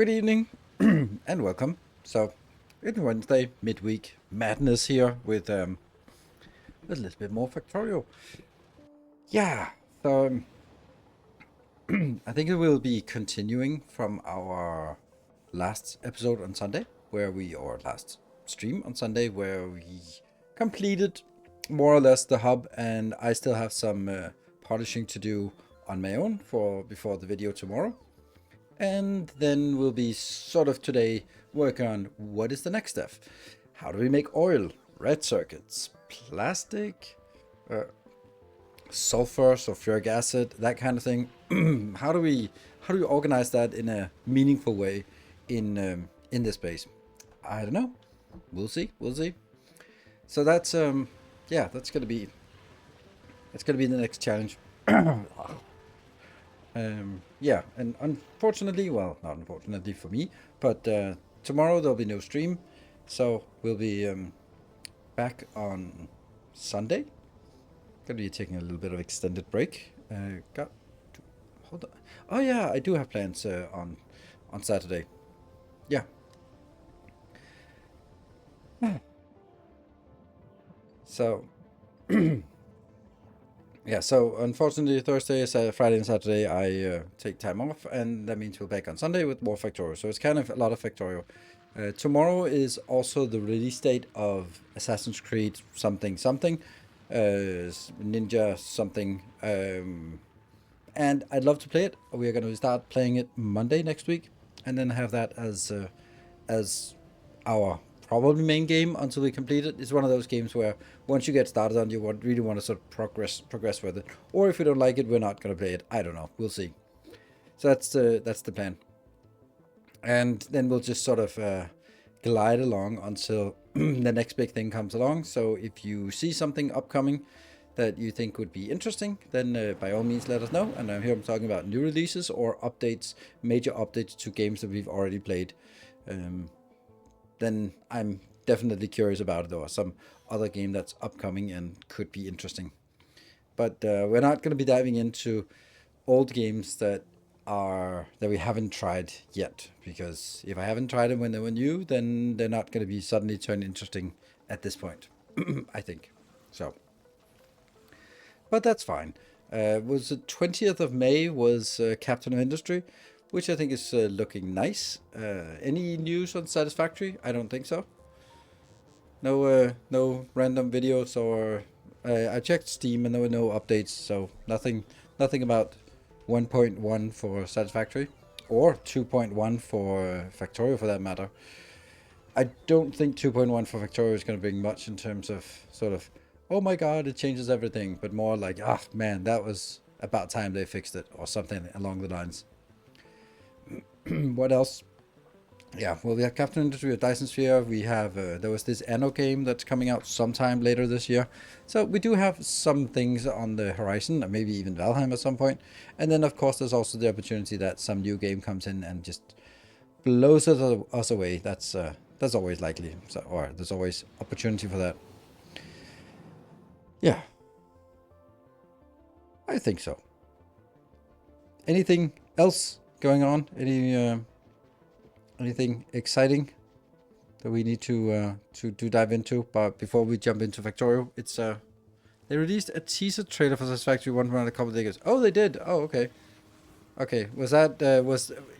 Good evening and welcome. So, it's Wednesday, midweek madness here with a little bit more Factorio. Yeah, so I think it will be continuing from our last episode on Sunday, or last stream on Sunday, where we completed more or less the hub, and I still have some polishing to do on my own for before the video tomorrow. And then we'll be sort of today working on what is the next step. How do we make oil, red circuits, plastic, uh, sulfur, sulfuric acid, that kind of thing. how do we organize that in a meaningful way in this space? I don't know. We'll see. We'll see. So yeah, that's gonna be the next challenge. Yeah, and unfortunately, well, not unfortunately for me, but tomorrow there'll be no stream, so we'll be back on Sunday. Gonna be taking a little bit of extended break. Hold on. Oh yeah, I do have plans on Saturday. Yeah. So yeah, so unfortunately Thursday, Friday, and Saturday I take time off, and that means we're back on Sunday with more Factorio. So it's kind of a lot of Factorio. Tomorrow is also the release date of Assassin's Creed something something, Ninja something, and I'd love to play it. We are going to start playing it Monday next week, and then have that as our probably main game until we complete it. It's one of those games where once you get started on, you really want to sort of progress with it. Or if we don't like it, we're not going to play it. I don't know. We'll see. So that's the plan. And then we'll just sort of glide along until the next big thing comes along. So if you see something upcoming that you think would be interesting, then by all means let us know. And here I'm talking about new releases or updates, major updates to games that we've already played. Then I'm definitely curious about it, or some other game that's upcoming and could be interesting. But we're not going to be diving into old games that we haven't tried yet, because if I haven't tried them when they were new, then they're not going to be suddenly turned interesting at this point. I think so, but that's fine. Was the 20th of May was Captain of Industry, which I think is looking nice. Any news on Satisfactory? I don't think so. No random videos, or I checked Steam and there were no updates, so nothing about 1.1 for Satisfactory, or 2.1 for Factorio for that matter. I don't think 2.1 for Factorio is going to bring much in terms of sort of, oh my god, it changes everything, but more like, ah man, that was about time they fixed it, or something along the lines. What else? Yeah, well, we have Captain Industry with Dyson Sphere. We have, there was this Anno game that's coming out sometime later this year. So we do have some things on the horizon, maybe even Valheim at some point. And then, of course, there's also the opportunity that some new game comes in and just blows us away. That's always likely, so, or there's always opportunity for that. Yeah, I think so. Anything else going on? Anything exciting that we need to dive into? But before we jump into Factorio, it's they released a teaser trailer for Satisfactory 1 around a couple of days. Oh, they did. Oh, okay. Okay,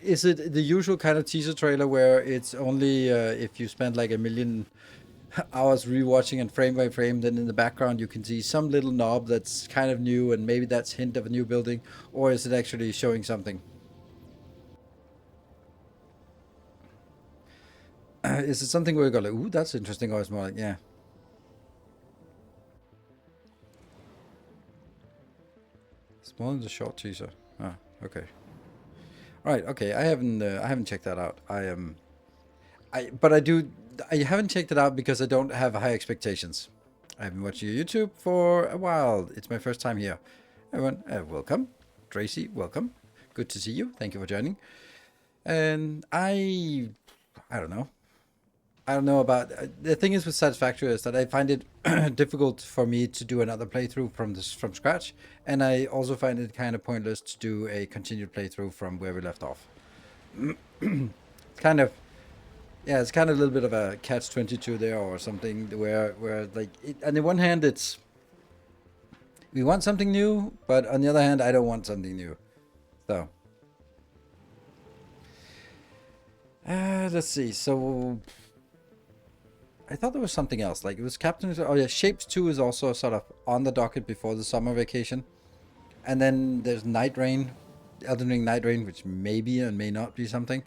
is it the usual kind of teaser trailer where it's only if you spend like a million hours rewatching and frame by frame, then in the background you can see some little knob that's kind of new and maybe that's hint of a new building, or is it actually showing something? Is it something where you go like, ooh, that's interesting, or it's more like, yeah, it's more than the short teaser. Ah, okay. All right, okay. I haven't checked that out. But I do. I haven't checked it out because I don't have high expectations. I've been watching your YouTube for a while. It's my first time here. Everyone, welcome. Tracy, welcome. Good to see you. Thank you for joining. And I don't know. I don't know about the thing is with Satisfactory is that I find it difficult for me to do another playthrough from scratch, and I also find it kind of pointless to do a continued playthrough from where we left off. kind of, yeah, it's kind of a little bit of a catch-22 there or something, where like on the one hand it's we want something new, but on the other hand I don't want something new. So let's see. So I thought there was something else. Like it was Captain. Oh yeah, Shapes 2 is also sort of on the docket before the summer vacation. And then there's Night Rain, Elden Ring Night Rain, which may be and may not be something.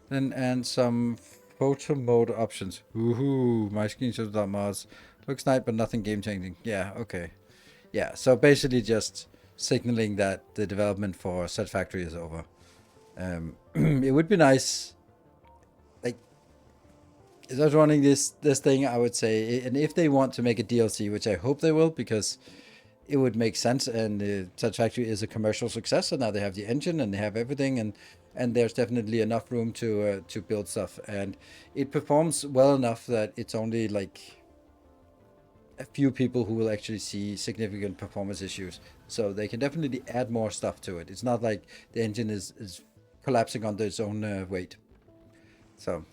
Then and some photo mode options. Woohoo! My screenshots.mods looks nice, but nothing game changing. Yeah, okay. Yeah, so basically just signaling that the development for Set Factory is over. It would be nice, like, if I was running this thing, I would say, and if they want to make a DLC, which I hope they will, because it would make sense, and Set Factory is a commercial success, and now they have the engine and they have everything, and there's definitely enough room to build stuff, and it performs well enough that it's only like a few people who will actually see significant performance issues. So they can definitely add more stuff to it. It's not like the engine is collapsing under its own weight. So,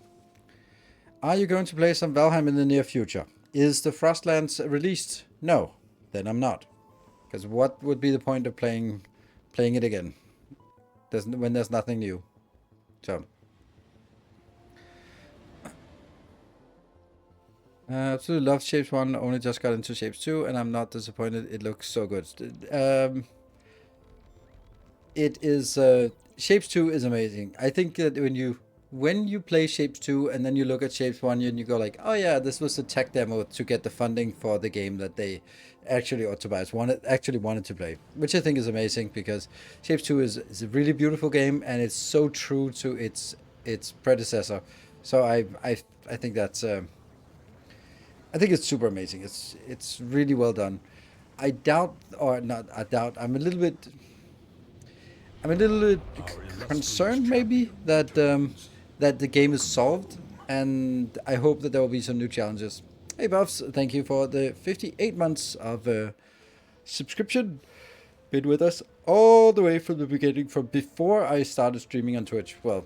are you going to play some Valheim in the near future? Is the Frostlands released? No, then I'm not. Because what would be the point of playing it again? When there's nothing new. So. Absolutely love Shapes 1, only just got into Shapes 2, and I'm not disappointed. It looks so good. It is, Shapes 2 is amazing. I think that when you play Shapes 2 and then you look at Shapes 1 and you go like, oh yeah, this was a tech demo to get the funding for the game that they actually, or Tobias actually wanted to play, which I think is amazing, because Shapes 2 is a really beautiful game, and it's so true to its predecessor. So I think that's I think it's super amazing. It's really well done. I doubt, or not, I doubt. I'm a little bit concerned, maybe, that that the game is solved, and I hope that there will be some new challenges. Hey, Buffs, thank you for the 58 months of subscription. Been with us all the way from the beginning, from before I started streaming on Twitch. Well,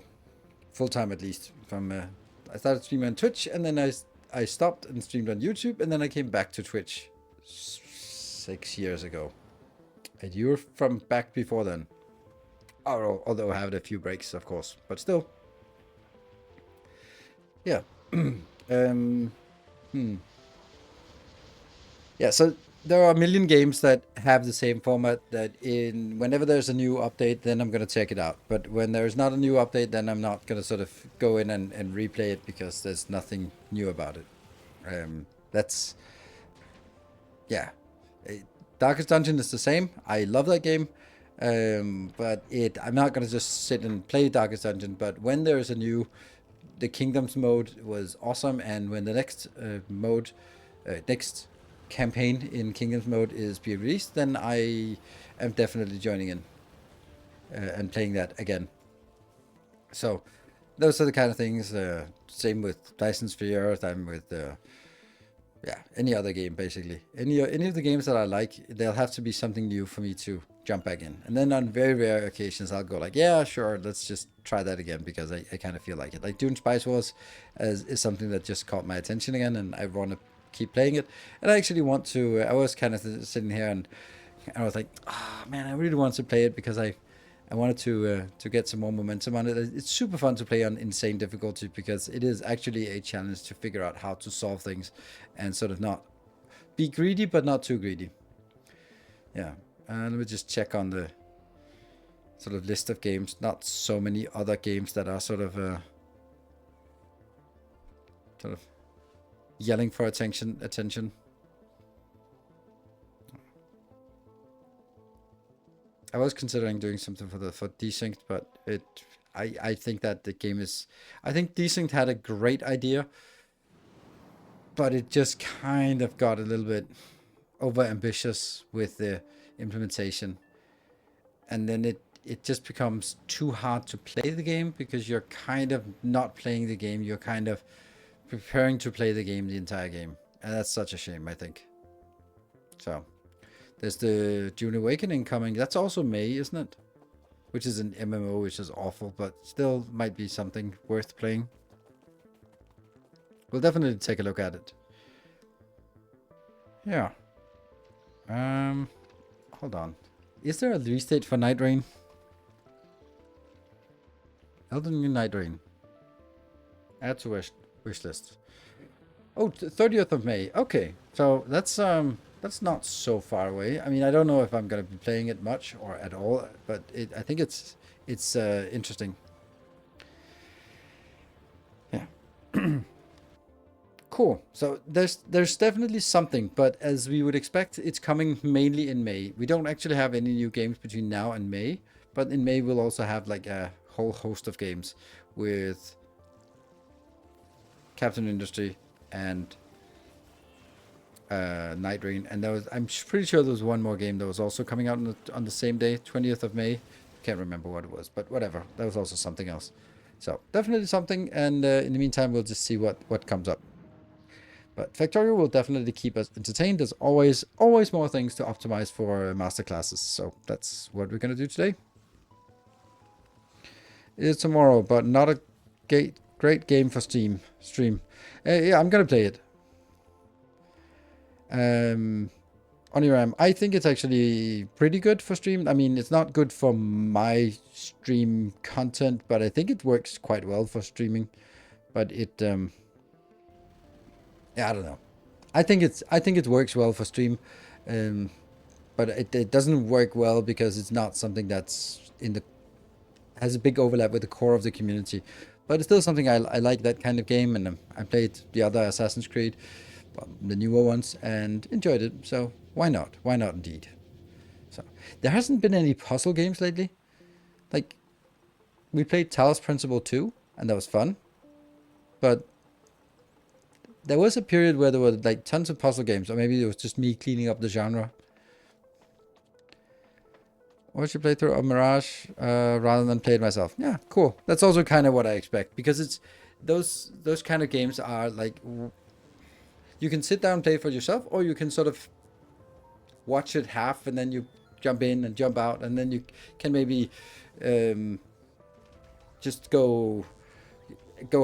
full time at least. From I started streaming on Twitch, and then I stopped and streamed on YouTube, and then I came back to Twitch 6 years ago. And you were from back before then. Although I had a few breaks, of course, but still. Yeah. um, Yeah, so there are a million games that have the same format, that whenever there's a new update, then I'm going to check it out. But when there's not a new update, then I'm not going to sort of go in and replay it, because there's nothing new about it. That's, yeah. Darkest Dungeon is the same. I love that game. But I'm not going to just sit and play Darkest Dungeon, but when there is the Kingdoms mode was awesome, and when the next next campaign in Kingdoms mode is be released, then I am definitely joining in and playing that again. So those are the kind of things. Same with Dyson Sphere. Same with any other game, basically. Any of the games that I like, there'll have to be something new for me to jump back in. And then on very rare occasions, I'll go like, yeah, sure, let's just try that again, because I kind of feel like it. Like Dune Spice Wars is something that just caught my attention again, and I want to keep playing it. And I actually want to, I was kind of sitting here and I was like, oh man, I really want to play it, because I wanted to get some more momentum on it. It's super fun to play on insane difficulty, because it is actually a challenge to figure out how to solve things and sort of not be greedy, but not too greedy. Yeah. Let me just check on the sort of list of games. Not so many other games that are sort of yelling for attention. I was considering doing something for Desynced, but I think that the game is, I think Desynced had a great idea, but it just kind of got a little bit over ambitious with the implementation, and then it just becomes too hard to play the game, because you're kind of not playing the game, you're kind of preparing to play the game the entire game, and that's such a shame, I think. So there's the Dune Awakening coming. That's also May, isn't it? which is an MMO, which is awful, but still might be something worth playing. We'll definitely take a look at it. Yeah. Hold on. Is there a release date for Night Rain? Elden Ring Night Rain. Add to wish list. Oh, 30th of May. Okay, so that's not so far away. I mean, I don't know if I'm gonna be playing it much or at all, but I think it's interesting. Yeah. Cool. So there's definitely something, but as we would expect, it's coming mainly in May. We don't actually have any new games between now and May, but in May we'll also have like a whole host of games with Captain Industry and Night Rain, and I'm pretty sure there was one more game that was also coming out on the same day, 20th of May. Can't remember what it was, but whatever. That was also something else. So definitely something, and in the meantime, we'll just see what comes up. But Factorio will definitely keep us entertained. There's always more things to optimize for masterclasses. So that's what we're gonna do today. It is tomorrow, but not a great game for stream. Yeah, I'm gonna play it. Oniram, I think it's actually pretty good for stream. I mean, it's not good for my stream content, but I think it works quite well for streaming. But it yeah, I don't know. I think it works well for stream, but it doesn't work well because it's not something that's has a big overlap with the core of the community. But it's still something I like that kind of game, and I played the other Assassin's Creed, well, the newer ones, and enjoyed it. So why not? Why not indeed? So there hasn't been any puzzle games lately. Like we played Talos Principle 2, and that was fun, but there was a period where there were like tons of puzzle games, or maybe it was just me cleaning up the genre. Why should play through a Mirage rather than play it myself? Yeah, cool. That's also kind of what I expect, because it's those kind of games are like you can sit down and play for yourself, or you can sort of watch it half and then you jump in and jump out, and then you can maybe just go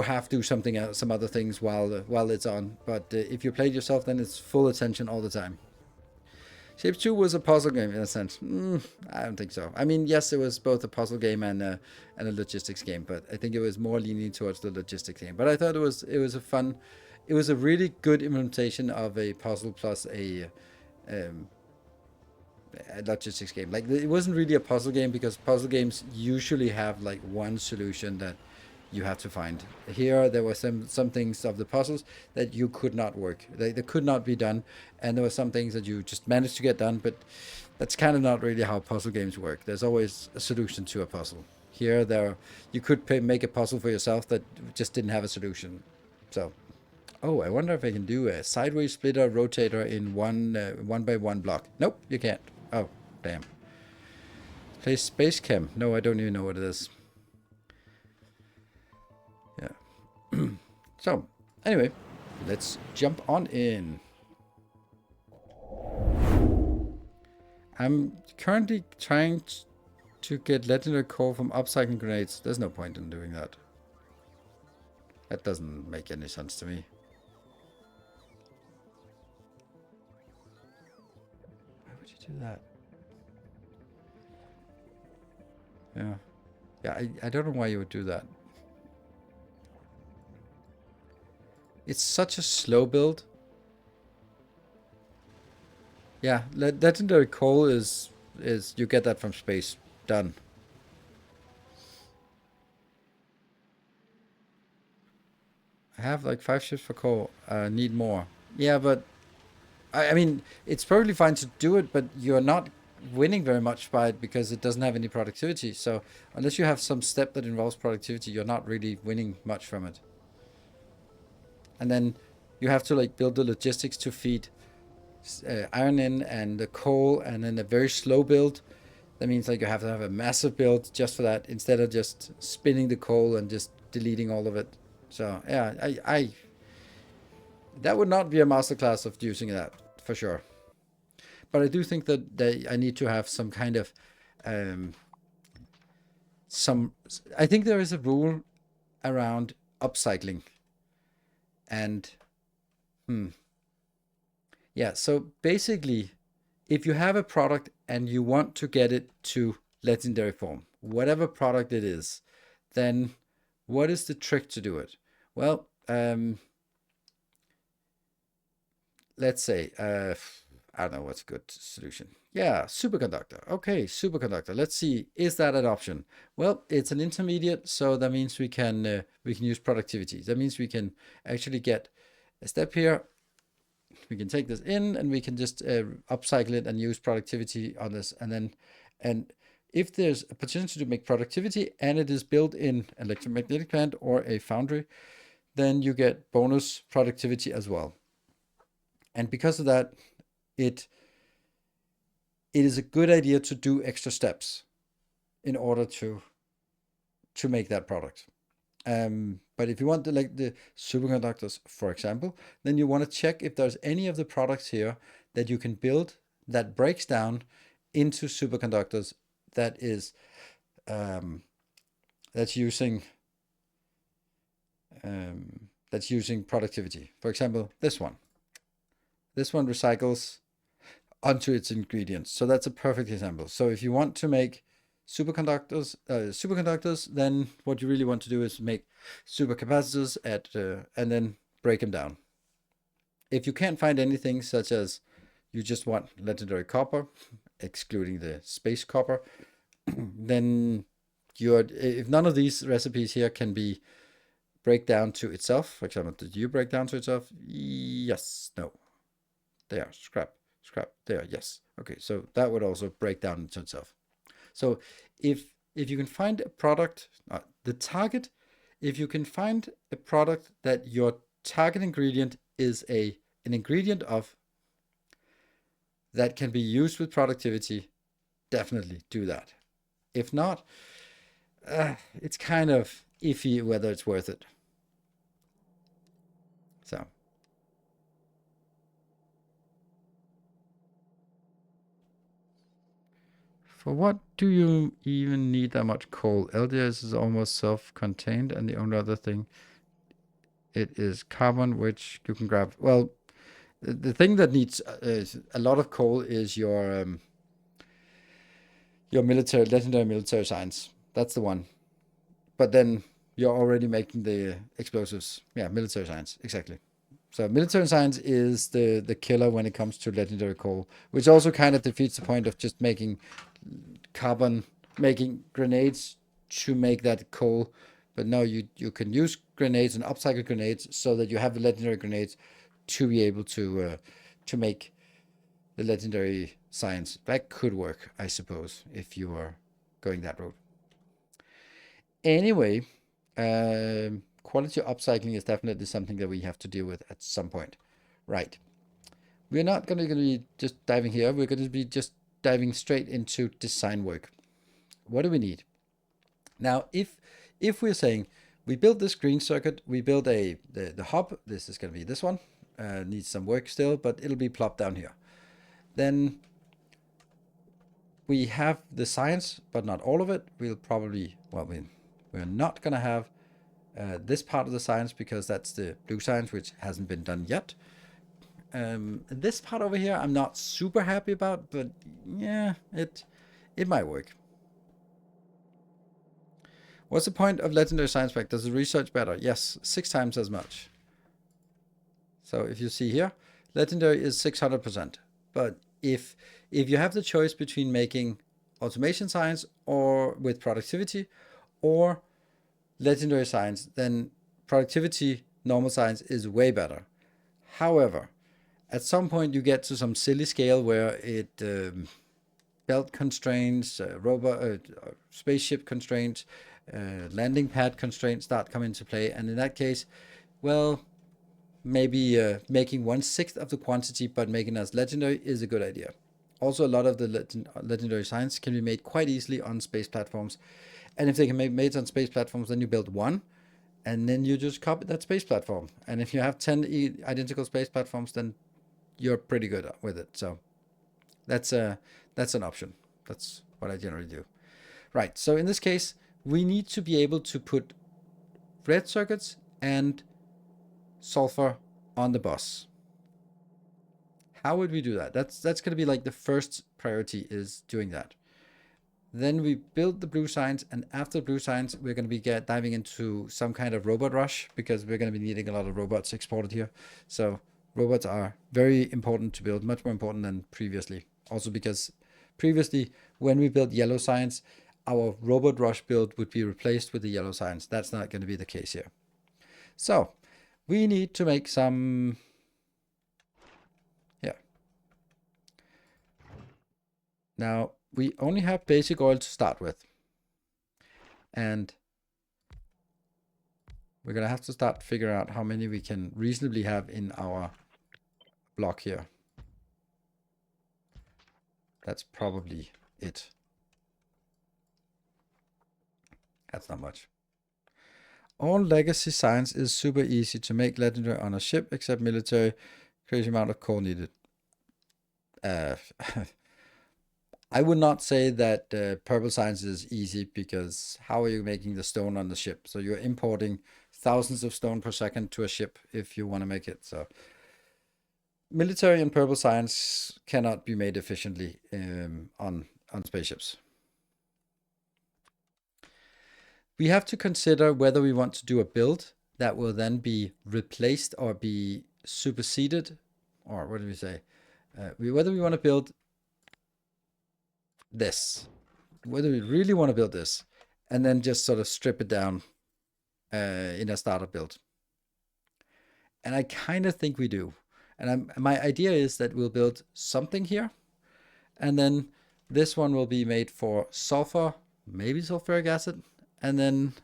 half do something else, some other things while it's on. But if you play it yourself, then it's full attention all the time. Shape 2 was a puzzle game in a sense. I don't think so. I mean, yes, it was both a puzzle game and a logistics game, but I think it was more leaning towards the logistics game. But I thought it was a really good implementation of a puzzle plus a logistics game. Like, it wasn't really a puzzle game, because puzzle games usually have like one solution that you have to find. Here there were some things of the puzzles that you could not work. They could not be done, and there were some things that you just managed to get done, but that's kind of not really how puzzle games work. There's always a solution to a puzzle. Here you could make a puzzle for yourself that just didn't have a solution. So, oh, I wonder if I can do a sideways splitter rotator in one by one block. Nope, you can't. Oh, damn. Play Space Chem. No, I don't even know what it is. So, anyway, let's jump on in. I'm currently trying to get legendary core from upcycling grenades. There's no point in doing that. That doesn't make any sense to me. Why would you do that? Yeah. Yeah, I don't know why you would do that. It's such a slow build. Yeah, legendary coal is you get that from space. Done. I have like 5 ships for coal. Need more. Yeah, but I mean, it's probably fine to do it, but you're not winning very much by it because it doesn't have any productivity. So unless you have some step that involves productivity, you're not really winning much from it. And then you have to like build the logistics to feed iron in and the coal, and then a very slow build. That means like you have to have a massive build just for that, instead of just spinning the coal and just deleting all of it. So yeah, I that would not be a masterclass of using that for sure. But I do think that I need to have some kind of I think there is a rule around upcycling. And yeah, so basically, if you have a product and you want to get it to legendary form, whatever product it is, then what is the trick to do it? Well, let's say, I don't know what's a good solution. Yeah, superconductor. Okay, superconductor. Let's see, is that an option? Well, it's an intermediate, so that means we can use productivity. That means we can actually get a step here. We can take this in and we can just upcycle it and use productivity on this. And if there's a potential to make productivity and it is built in electromagnetic plant or a foundry, then you get bonus productivity as well. And because of that, it is a good idea to do extra steps in order to make that product. But if you want the superconductors, for example, then you want to check if there's any of the products here that you can build that breaks down into superconductors that is that's using productivity. For example, this one. This one recycles onto its ingredients. So that's a perfect example. So if you want to make superconductors, then what you really want to do is make supercapacitors and then break them down. If you can't find anything such as you just want legendary copper, excluding the space copper, then if none of these recipes here can be break down to itself, for example, did you break down to itself? Yes, no. There, scrap, there, yes. Okay, so that would also break down into itself. So if you can find a product, the target, if you can find a product that your target ingredient is an ingredient of that can be used with productivity, definitely do that. If not, it's kind of iffy whether it's worth it. So. For what do you even need that much coal? LDS is almost self-contained, and the only other thing it is carbon, which you can grab. Well, the thing that needs a lot of coal is your legendary military science. That's the one. But then you're already making the explosives. Yeah, military science, exactly. So military science is the killer when it comes to legendary coal, which also kind of defeats the point of just making grenades to make that coal. But no, you can use grenades and upcycle grenades so that you have the legendary grenades to be able to make the legendary science. That could work, I suppose, if you are going that route. Anyway, quality upcycling is definitely something that we have to deal with at some point. Right. We're not going to be just diving here. We're going to be just diving straight into design work. What do we need? Now, if we're saying we built this green circuit, we built the hub, this is going to be this one, needs some work still, but it'll be plopped down here. Then we have the science, but not all of it. We'll probably, well, we're not going to have this part of the science because that's the blue science, which hasn't been done yet. This part over here, I'm not super happy about, but yeah, it might work. What's the point of legendary science pack? Does the research better? Yes, 6 times as much. So if you see here, legendary is 600%. But if you have the choice between making automation science or with productivity or legendary science, then productivity, normal science is way better. However, at some point you get to some silly scale where it belt constraints, spaceship constraints, landing pad constraints start coming into play, and in that case, well, maybe making 1/6 of the quantity but making as legendary is a good idea. Also, a lot of the legendary science can be made quite easily on space platforms, and if they can be made on space platforms, then you build one, and then you just copy that space platform. And if you have 10 identical space platforms, then you're pretty good with it. So that's an option. That's what I generally do. Right. So in this case, we need to be able to put red circuits and sulfur on the bus. How would we do that? That's going to be like the first priority, is doing that. Then we build the blue signs, and after the blue signs, we're going to be diving into some kind of robot rush, because we're going to be needing a lot of robots exported here. So robots are very important to build, much more important than previously. Also because previously, when we built yellow signs, our robot rush build would be replaced with the yellow signs. That's not going to be the case here. So we need to make some... Yeah. Now, we only have basic oil to start with. And we're going to have to start figuring out how many we can reasonably have in our block here. That's probably it. That's not much. All legacy science is super easy to make legendary on a ship, except military. Crazy amount of coal needed. I would not say that purple science is easy, because how are you making the stone on the ship? So you're importing thousands of stone per second to a ship if you want to make it. So military and purple science cannot be made efficiently on spaceships. We have to consider whether we want to do a build that will then be replaced or be superseded, or what do we say? Whether we want to build this, whether we really want to build this, and then just sort of strip it down in a starter build. And I kind of think we do. And my idea is that we'll build something here, and then this one will be made for sulfur, maybe sulfuric acid, and then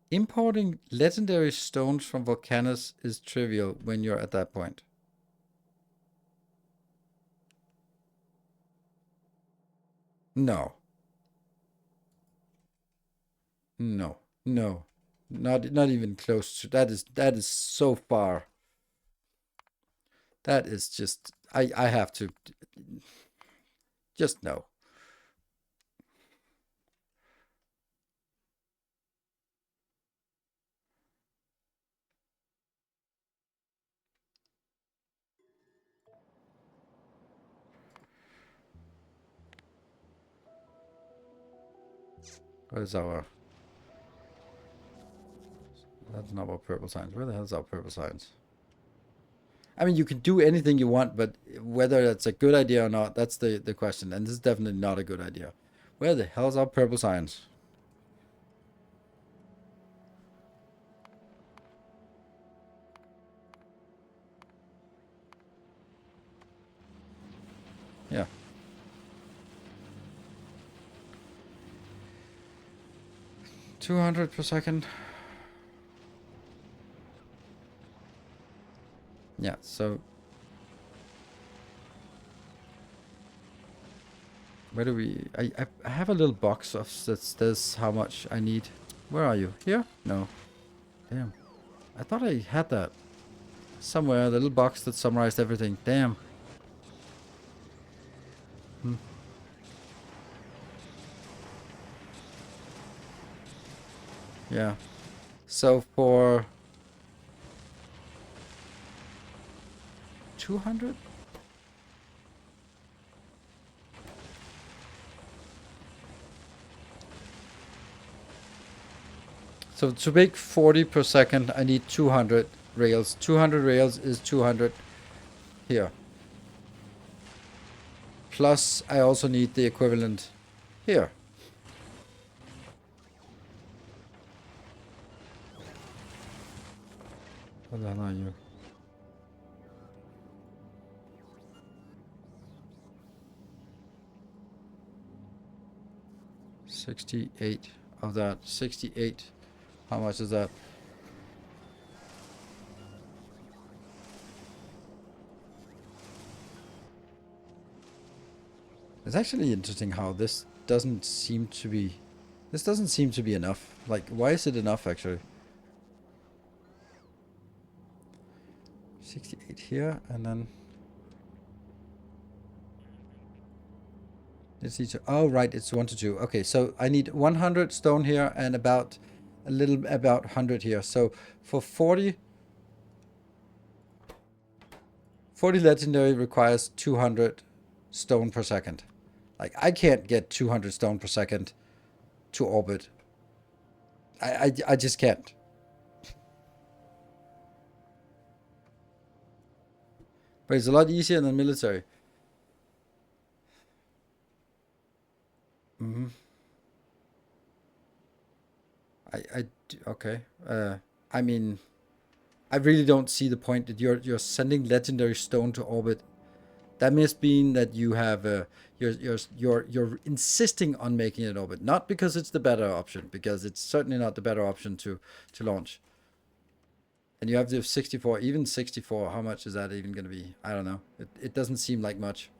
importing legendary stones from volcanoes is trivial when you're at that point. No. No. No. Not even close to that. Is so far. That is just I have to just no. What is our... That's not our purple signs. Where the hell is our purple signs? I mean, you can do anything you want, but whether that's a good idea or not, that's the question. And this is definitely not a good idea. Where the hell is our purple signs? Yeah. $200 per second. Yeah, so where do we... I have a little box of that says how much I need. Where are you? Here? No. Damn. I thought I had that somewhere, the little box that summarized everything. Damn. Yeah. So for 200? So to make 40 per second, I need 200 rails. 200 rails is 200 here. Plus, I also need the equivalent here. What the hell are you? $68 of that. 68. How much is that? It's actually interesting how this doesn't seem to be... This doesn't seem to be enough. Like, why is it enough, actually? 68 here, and then... Let's see. Oh, right. It's 1 to 2. Okay, so I need 100 stone here and about about 100 here. So for 40 legendary requires 200 stone per second. Like, I can't get 200 stone per second to orbit. I just can't. But it's a lot easier than military. Mm-hmm. Okay. I mean, I really don't see the point that you're sending legendary stone to orbit. That must mean that you have you're insisting on making it orbit, not because it's the better option, because it's certainly not the better option to launch. And you have the 64, even 64. How much is that even going to be? I don't know. It doesn't seem like much.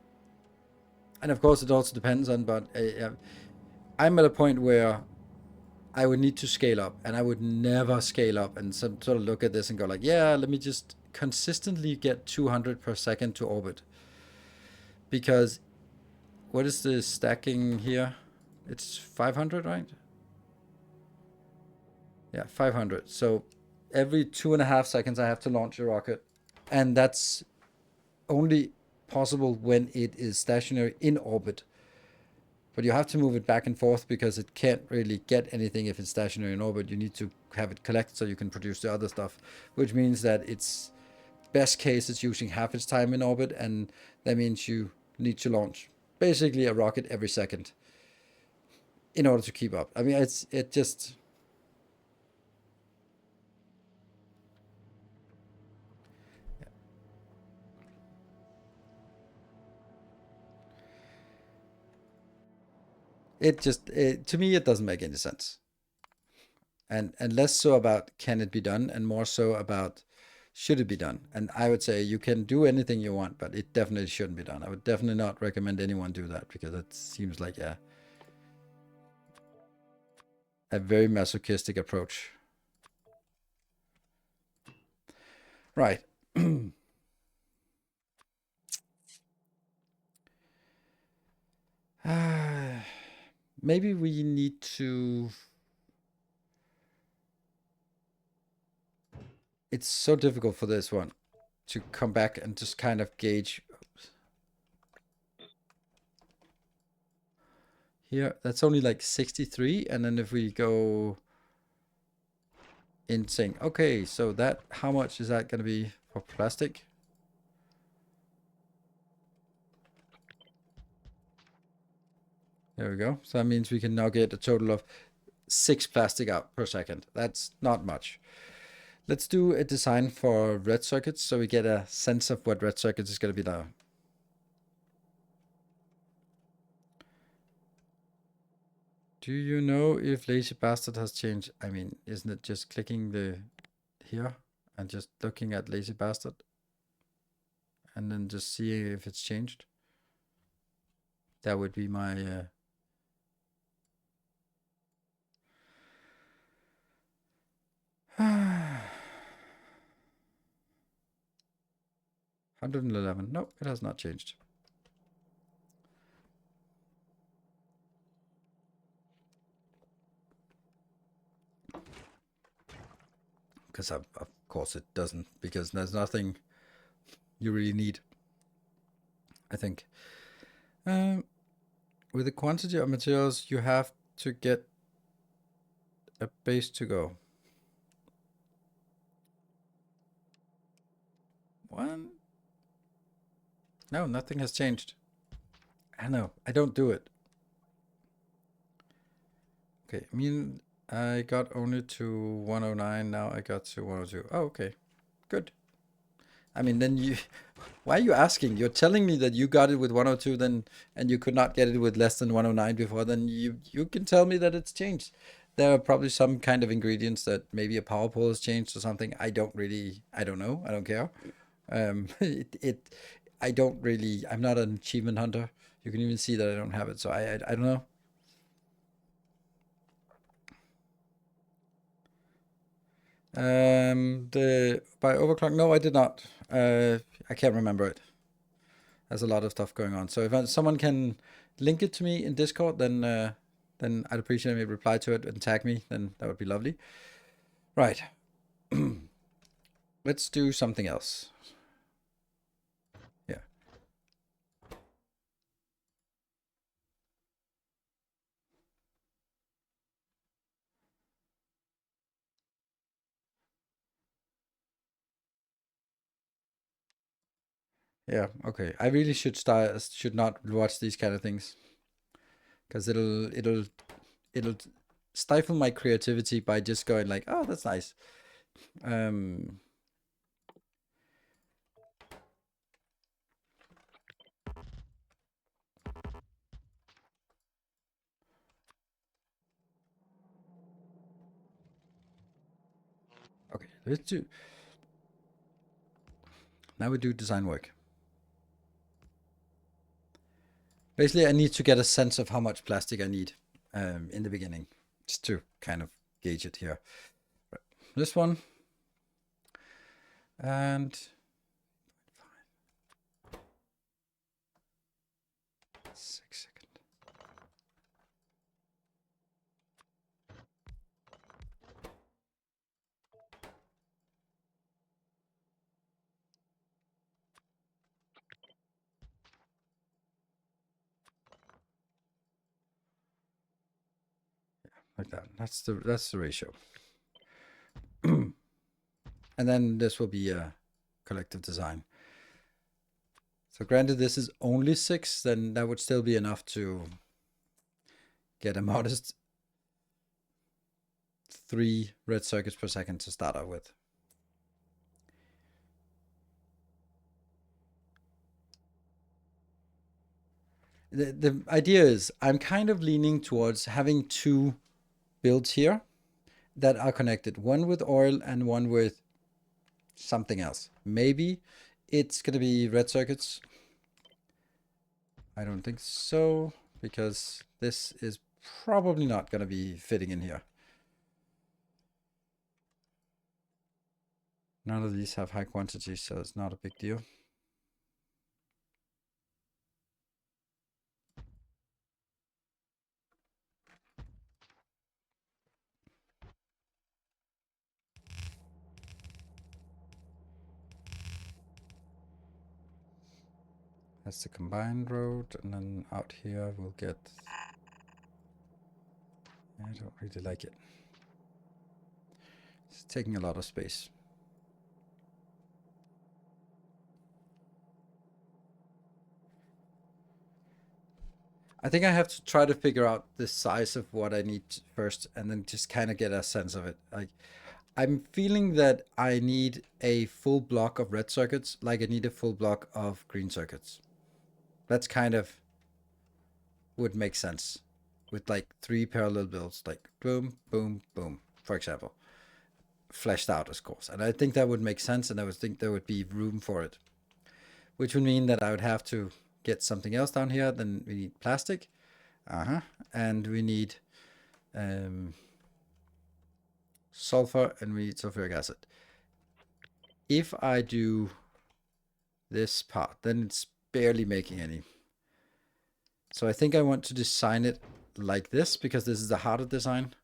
And of course, it also depends on. But I'm at a point where I would need to scale up, and I would never scale up and sort of look at this and go like, yeah, let me just consistently get 200 per second to orbit. Because what is the stacking here? It's 500, right? Yeah, 500. So every 2.5 seconds, I have to launch a rocket, and that's only possible when it is stationary in orbit. But you have to move it back and forth because it can't really get anything if it's stationary in orbit. You need to have it collect so you can produce the other stuff, which means that it's best case it's using half its time in orbit, and that means you need to launch basically a rocket every second in order to keep up. I mean, it just to me it doesn't make any sense. And less so about can it be done, and more so about should it be done. And I would say you can do anything you want, but it definitely shouldn't be done. I would definitely not recommend anyone do that, because it seems like a very masochistic approach. Right. Maybe we need to. It's so difficult for this one to come back and just kind of gauge. Here, that's only like 63, and then if we go in saying, okay, so that, how much is that going to be for plastic? There we go. So that means we can now get a total of 6 plastic out per second. That's not much. Let's do a design for red circuits so we get a sense of what red circuits is going to be now. Do you know if Lazy Bastard has changed? I mean, isn't it just clicking the here and just looking at Lazy Bastard and then just seeing if it's changed? That would be my 111. No, it has not changed. Because of course it doesn't, because there's nothing you really need, I think. With the quantity of materials, you have to get a base to go. One? No, nothing has changed. I know, I don't do it. Okay, I mean, I got only to 109, now I got to 102. Oh, okay, good. I mean, then you, why are you asking? You're telling me that you got it with 102 then, and you could not get it with less than 109 before, then you can tell me that it's changed. There are probably some kind of ingredients that maybe a power pole has changed or something. I don't know. I don't care. I don't really, I'm not an achievement hunter. You can even see that I don't have it. So I don't know. By overclock, no, I did not. I can't remember it. There's a lot of stuff going on. So if someone can link it to me in Discord, then I'd appreciate it. Reply to it and tag me. Then that would be lovely. Right. Let's do something else. Yeah. Yeah. Okay. I really should not watch these kind of things because it'll stifle my creativity by just going like, oh, that's nice. Okay, let's do. Now we do design work. Basically, I need to get a sense of how much plastic I need in the beginning, just to kind of gauge it here. Right. This one, and 6 seconds. Like that. That's the ratio. And then this will be a collective design. So granted this is only 6, then that would still be enough to get a modest 3 red circuits per second to start out with. The idea is I'm kind of leaning towards having 2 builds here that are connected, one with oil and one with something else. Maybe it's going to be red circuits. I don't think so, because this is probably not going to be fitting in here. None of these have high quantities, so it's not a big deal. That's the combined road, and then out here we'll get... I don't really like it. It's taking a lot of space. I think I have to try to figure out the size of what I need first, and then just kind of get a sense of it. Like, I'm feeling that I need a full block of red circuits, like I need a full block of green circuits. That's kind of would make sense with like 3 parallel builds, like boom, boom, boom, for example, fleshed out, of course. And I think that would make sense, and I would think there would be room for it, which would mean that I would have to get something else down here. Then we need plastic, and we need sulfur, and we need sulfuric acid. If I do this part, then it's barely making any. So I think I want to design it like this, because this is the harder design,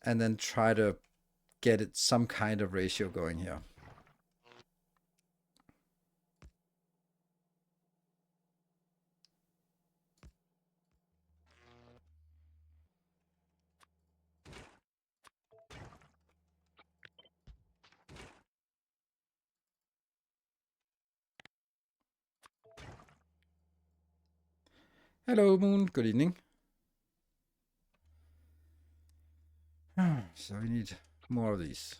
and then try to get it some kind of ratio going here. Hello, Moon. Good evening. So we need more of these.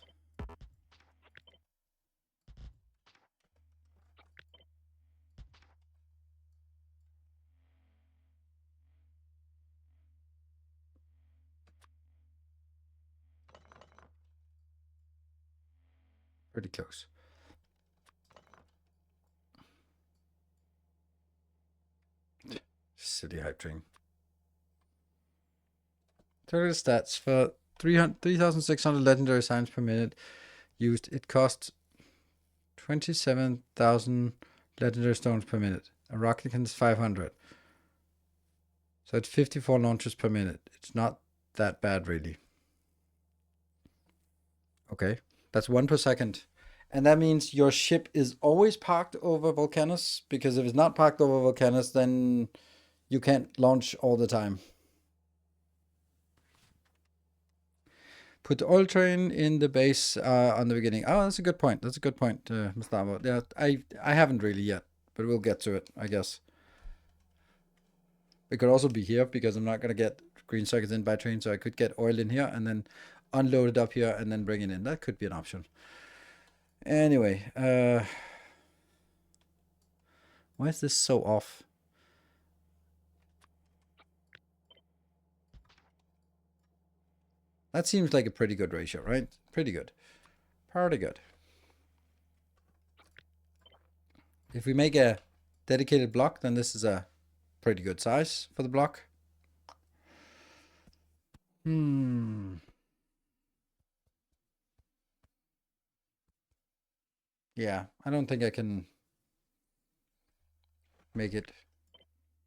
Pretty close. Silly hype train. Total stats for 3,600 legendary signs per minute used. It cost $27,000 legendary stones per minute. A rocket can is 500. So it's 54 launches per minute. It's not that bad, really. Okay, that's 1 per second. And that means your ship is always parked over volcanoes, because if it's not parked over volcanoes, then you can't launch all the time. Put the oil train in the base on the beginning. Oh, that's a good point. That's a good point, Mustavo. Yeah, I haven't really yet, but we'll get to it, I guess. It could also be here, because I'm not going to get green circuits in by train, so I could get oil in here and then unload it up here and then bring it in. That could be an option. Anyway, why is this so off? That seems like a pretty good ratio, right? Pretty good. Pretty good. If we make a dedicated block, then this is a pretty good size for the block. Yeah, I don't think I can make it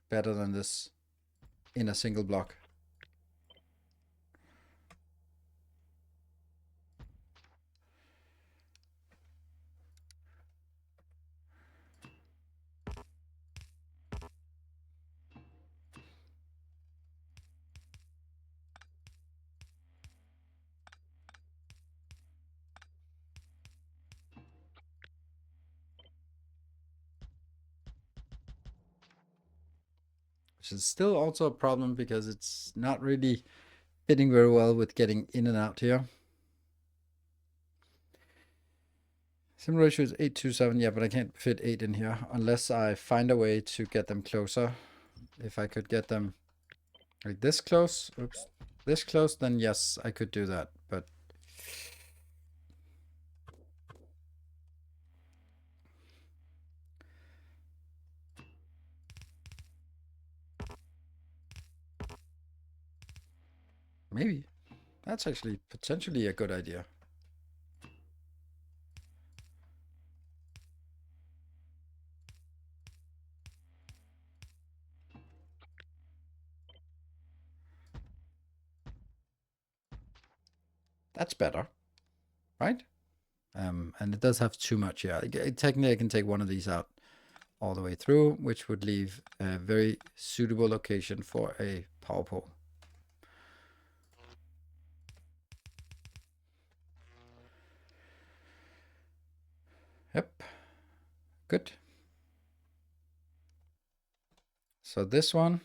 better than this in a single block. Which is still also a problem, because it's not really fitting very well with getting in and out here. Sim ratio is 827, yeah, but I can't fit 8 in here unless I find a way to get them closer. If I could get them like this close, oops, this close, then yes, I could do that, but maybe. That's actually potentially a good idea. That's better, right? And it does have too much, yeah. Technically, I can take one of these out all the way through, which would leave a very suitable location for a power pole. Yep, good. So this one,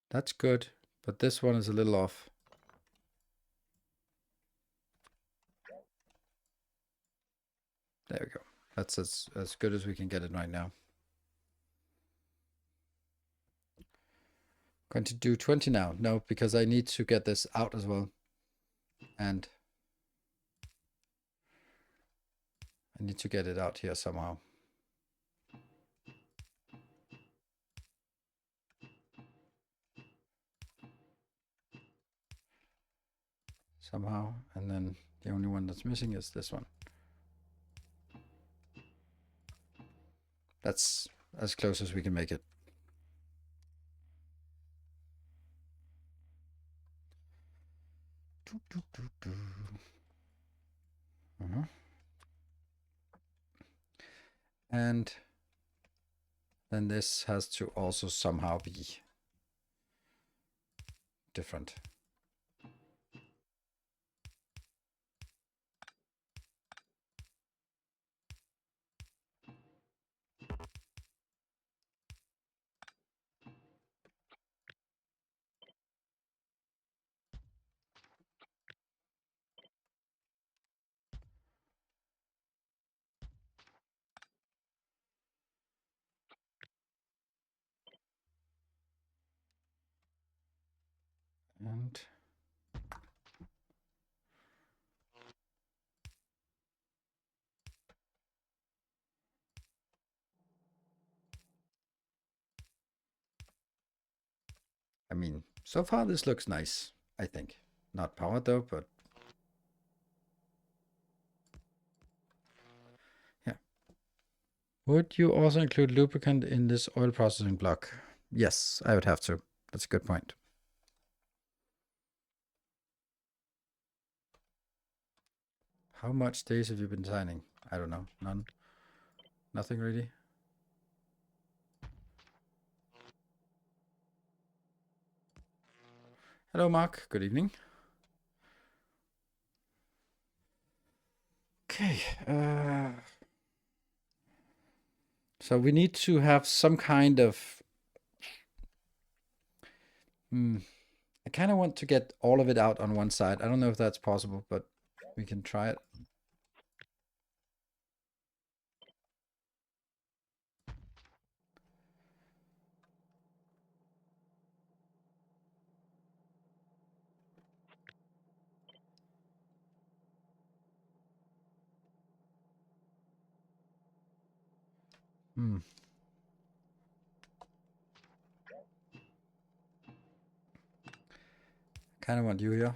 that's good, but this one is a little off. There we go. That's as good as we can get it right now. Going to do 20 now. No, because I need to get this out as well. And I need to get it out here somehow. Somehow. And then the only one that's missing is this one. That's as close as we can make it. And then this has to also somehow be different. And I mean, So far, this looks nice, I think. Not powered though, but yeah. Would you also include lubricant in this oil processing block? Yes, I would have to. That's a good point. How much days have you been signing? I don't know. None. Nothing really. Hello, Mark. Good evening. Okay. So we need to have some kind of... I kind of want to get all of it out on one side. I don't know if that's possible, but we can try it. Kind of want you here.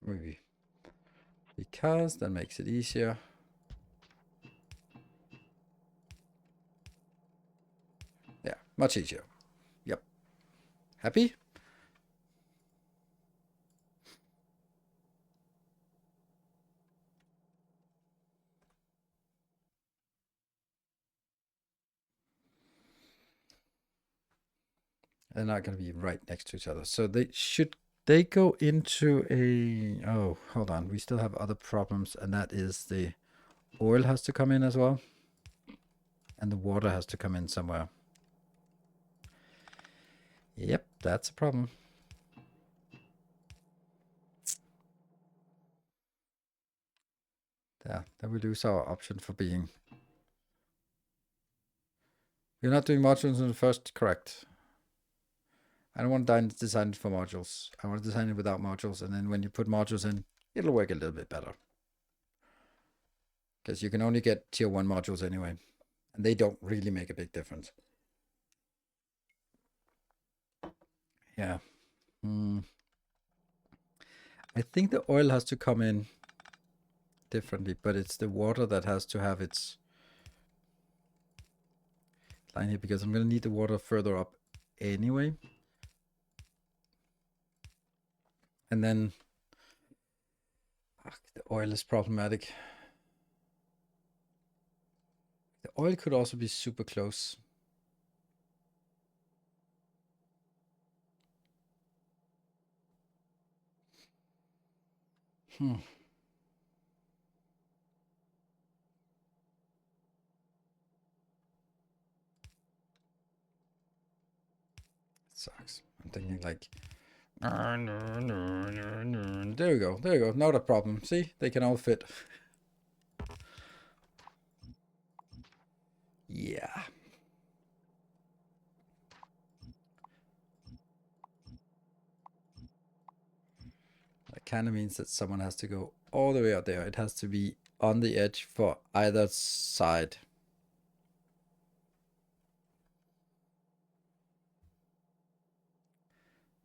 Maybe. Because that makes it easier. Yeah, much easier. Yep. Happy? They're not going to be right next to each other. So they go into a... Oh, hold on. We still have other problems, and that is the oil has to come in as well. And the water has to come in somewhere. Yep, that's a problem. Yeah, then we lose our option for being... We're not doing modules in the first, correct. I don't want to design it for modules. I want to design it without modules, and then when you put modules in, it'll work a little bit better. Because you can only get tier 1 modules anyway. And they don't really make a big difference. Yeah. I think the oil has to come in differently, but it's the water that has to have its line here, because I'm going to need the water further up anyway. And then the oil is problematic. The oil could also be super close. Sucks. I'm thinking like... There we go. There you go. Not a problem. See? They can all fit. Yeah. That kind of means that someone has to go all the way out there. It has to be on the edge for either side.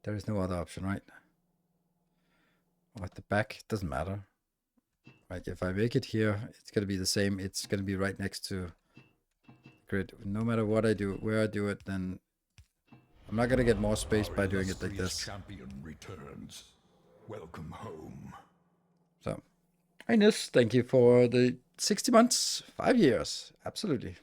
There is no other option, right? Or at the back, doesn't matter. Like if I make it here, it's going to be the same. It's going to be right next to grid. No matter what I do, where I do it, then I'm not going to get more space by doing it like this. Champion returns. Welcome home. So, Ines, thank you for the 60 months, 5 years. Absolutely.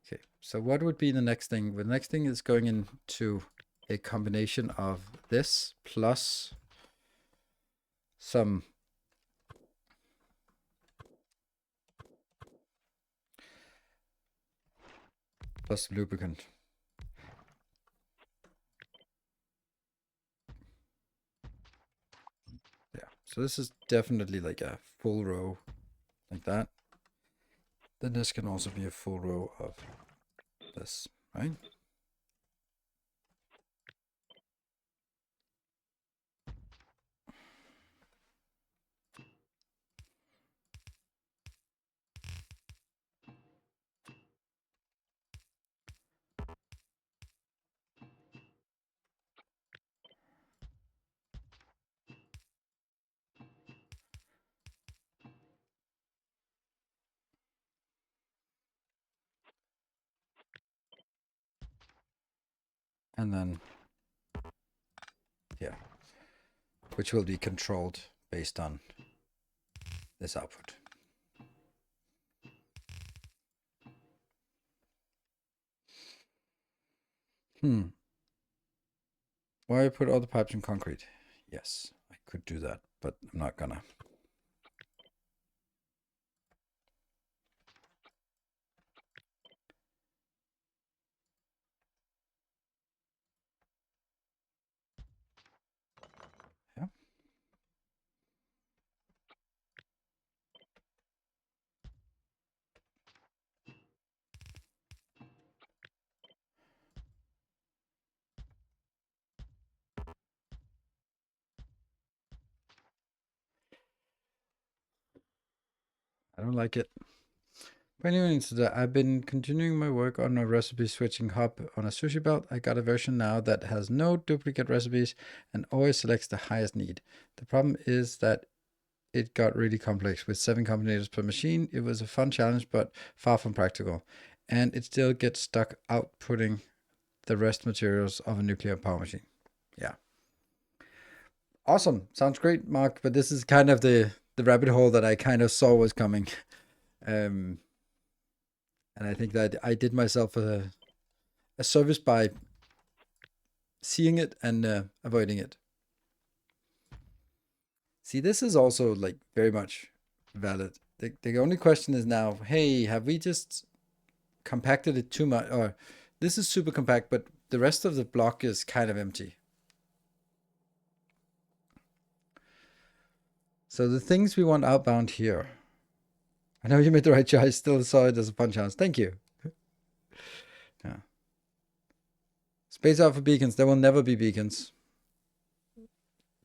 Okay, so what would be the next thing? The next thing is going into a combination of this plus some lubricant. Yeah, So this is definitely like a full row like that. Then this can also be a full row of this, right? And then here, which will be controlled based on this output. Why I put all the pipes in concrete? Yes, I could do that, but I'm not gonna. Yeah. I don't like it. But anyway, so I've been continuing my work on a recipe switching hub on a sushi belt. I got a version now that has no duplicate recipes and always selects the highest need. The problem is that it got really complex with 7 combinators per machine. It was a fun challenge, but far from practical. And it still gets stuck outputting the rest materials of a nuclear power machine. Yeah. Awesome. Sounds great, Mark. But this is kind of the rabbit hole that I kind of saw was coming. And I think that I did myself a service by seeing it and avoiding it. See, this is also like very much valid. The only question is now, hey, have we just compacted it too much? Or this is super compact, but the rest of the block is kind of empty. So the things we want outbound here. I know you made the right choice. Still saw it as a punch house. Thank you. Yeah. Space out for beacons. There will never be beacons.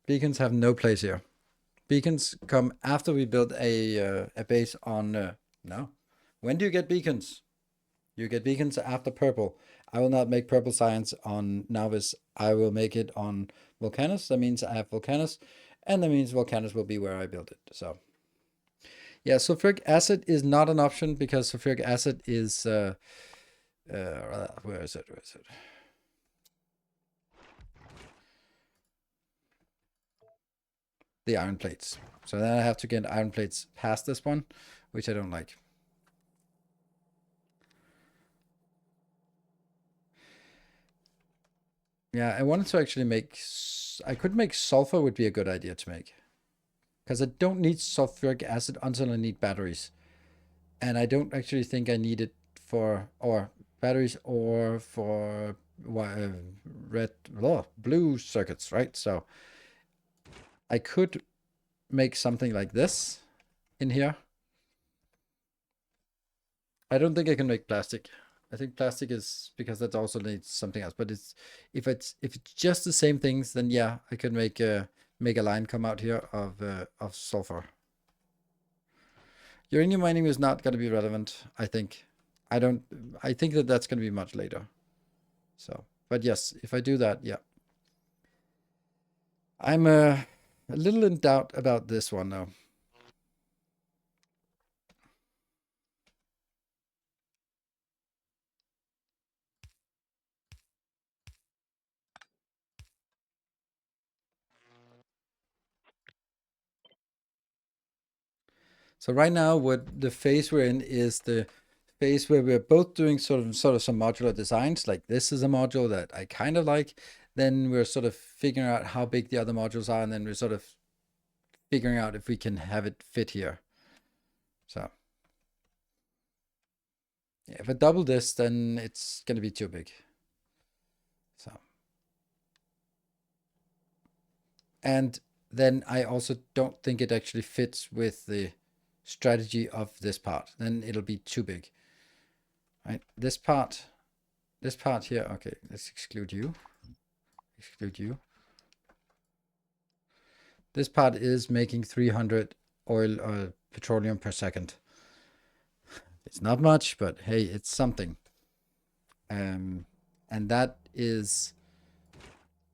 Beacons have no place here. Beacons come after we build a base on. No. When do you get beacons? You get beacons after purple. I will not make purple science on Nauvis. I will make it on Volcanus. That means I have Volcanus, and that means Volcanus will be where I build it. So, yeah, sulfuric acid is not an option because sulfuric acid is where is it? Where is it? The iron plates. So then I have to get iron plates past this one, which I don't like. Yeah, I wanted to actually make. I could make sulfur would be a good idea to make. Because I don't need sulfuric acid until I need batteries. And I don't actually think I need it for or batteries or for blue circuits, right? So I could make something like this in here. I don't think I can make plastic. I think plastic is because that also needs something else. But it's if it's just the same things, then yeah, I could make a line come out here of sulfur. Uranium mining is not going to be relevant, I think. I think that that's going to be much later. So, but yes, if I do that, yeah. I'm a little in doubt about this one though. So right now, what the phase we're in is the phase where we're both doing sort of some modular designs. Like this is a module that I kind of like. Then we're sort of figuring out how big the other modules are, and then we're sort of figuring out if we can have it fit here. So yeah, if I double this, then it's going to be too big. So, and then I also don't think it actually fits with the strategy of this part. Then it'll be too big. Right? This part here. Okay, let's exclude you. Exclude you. This part is making 300 oil or petroleum per second. It's not much, but hey, it's something. And that is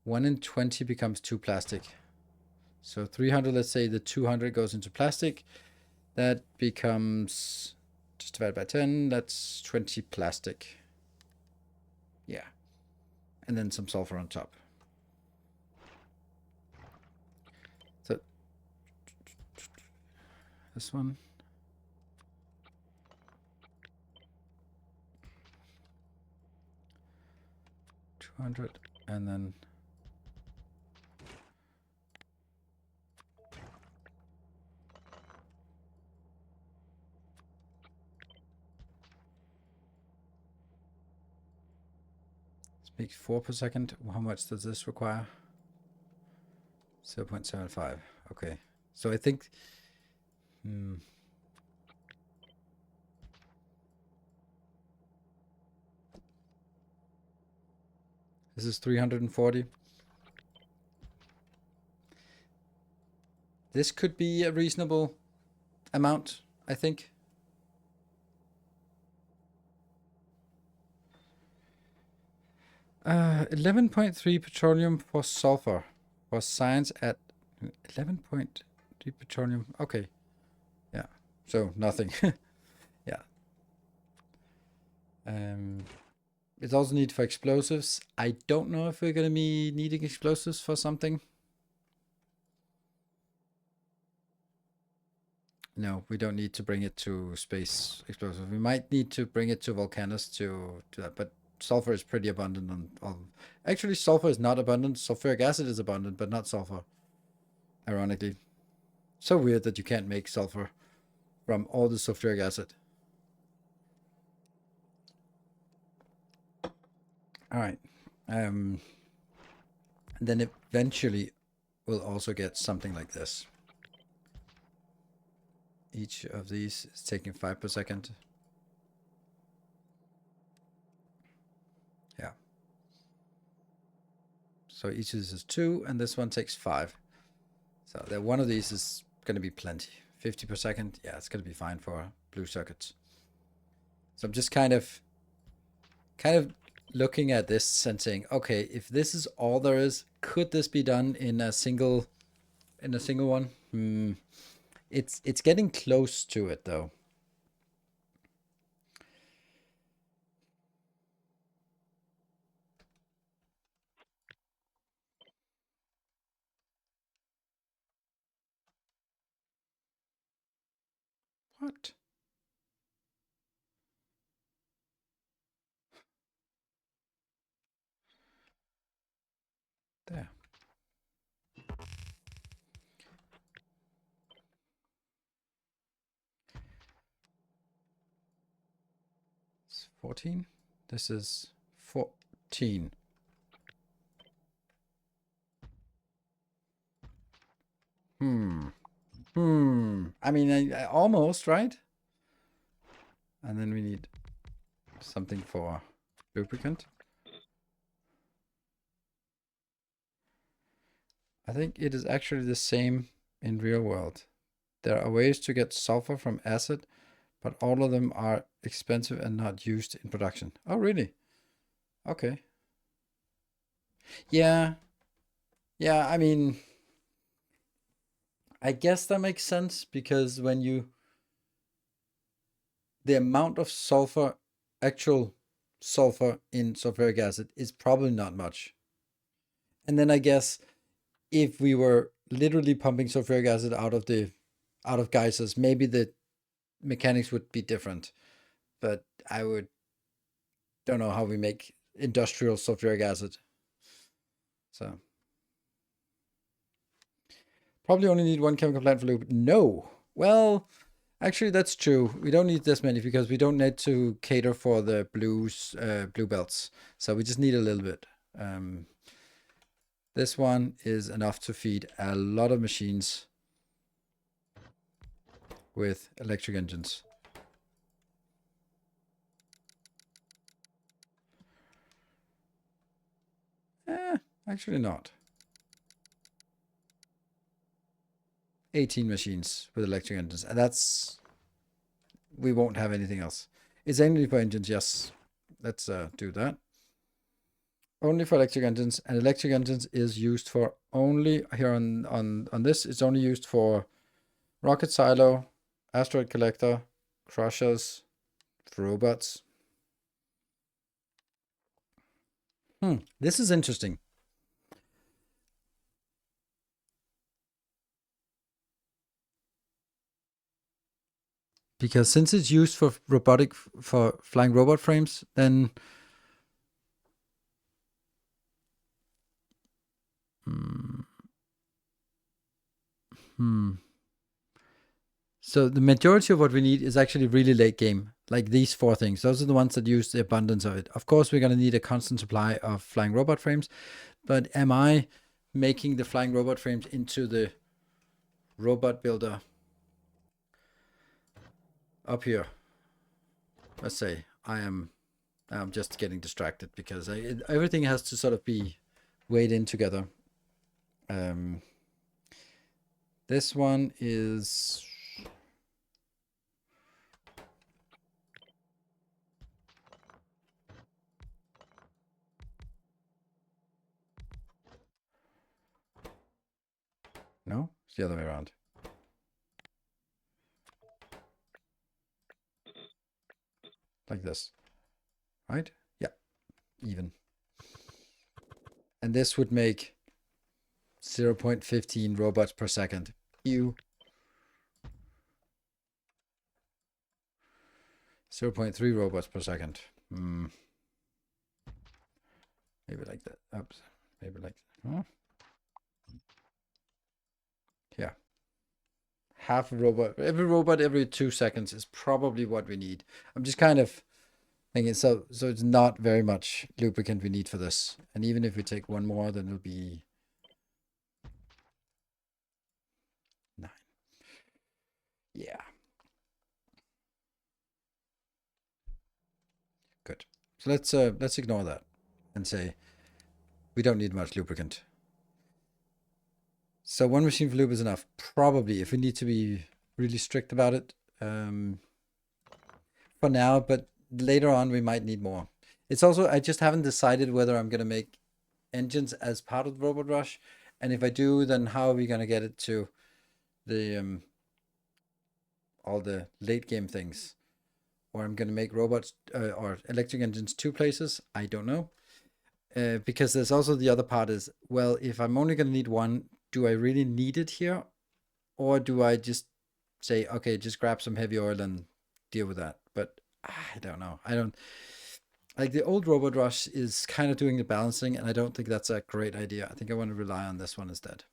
1 in 20 becomes 2 plastic. So 300, let's say the 200 goes into plastic. That becomes, just divided by 10, that's 20 plastic. Yeah. And then some sulfur on top. So this one. $200 and then let's make 4 per second. How much does this require? 0.75. Okay. So I think this is 340. This could be a reasonable amount, I think. Uh, 11.3 petroleum for sulfur for science at 11.3 petroleum. Okay. Yeah. So nothing. Yeah. It's also needed for explosives. I don't know if we're going to be needing explosives for something. No, we don't need to bring it to space explosive. We might need to bring it to volcanoes to that, but sulfur is pretty abundant on. Actually, sulfur is not abundant. Sulfuric acid is abundant, but not sulfur. Ironically, so weird that you can't make sulfur from all the sulfuric acid. All right, and then eventually we'll also get something like this. Each of these is taking 5 per second. Yeah. So each of these is 2, and this one takes 5. So that one of these is going to be plenty. 50 per second. Yeah, it's going to be fine for blue circuits. So I'm just kind of looking at this and saying, okay, if this is all there is, could this be done in a single one? It's getting close to it though. What? There. It's 14. This is 14. I mean, almost, right? And then we need something for lubricant. I think it is actually the same in real world. There are ways to get sulfur from acid, but all of them are expensive and not used in production. Oh, really? Okay. Yeah. Yeah, I mean, I guess that makes sense because the amount of sulfur, actual sulfur in sulfuric acid is probably not much. And then I guess if we were literally pumping sulfuric acid out of geysers, maybe the mechanics would be different. But I don't know how we make industrial sulfuric acid. So probably only need 1 chemical plant for lube. No. Well, actually that's true. We don't need this many because we don't need to cater for the blue belts. So we just need a little bit. This one is enough to feed a lot of machines with electric engines. Actually not. 18 machines with electric engines, and that's, we won't have anything else. It's only for engines, yes. Let's do that. Only for electric engines, and electric engines is used for only here on this. It's only used for rocket silo, asteroid collector, crushers, robots. This is interesting. Because since it's used for for flying robot frames, then so the majority of what we need is actually really late game, like these 4 things. Those are the ones that use the abundance of it. Of course, we're going to need a constant supply of flying robot frames, but am I making the flying robot frames into the robot builder up here? Let's say I'm just getting distracted because everything has to sort of be weighed in together. This one is no, it's the other way around. Like this, right? Yeah, even. And this would make 0.15 robots per second. Ew. 0.3 robots per second. Maybe like that. Oops. Maybe like that. Huh? Yeah. Half a robot. Every robot every 2 seconds is probably what we need. I'm just kind of thinking, so it's not very much lubricant we need for this. And even if we take one more, then it'll be 9. Yeah. Good. So let's ignore that and say we don't need much lubricant. So 1 machine for lube is enough. Probably, if we need to be really strict about it, for now, but later on we might need more. It's also, I just haven't decided whether I'm going to make engines as part of the Robot Rush, and if I do, then how are we going to get it to the all the late game things? Or I'm going to make robots or electric engines 2 places. I don't know. Because there's also the other part is, well, if I'm only going to need 1, do I really need it here? Or do I just say, okay, just grab some heavy oil and deal with that? But I don't know. I don't like the old Robot Rush is kind of doing the balancing, and I don't think that's a great idea. I think I want to rely on this one instead.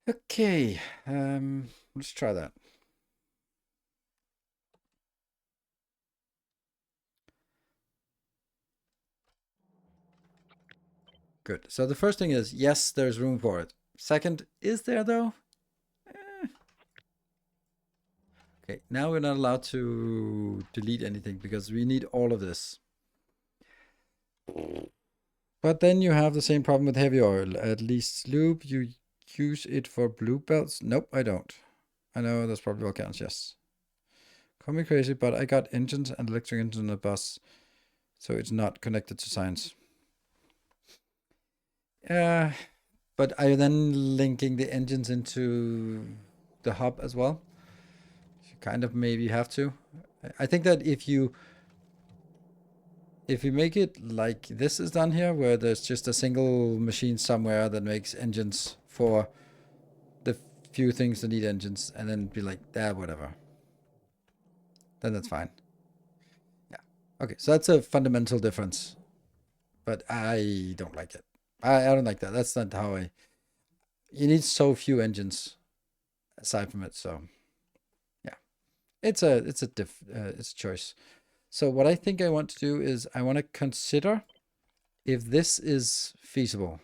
Okay, let's try that. Good. So the first thing is, yes, there's room for it. Second, is there though? Okay, now we're not allowed to delete anything because we need all of this. But then you have the same problem with heavy oil. At least lube, you use it for blue belts? Nope, I don't. I know that's probably what counts, yes. Call me crazy, but I got engines and electric engines on the bus, so it's not connected to science. But are you then linking the engines into the hub as well? You kind of maybe have to. I think that if you make it like this is done here, where there's just a single machine somewhere that makes engines for the few things that need engines, and then be like, whatever, then that's fine. Yeah. Okay, so that's a fundamental difference, but I don't like it. I don't like that. That's not how I. You need so few engines aside from it, so yeah, it's a choice. So what I think I want to do is I want to consider if this is feasible,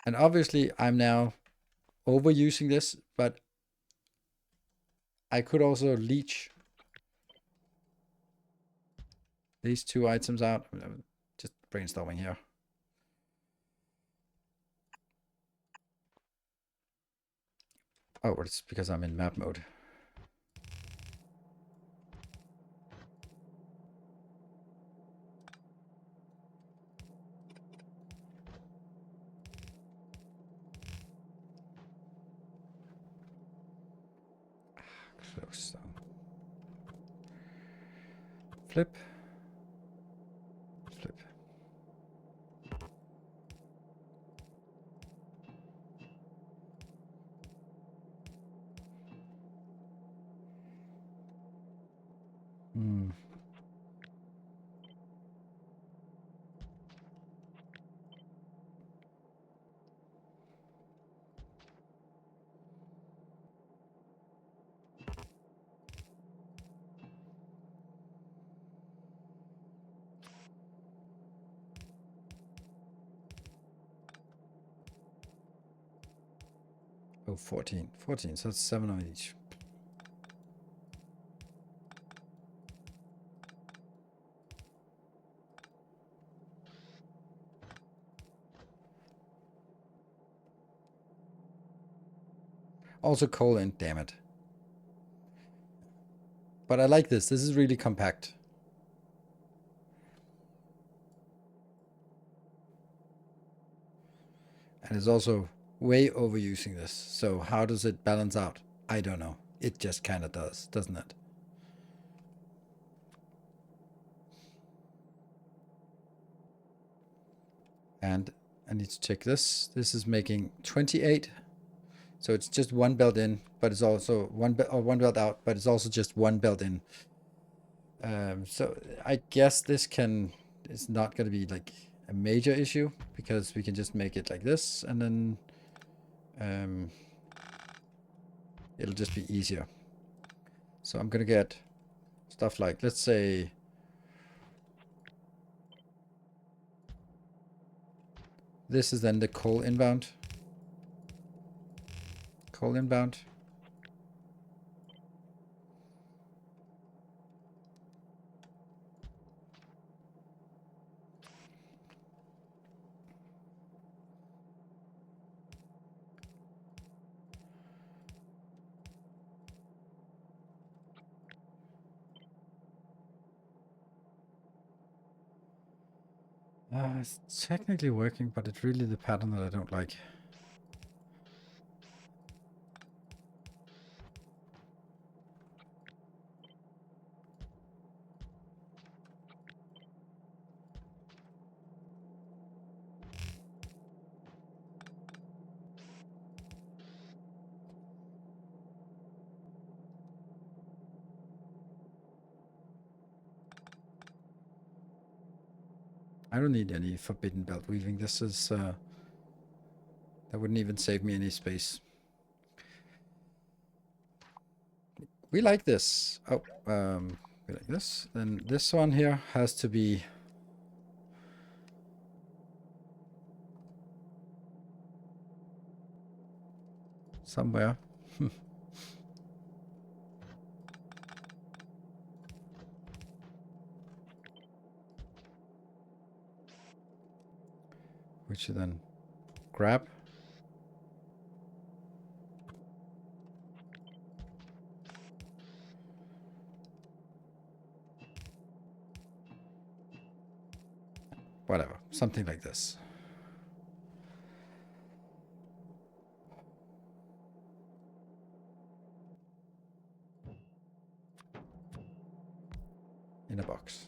and obviously I'm now overusing this, but I could also leech these 2 items out. Just brainstorming here. Oh, it's because I'm in map mode. Close down. Flip. Flip. Hmm. Oh, 14. 14, so it's 7 on each. Also coal in, damn it. But I like this. This is really compact. And it's also way overusing this. So how does it balance out? I don't know. It just kind of does, doesn't it? And I need to check this. This is making 28. So it's just 1 belt in, but it's also 1 belt out, but it's also just 1 belt in. So I guess this it's not going to be like a major issue, because we can just make it like this, and then it'll just be easier. So I'm going to get stuff like, let's say, this is then the coal inbound. Coal inbound. It's technically working, but it's really the pattern that I don't like. I don't need any forbidden belt weaving. This is, that wouldn't even save me any space. We like this. Oh, we like this. Then this one here has to be somewhere. Which you then grab. Whatever, something like this. In a box.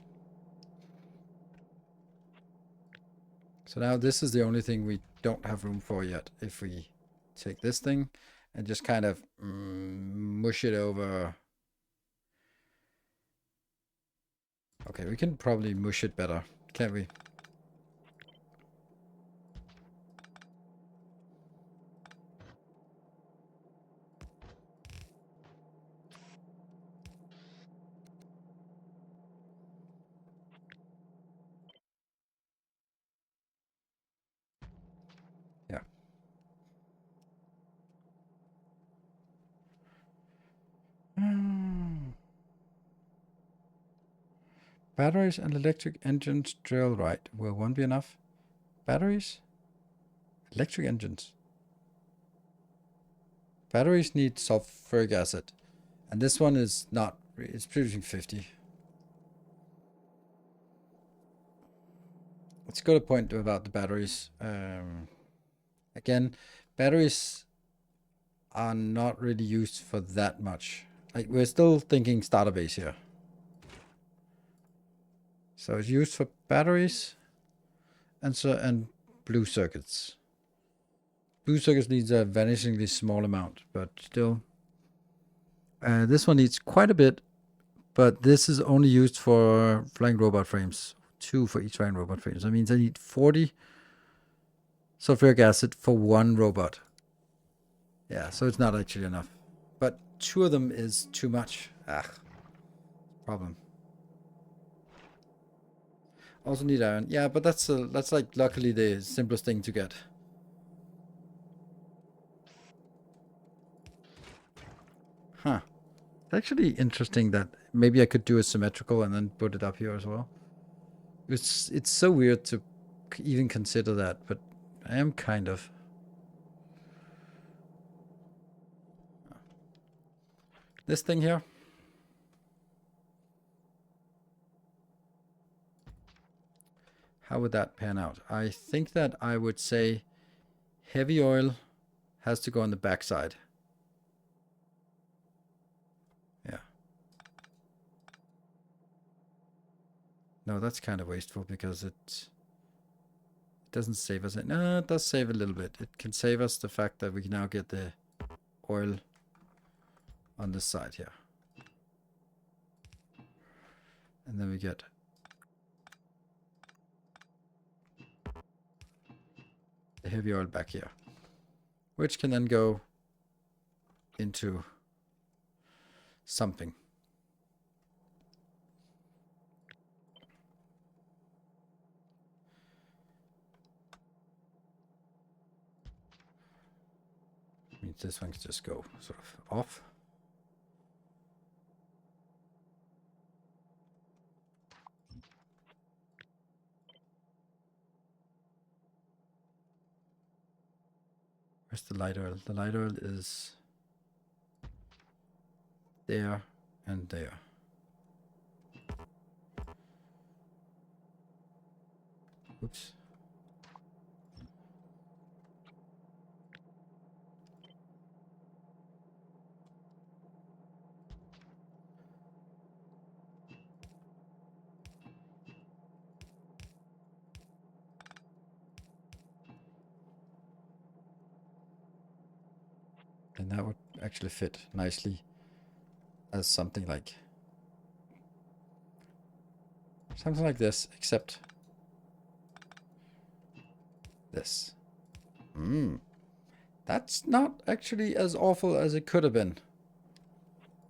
So now this is the only thing we don't have room for yet. If we take this thing and just kind of mush it over. Okay, we can probably mush it better, can't we? Batteries and electric engines drill right. Will one be enough? Batteries? Electric engines. Batteries need sulfuric acid. And this one is not. It's producing 50. Let's go to the point about the batteries. Again, batteries are not really used for that much. Like, we're still thinking starter base here. So it's used for batteries and blue circuits. Blue circuits needs a vanishingly small amount, but still. This one needs quite a bit, but this is only used for flying robot frames. 2 for each flying robot frame. So that means I need 40 sulfuric acid for one robot. Yeah, so it's not actually enough. But 2 of them is too much. Problem. Also need iron. Yeah, but that's like luckily the simplest thing to get. Huh. It's actually interesting that maybe I could do a symmetrical and then put it up here as well. It's so weird to even consider that, but I am kind of. This thing here. How would that pan out? I think that I would say heavy oil has to go on the backside. Yeah. No, that's kind of wasteful because it doesn't save us. No, it does save a little bit. It can save us the fact that we can now get the oil on this side here. And then we get the heavy oil back here, which can then go into something. Means this one can just go sort of off. Where's the light oil? The light oil is there and there. Oops. And that would actually fit nicely as something like this, except this. That's not actually as awful as it could have been.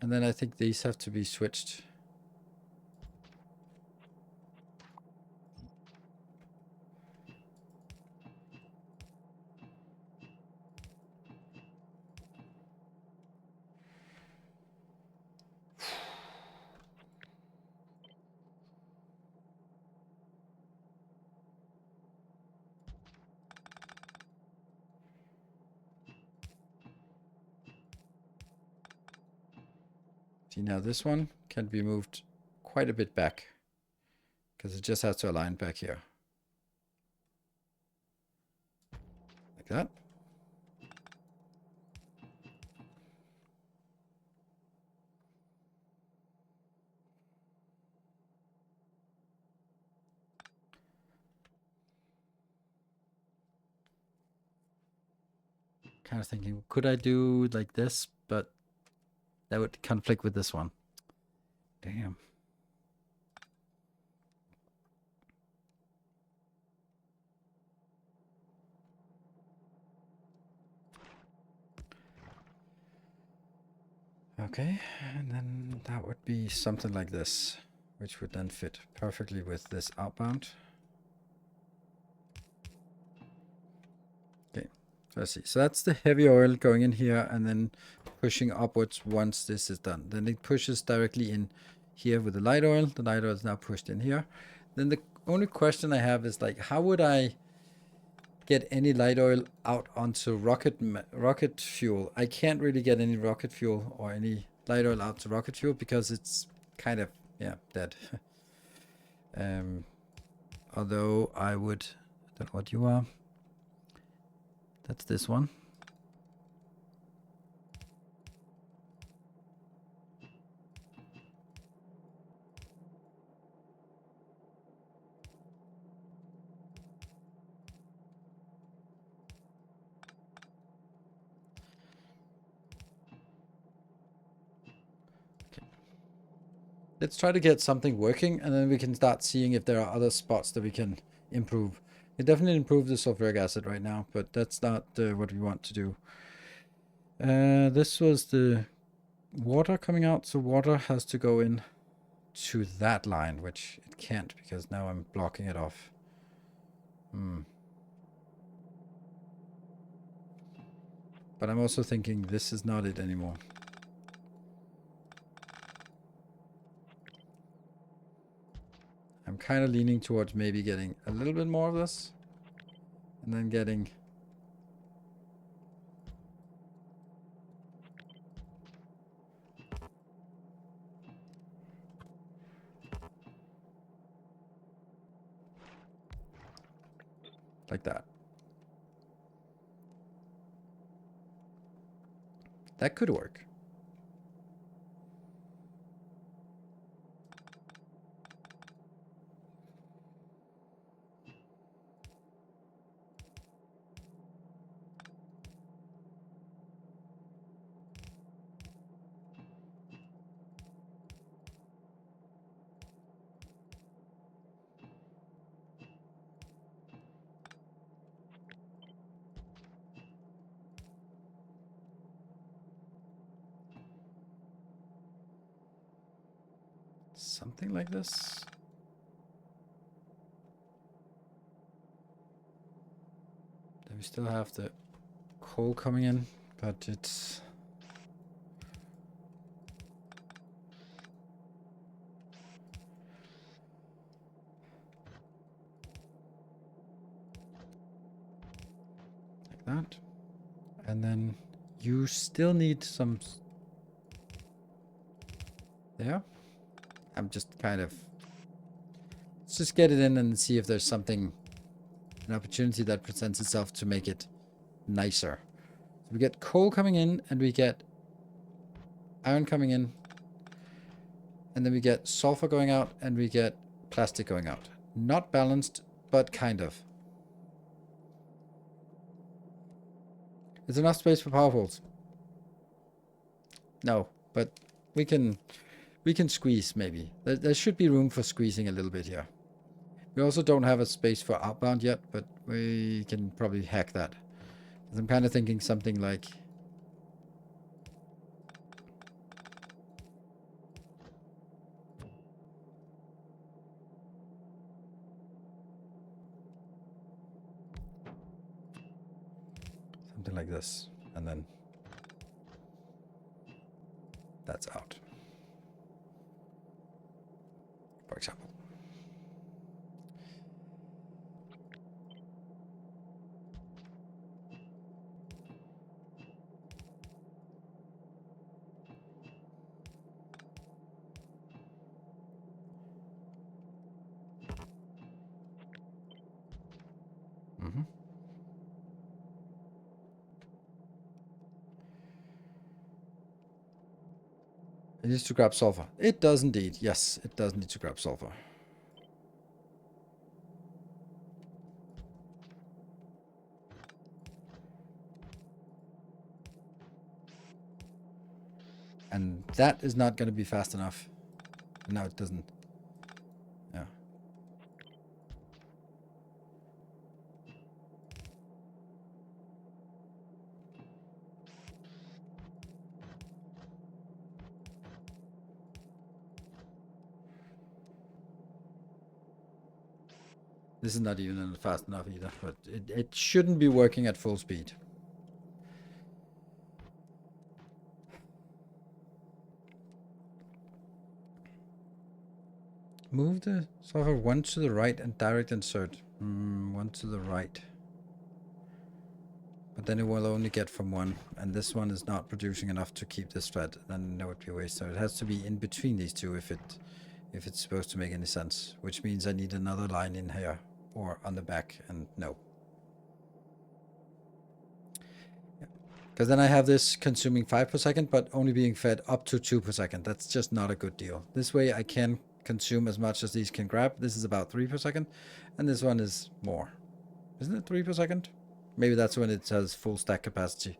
And then I think these have to be switched. See, now this one can be moved quite a bit back because it just has to align back here. Like that. Kind of thinking, could I do like this? But that would conflict with this one. Damn. Okay, and then that would be something like this, which would then fit perfectly with this outbound. Okay, so let's see. So that's the heavy oil going in here and then pushing upwards once this is done. Then it pushes directly in here with the light oil. The light oil is now pushed in here. Then the only question I have is like, how would I get any light oil out onto rocket fuel? I can't really get any rocket fuel or any light oil out to rocket fuel because it's kind of, yeah, dead. Although I would, I don't know what you are. That's this one. Let's try to get something working, and then we can start seeing if there are other spots that we can improve. We definitely improve the sulfuric acid right now, but that's not what we want to do. This was the water coming out, so water has to go in to that line, which it can't because now I'm blocking it off. But I'm also thinking this is not it anymore. I'm kind of leaning towards maybe getting a little bit more of this. And then getting... like that. That could work. Something like this. Then we still have the coal coming in, but it's... like that. And then you still need some... there. I'm just kind of... let's just get it in and see if there's something... an opportunity that presents itself to make it nicer. So we get coal coming in, and we get iron coming in, and then we get sulfur going out, and we get plastic going out. Not balanced, but kind of. Is there enough space for power poles? No, but we can squeeze maybe. There should be room for squeezing a little bit here. We also don't have a space for outbound yet, but we can probably hack that. I'm kind of thinking something like... something like this, and then that's out, for example. It needs to grab sulfur. It does indeed. Yes, it does need to grab sulfur. And that is not going to be fast enough. No, it doesn't. Yeah. This is not even fast enough either, but it shouldn't be working at full speed. Move the software one to the right and direct insert. One to the right. But then it will only get from one, and this one is not producing enough to keep this thread. Then it would be a waste. So it has to be in between these two if it's supposed to make any sense. Which means I need another line in here or on the back, and no. Because then I have this consuming 5 per second, but only being fed up to 2 per second. That's just not a good deal. This way I can consume as much as these can grab. This is about 3 per second, and this one is more. Isn't it 3 per second? Maybe that's when it has full stack capacity.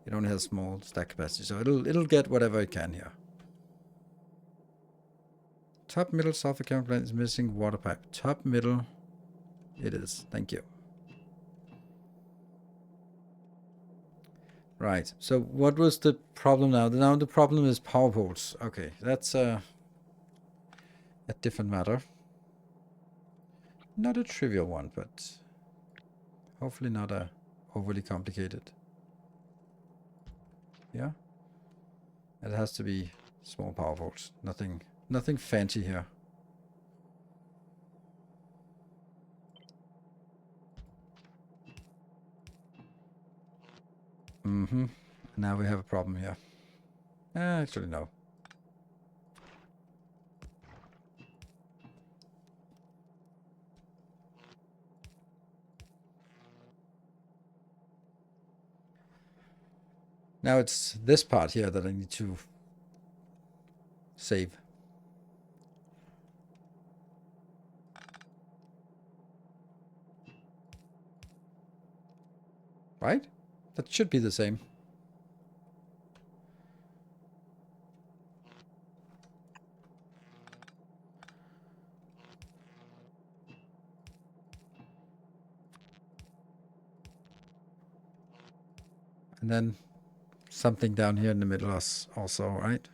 It only has small stack capacity, so it'll get whatever it can here. Top middle software camera plant is missing water pipe. Top middle, it is. Thank you. Right. So what was the problem now? Now the problem is power ports. Okay, that's a different matter. Not a trivial one, but hopefully not a overly complicated. Yeah. It has to be small power ports. Nothing fancy here. Now we have a problem here. Actually, no. Now it's this part here that I need to save. Right? That should be the same. And then something down here in the middle is also, right?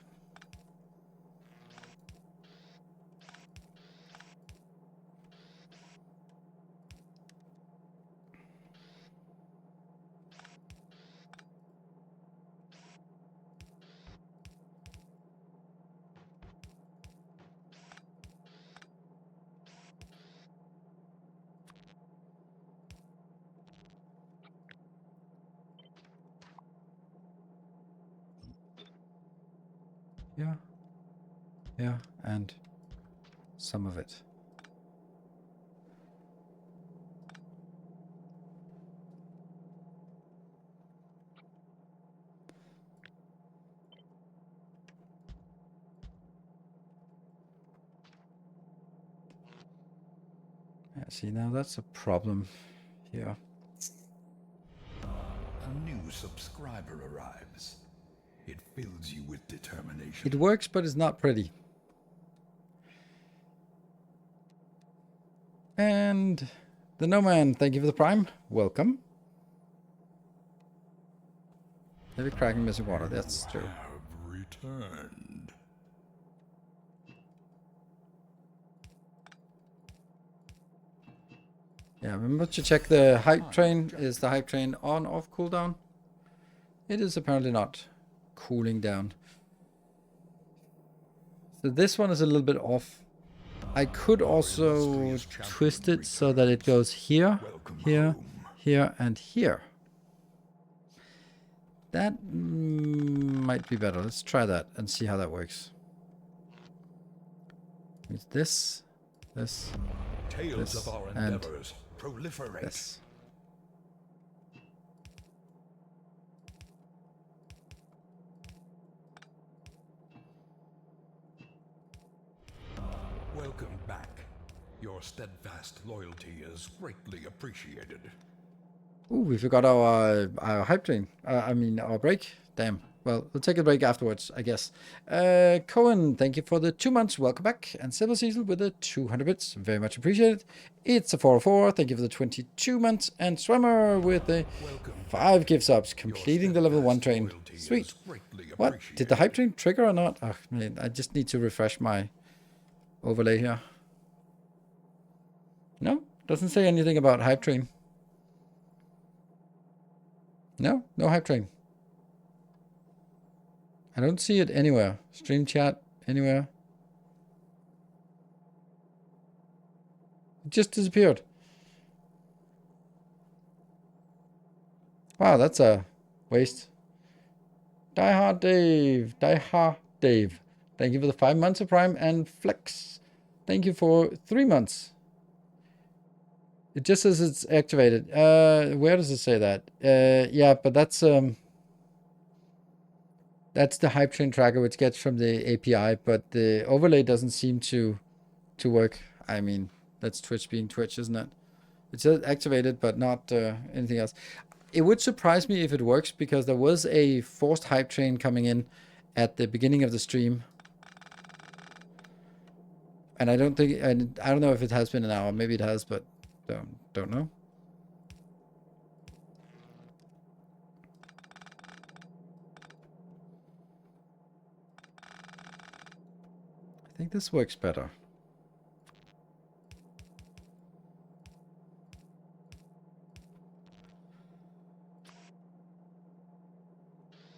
Yeah. Yeah, and some of it. Yeah, see, now that's a problem here. A new subscriber arrives. It fills you with determination. It works, but it's not pretty. And the No Man, thank you for the prime. Welcome. Heavy cracking, missing water. That's true. Have returned. Yeah, remember to check the hype train. Is the hype train on off cooldown? It is apparently not cooling down. So this one is a little bit off. I could also twist it so that it goes here, here, here, and here. That might be better. Let's try that and see how that works. It's this, Tales of our and endeavors proliferate. this. Welcome back. Your steadfast loyalty is greatly appreciated. Ooh, we forgot our hype train. I mean, our break. Damn. Well, we'll take a break afterwards, I guess. Cohen, thank you for the 2 months. Welcome back. And Silver Cecil with the 200 bits. Very much appreciated. It's a 404. Thank you for the 22 months. And Swimmer with the 5 gift subs. Completing the level 1 train. Sweet. What? Did the hype train trigger or not? Oh, man, I just need to refresh my overlay here. No? Doesn't say anything about hype train. No? No hype train. I don't see it anywhere. Stream chat, anywhere. It just disappeared. Wow, that's a waste. Die Hard Dave. Die Hard Dave. Thank you for the 5 months of Prime. And Flex. Thank you for 3 months. It just says it's activated. Where does it say that? Yeah, but that's the hype train tracker which gets from the API, but the overlay doesn't seem to work. I mean, that's Twitch being Twitch, isn't it? It says activated, but not anything else. It would surprise me if it works, because there was a forced hype train coming in at the beginning of the stream. And I don't think, and I don't know if it has been an hour. Maybe it has, but don't know. I think this works better.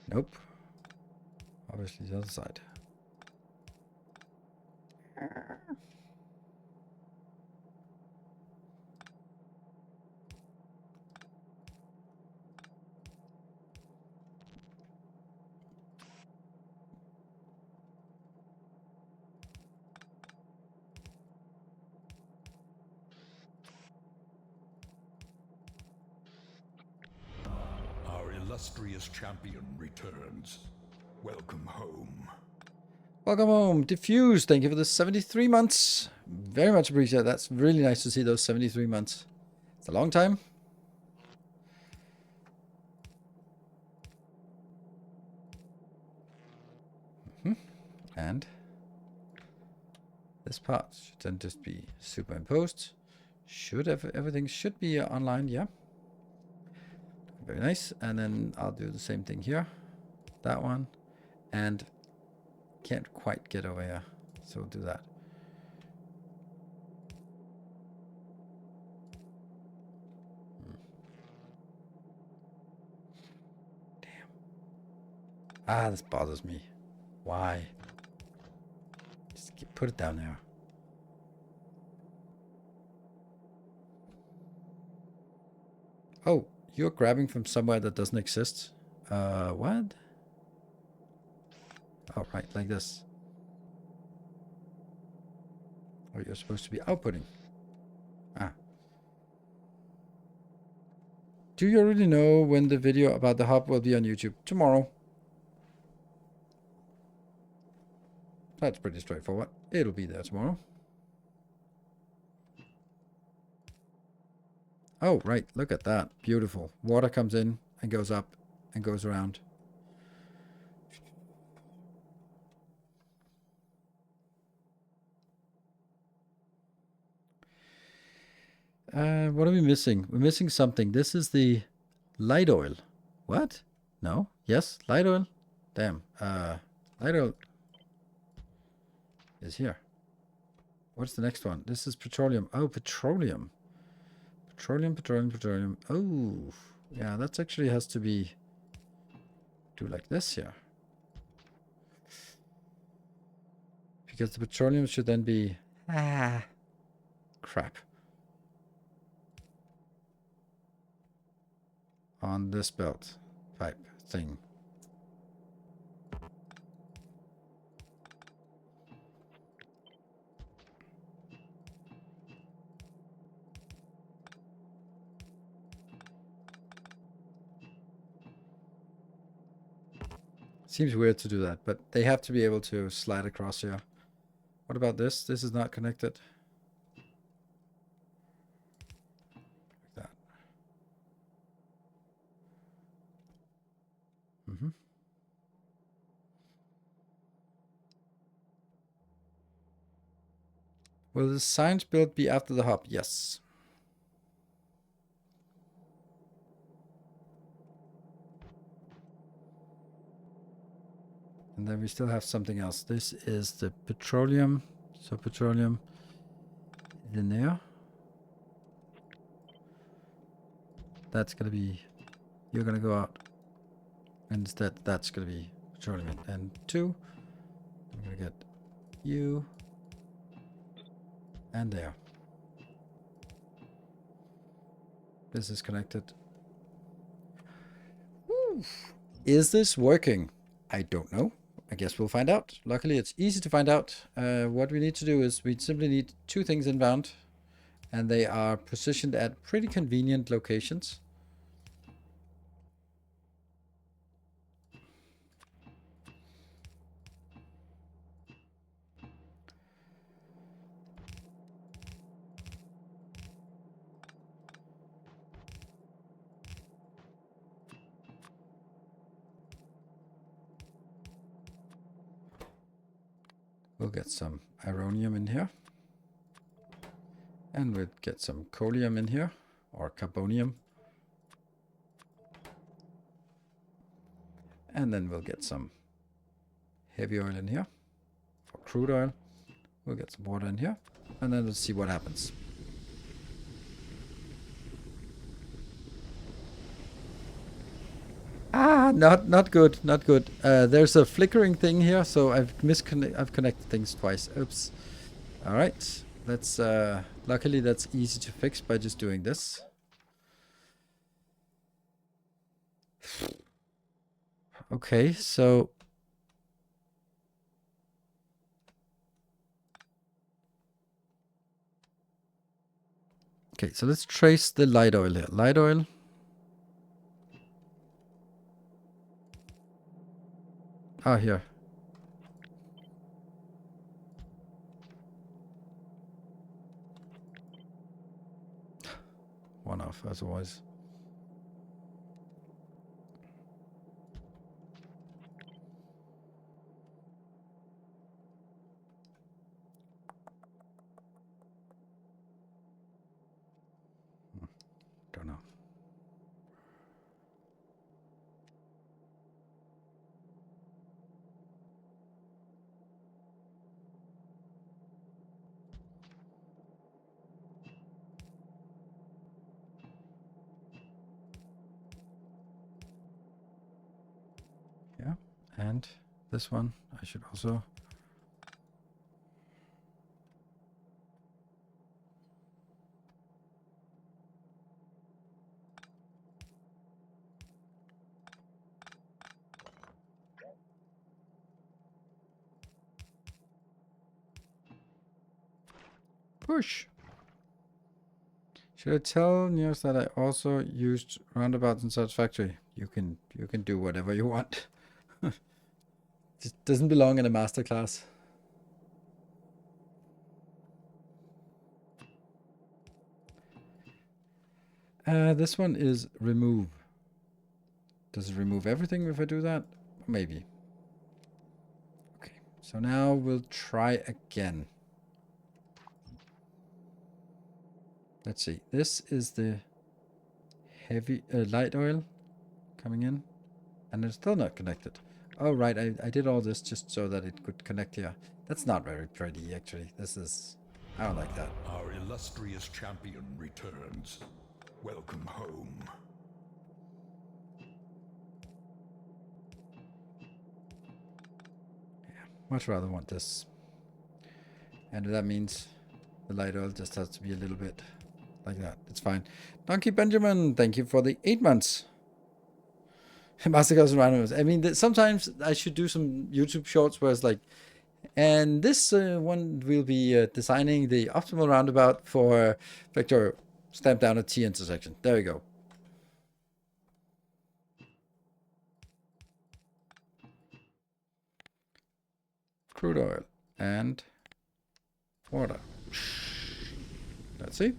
Nope. Obviously the other side. Our illustrious champion returns. Welcome home. Welcome home. Diffuse, thank you for the 73 months. Very much appreciate it. That's really nice to see those 73 months. It's a long time. And this part should then just be superimposed. Everything should be online, yeah. Very nice. And then I'll do the same thing here. That one. And can't quite get over here. So we'll do that. Damn. Ah, this bothers me. Why? Just put it down there. Oh, you're grabbing from somewhere that doesn't exist? What? Oh, right, like this. Oh, you're supposed to be outputting. Ah. Do you already know when the video about the hub will be on YouTube? Tomorrow. That's pretty straightforward. It'll be there tomorrow. Oh, right. Look at that. Beautiful. Water comes in and goes up and goes around. What are we missing? We're missing something. This is the light oil. What? No? Yes? Light oil? Damn. Light oil is here. What's the next one? This is petroleum. Oh, petroleum. Petroleum. Oh, yeah, that actually has to be do like this here. Because the petroleum should then be crap. On this belt pipe thing. Seems weird to do that, but they have to be able to slide across here. What about this? This is not connected. Like that. Will the science build be after the hub? Yes. And then we still have something else. This is the petroleum. So petroleum is in there. That's going to be, you're going to go out. And instead, that's going to be petroleum. And 2. I'm going to get you. And there. This is connected. Woo. Is this working? I don't know. I guess we'll find out. Luckily, it's easy to find out. What we need to do is we simply need 2 things inbound, and they are positioned at pretty convenient locations. We'll get some ironium in here. And we'll get some collium in here, or carbonium. And then we'll get some heavy oil in here, or crude oil. We'll get some water in here, and then we'll see what happens. Ah, not good, not good. There's a flickering thing here, so I've connected things twice. Oops. All right, that's luckily that's easy to fix by just doing this. Okay, so okay, so let's trace the light oil here. Light oil. Ah, here. One off, as always. Don't know. Yeah, and this one I should also. Push. Should I tell Nilaus that I also used roundabouts inside Factory? You can do whatever you want. It doesn't belong in a masterclass. This one is remove. Does it remove everything if I do that? Maybe. Okay, so now we'll try again. Let's see. This is the heavy light oil coming in, and it's still not connected. Oh, right. I did all this just so that it could connect here. That's not very pretty, actually. This is... I don't like that. Our illustrious champion returns. Welcome home. Yeah, much rather want this. And that means the light oil just has to be a little bit like that. It's fine. Donkey Benjamin, thank you for the 8 months. Masterclass and randomness. I mean, sometimes I should do some YouTube shorts where it's like, and this one will be designing the optimal roundabout for Factorio. Stamp down a T intersection. There we go. Crude oil and water. Let's see.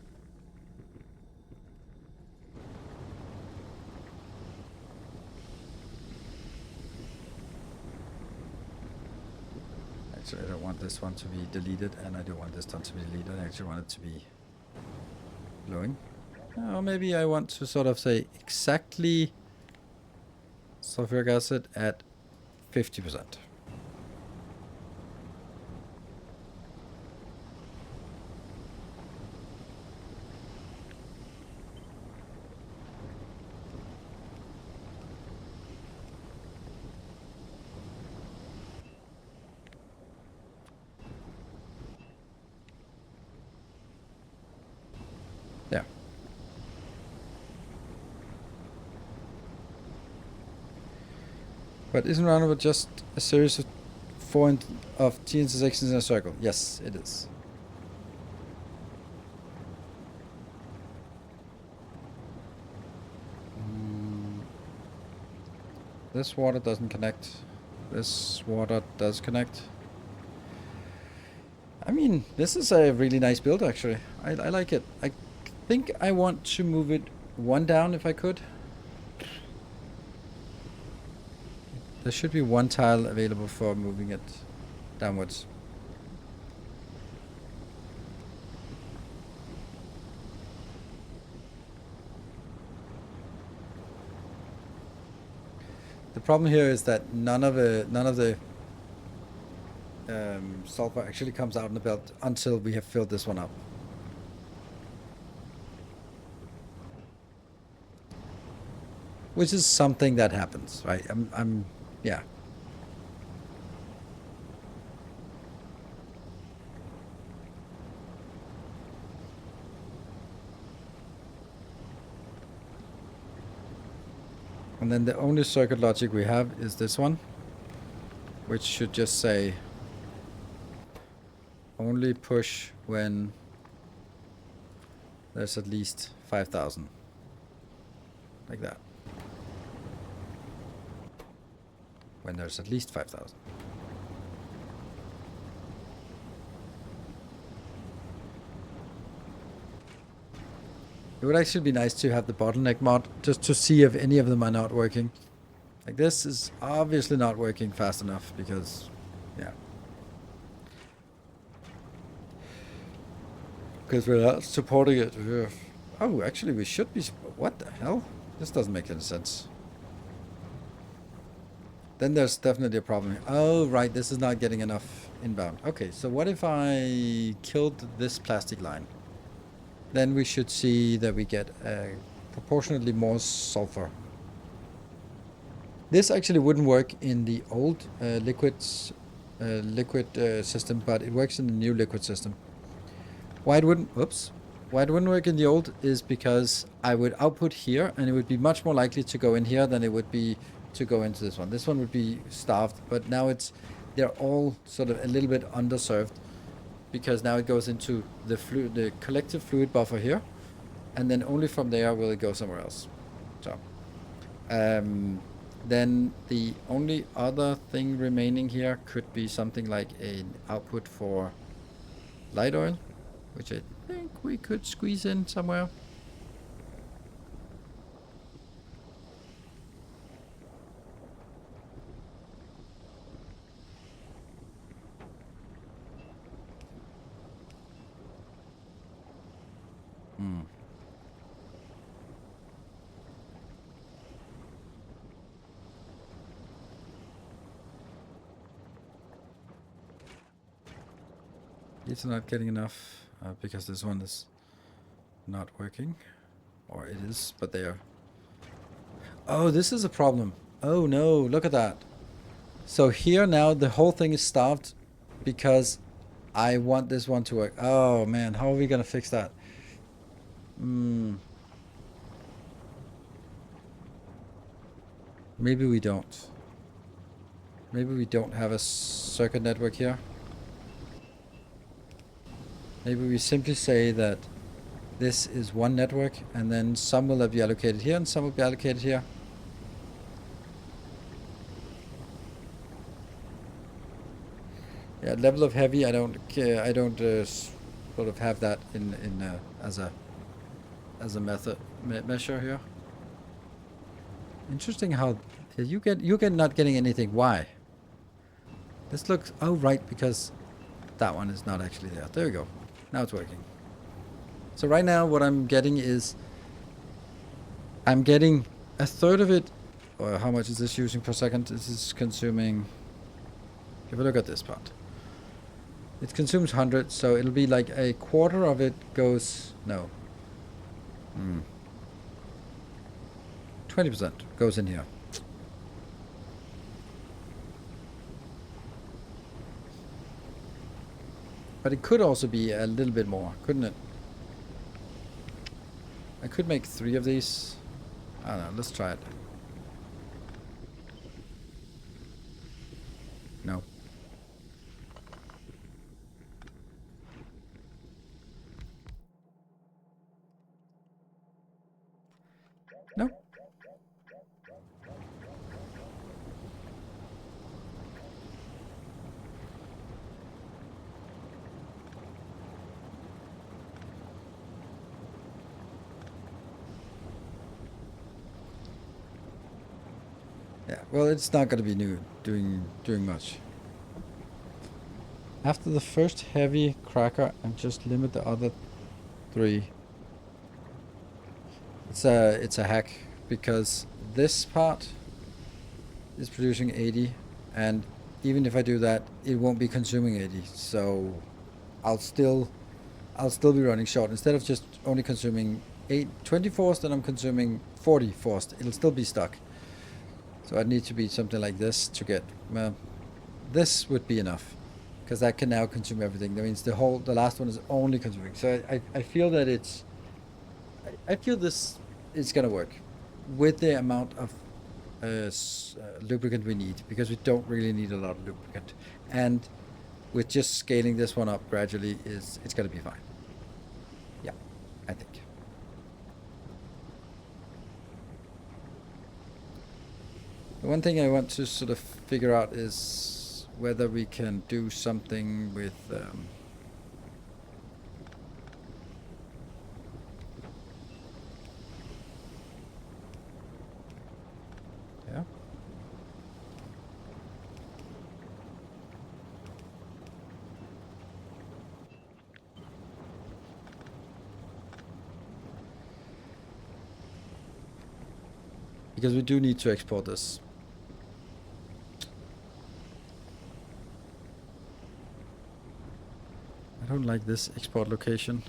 Actually, I don't want this one to be deleted, and I don't want this one to be deleted. I actually want it to be glowing. Or maybe I want to sort of say exactly sulfuric acid at 50%. Yeah. But isn't roundabout just a series of of T intersections in a circle? Yes, it is. This water doesn't connect. This water does connect. I mean, this is a really nice build, actually. I like it. I think I want to move it one down if I could. There should be one tile available for moving it downwards. The problem here is that none of the sulfur actually comes out in the belt until we have filled this one up. Which is something that happens, right? Yeah. And then the only circuit logic we have is this one, which should just say only push when there's at least 5,000. Like that. When there's at least 5,000. It would actually be nice to have the bottleneck mod just to see if any of them are not working. Like this is obviously not working fast enough because, yeah. Because we're not supporting it. Oh, actually we should be, what the hell? This doesn't make any sense. Then there's definitely a problem. Oh, right, this is not getting enough inbound. Okay, so what if I killed this plastic line? Then we should see that we get proportionately more sulfur. This actually wouldn't work in the old liquid system, but it works in the new liquid system. Why it wouldn't work in the old is because I would output here and it would be much more likely to go in here than it would be to go into this one. This one would be starved, but now they're all sort of a little bit underserved because now it goes into the collective fluid buffer here, and then only from there will it go somewhere else. So, then the only other thing remaining here could be something like an output for light oil, which I think we could squeeze in somewhere. It's not getting enough because this one is not working. Or it is, but they are. Oh, this is a problem. Oh no, look at that. So here now the whole thing is starved because I want this one to work. Oh man, how are we gonna fix that? Maybe we don't. Maybe we don't have a circuit network here. Maybe we simply say that this is one network and then some will be allocated here and some will be allocated here. Yeah, level of heavy, I don't sort of have that in as a measure here. Interesting how you get not getting anything. Why? This looks, oh right, because that one is not actually there. There we go. Now it's working. So right now what I'm getting is I'm getting a third of it. Or how much is this using per second? This is consuming, if I look at this part, it consumes 100, so it'll be like a quarter of it goes, no, 20% goes in here. But it could also be a little bit more, couldn't it? I could make 3 of these. I don't know, let's try it. Well, it's not going to be new doing much. After the first heavy cracker, and just limit the other 3. It's a hack because this part is producing 80, and even if I do that, it won't be consuming 80. So I'll still be running short. Instead of just only consuming 20 force, then I'm consuming 40 forced. It'll still be stuck. So I'd need to be something like this to get, well, this would be enough, because that can now consume everything. That means the last one is only consuming. So I feel that I feel this is gonna work with the amount of lubricant we need, because we don't really need a lot of lubricant, and with just scaling this one up gradually, it's gonna be fine. Yeah, I think. The one thing I want to sort of figure out is whether we can do something with yeah. Because we do need to export this. I don't like this export location.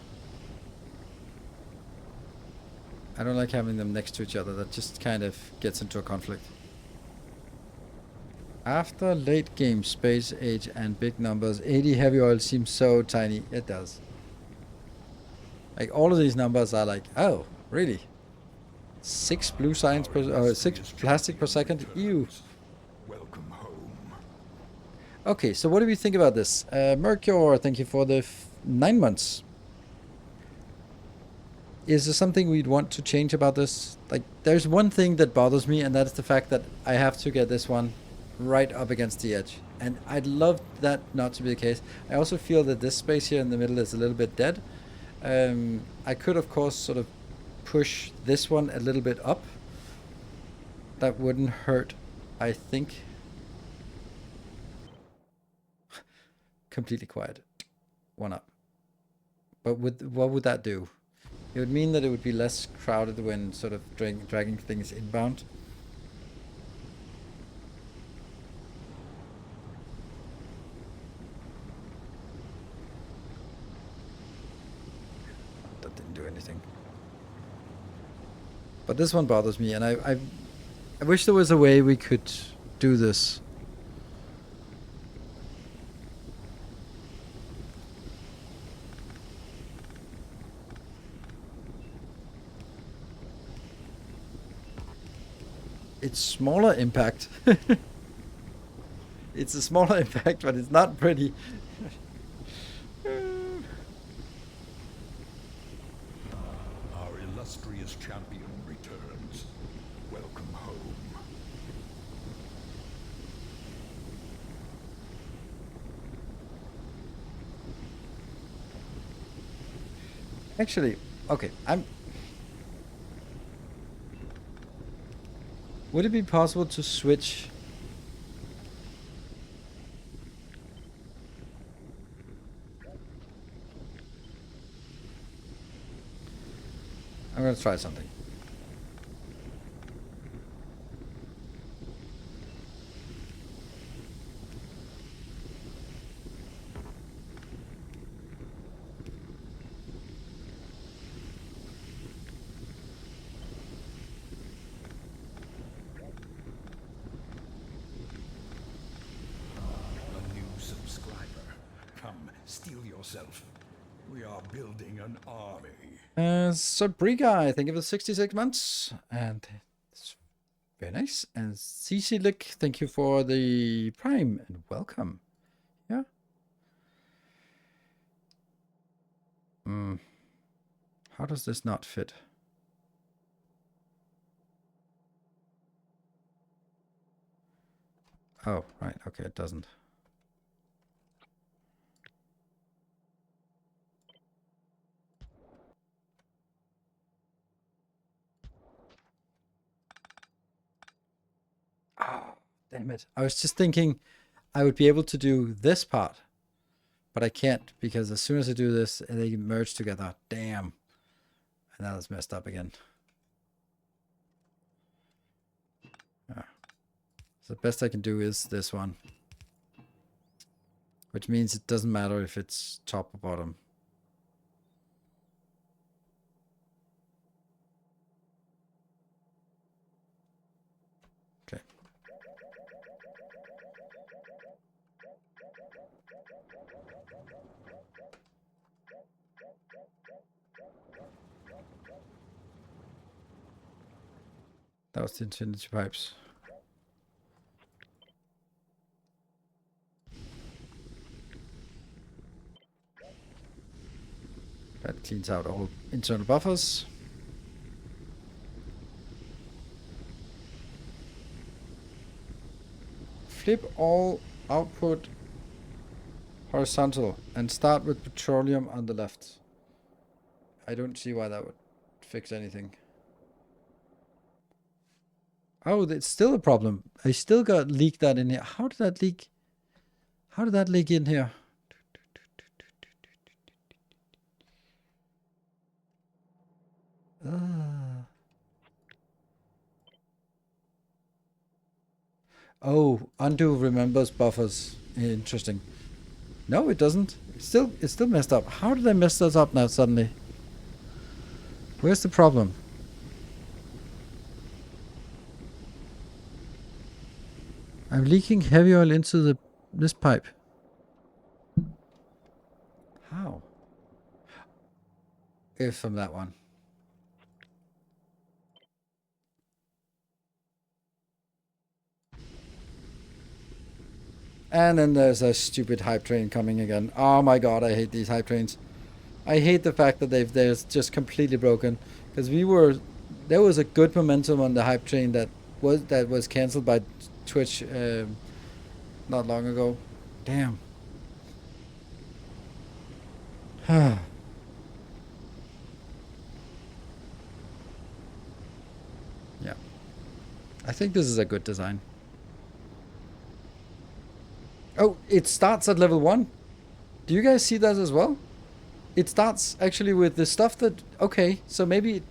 I don't like having them next to each other. That just kind of gets into a conflict. After late game, space age and big numbers, 80 heavy oil seems so tiny. It does. Like, all of these numbers are like, oh, really? 6 blue signs per, 6 plastic per second? Ew. Welcome home. Okay, so what do we think about this? Mercure, thank you for the 9 months. Is there something we'd want to change about this? Like, there's one thing that bothers me, and that's the fact that I have to get this one right up against the edge. And I'd love that not to be the case. I also feel that this space here in the middle is a little bit dead. I could, of course, sort of push this one a little bit up. That wouldn't hurt, I think. Completely quiet. 1 up. But what would that do? It would mean that it would be less crowded when sort of dragging things inbound. That didn't do anything. But this one bothers me, and I wish there was a way we could do this. It's smaller impact. It's a smaller impact, but it's not pretty. Our illustrious champion returns. Welcome home. Actually, okay, would it be possible to switch? I'm gonna try something. A new subscriber. Come, steel yourself. We are building an army. Sabriga, thank you for 66 months. And it's very nice. And Cecilic, thank you for the Prime and welcome. Yeah. How does this not fit? Oh, right. Okay, it doesn't. Oh, Damn it. I was just thinking I would be able to do this part, but I can't because as soon as I do this, they merge together. Damn. And now it's messed up again. So the best I can do is this one. Which means it doesn't matter if it's top or bottom. Okay. That was the infinity pipes. That cleans out all internal buffers. Flip all output horizontal and start with petroleum on the left. I don't see why that would fix anything. Oh, it's still a problem. I still got leaked that in here. How did that leak? How did that leak in here? Oh, undo remembers buffers. Interesting. No, it doesn't. It's still messed up. How did I mess this up now suddenly? Where's the problem? I'm leaking heavy oil into this pipe. How? If from that one. And then there's a stupid hype train coming again. Oh my god, I hate these hype trains. I hate the fact that they're just completely broken. Because there was a good momentum on the hype train that was cancelled by Twitch not long ago. Damn. Yeah. I think this is a good design. Oh, it starts at level 1. Do you guys see that as well? It starts actually with the stuff that... Okay, so maybe...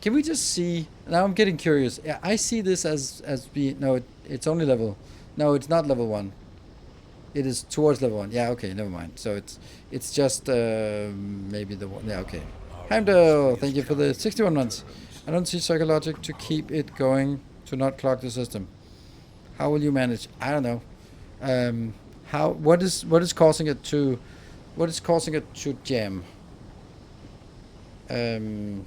Can we just see... Now I'm getting curious. Yeah, I see this as being... No, it's only level... No, it's not level 1. It is towards level 1. Yeah, okay, never mind. So it's just maybe the one... Yeah, okay. Heimdall, thank you for the 61 months. I don't see psychologic to keep it going to not clog the system. How will you manage? I don't know. What is causing it to jam? A new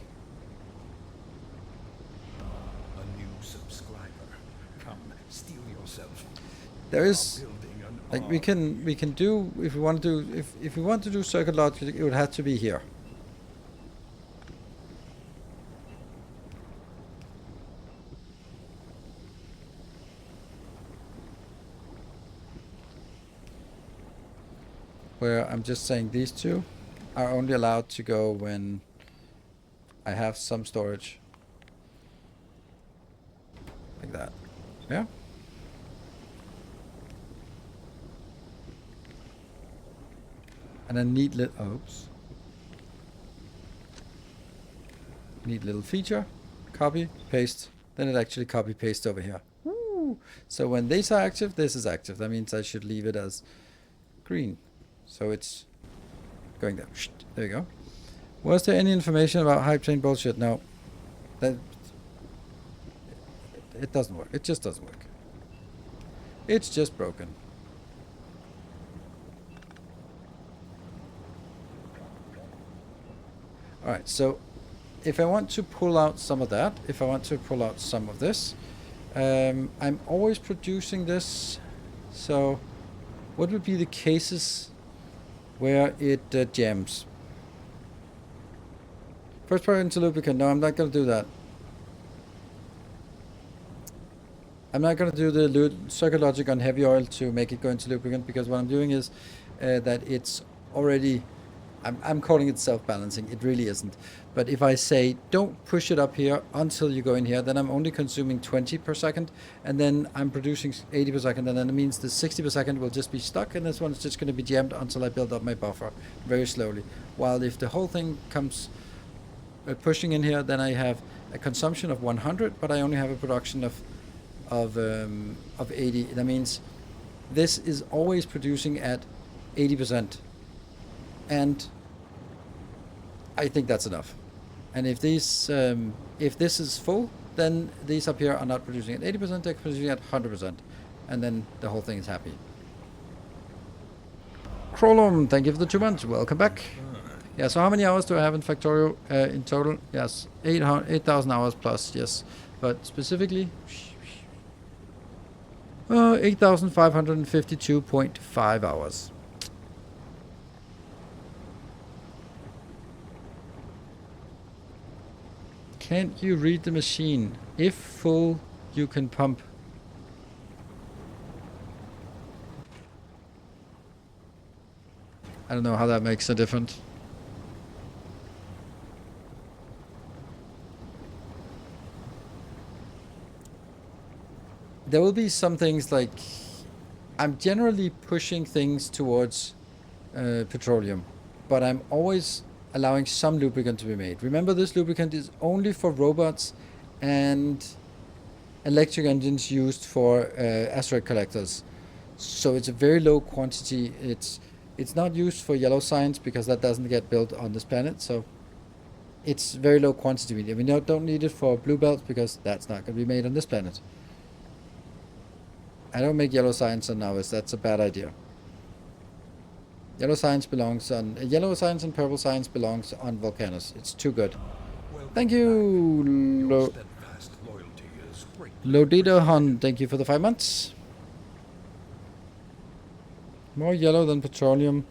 subscriber. Come, steal yourself. There is like we can do if we want to do if we want to do circuit logic, it would have to be here. Where I'm just saying these two are only allowed to go when I have some storage. Like that. Yeah? And a neat little... Oops. Neat little feature. Copy, paste. Then it actually copy paste over here. Woo! So when these are active, this is active. That means I should leave it as green. So it's going there. There you go. Was there any information about hype train bullshit? No. That it doesn't work. It just doesn't work. It's just broken. Alright, so if I want to pull out some of that, if I want to pull out some of this, I'm always producing this. So what would be the cases where it jams? First part into lubricant. No, I'm not going to do that. I'm not going to do the circuit logic on heavy oil to make it go into lubricant, because what I'm doing is that it's already I'm calling it self-balancing. It really isn't. But if I say don't push it up here until you go in here, then I'm only consuming 20 per second, and then I'm producing 80 per second, and then it means the 60 per second will just be stuck, and this one's just going to be jammed until I build up my buffer very slowly. While if the whole thing comes pushing in here, then I have a consumption of 100, but I only have a production of 80. That means this is always producing at 80%. And I think that's enough. And if these, if this is full, then these up here are not producing at 80%, they're producing at 100%. And then the whole thing is happy. Krolum, thank you for the 2 months. Welcome back. Yeah, so how many hours do I have in Factorio in total? Yes, 8,000 hours plus, yes. But specifically, 8,552.5 hours. Can't you read the machine? If full, you can pump. I don't know how that makes a difference. There will be some things like I'm generally pushing things towards petroleum, but I'm always allowing some lubricant to be made. Remember, this lubricant is only for robots and electric engines used for asteroid collectors. So it's a very low quantity. It's not used for yellow science because that doesn't get built on this planet. So it's very low quantity. We don't need it for blue belts because that's not going to be made on this planet. I don't make yellow science on Nauvis. That's a bad idea. Yellow science belongs on yellow science and purple science belongs on Volcanus. It's too good. Thank you, Lodito Hon. Thank you for the 5 months. More yellow than petroleum,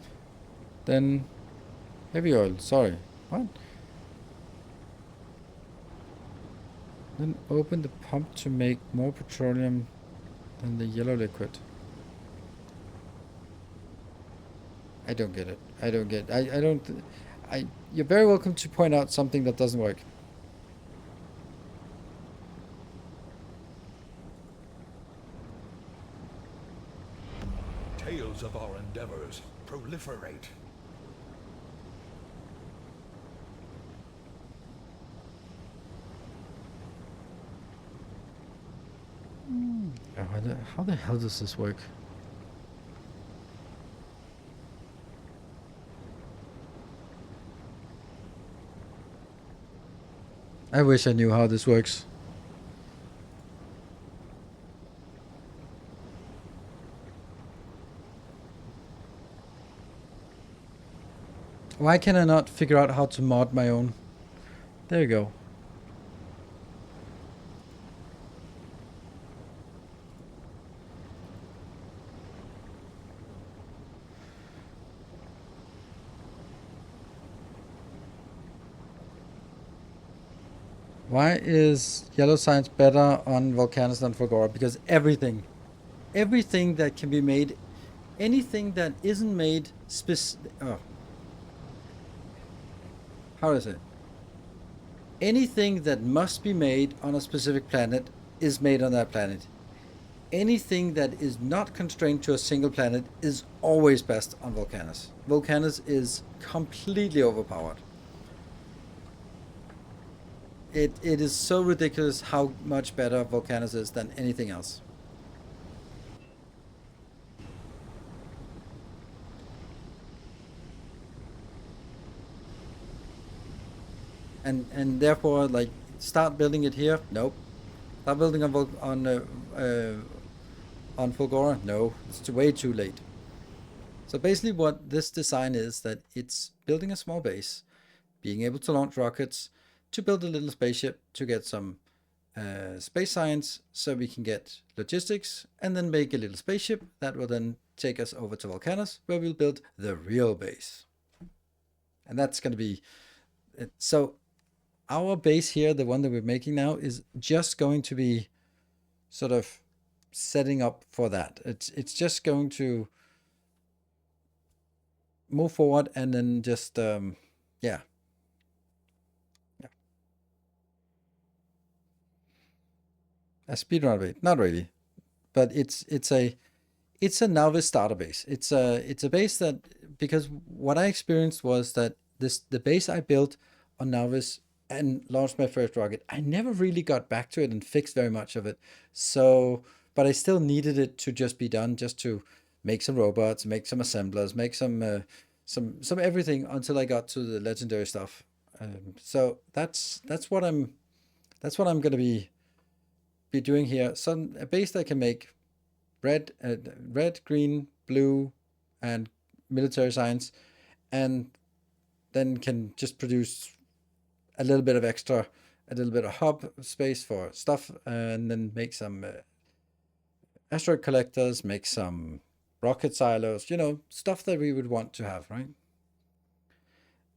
than heavy oil. Sorry, what? Then open the pump to make more petroleum than the yellow liquid. I don't get it. I don't get it. I don't. You're very welcome to point out something that doesn't work. Tales of our endeavors proliferate. How the hell does this work? I wish I knew how this works. Why can I not figure out how to mod my own? There you go. Why is yellow science better on Volcanus than Fulgora? Because everything that can be made, anything that isn't made how is it? Anything that must be made on a specific planet is made on that planet. Anything that is not constrained to a single planet is always best on Volcanus. Volcanus is completely overpowered. It is so ridiculous how much better Volcanus is than anything else. And therefore, like, start building it here? Nope. Start building on Fulgora? No, it's way too late. So basically what this design is, that it's building a small base, being able to launch rockets, to build a little spaceship, to get some space science, so we can get logistics, and then make a little spaceship that will then take us over to Volcanus, where we'll build the real base. And that's going to be... So our base here, the one that we're making now, is just going to be sort of setting up for that. It's just going to move forward and then just yeah. A speedrun of it, not really, but it's a Nauvis starter base. It's a base that, because what I experienced was that the base I built on Nauvis and launched my first rocket, I never really got back to it and fixed very much of it. So, but I still needed it to just be done, just to make some robots, make some assemblers, make some everything until I got to the legendary stuff. So that's what I'm gonna be doing here. Some a base that can make red, green, blue, and military science, and then can just produce a little bit of extra, a little bit of hub space for stuff, and then make some asteroid collectors, make some rocket silos, stuff that we would want to have, right?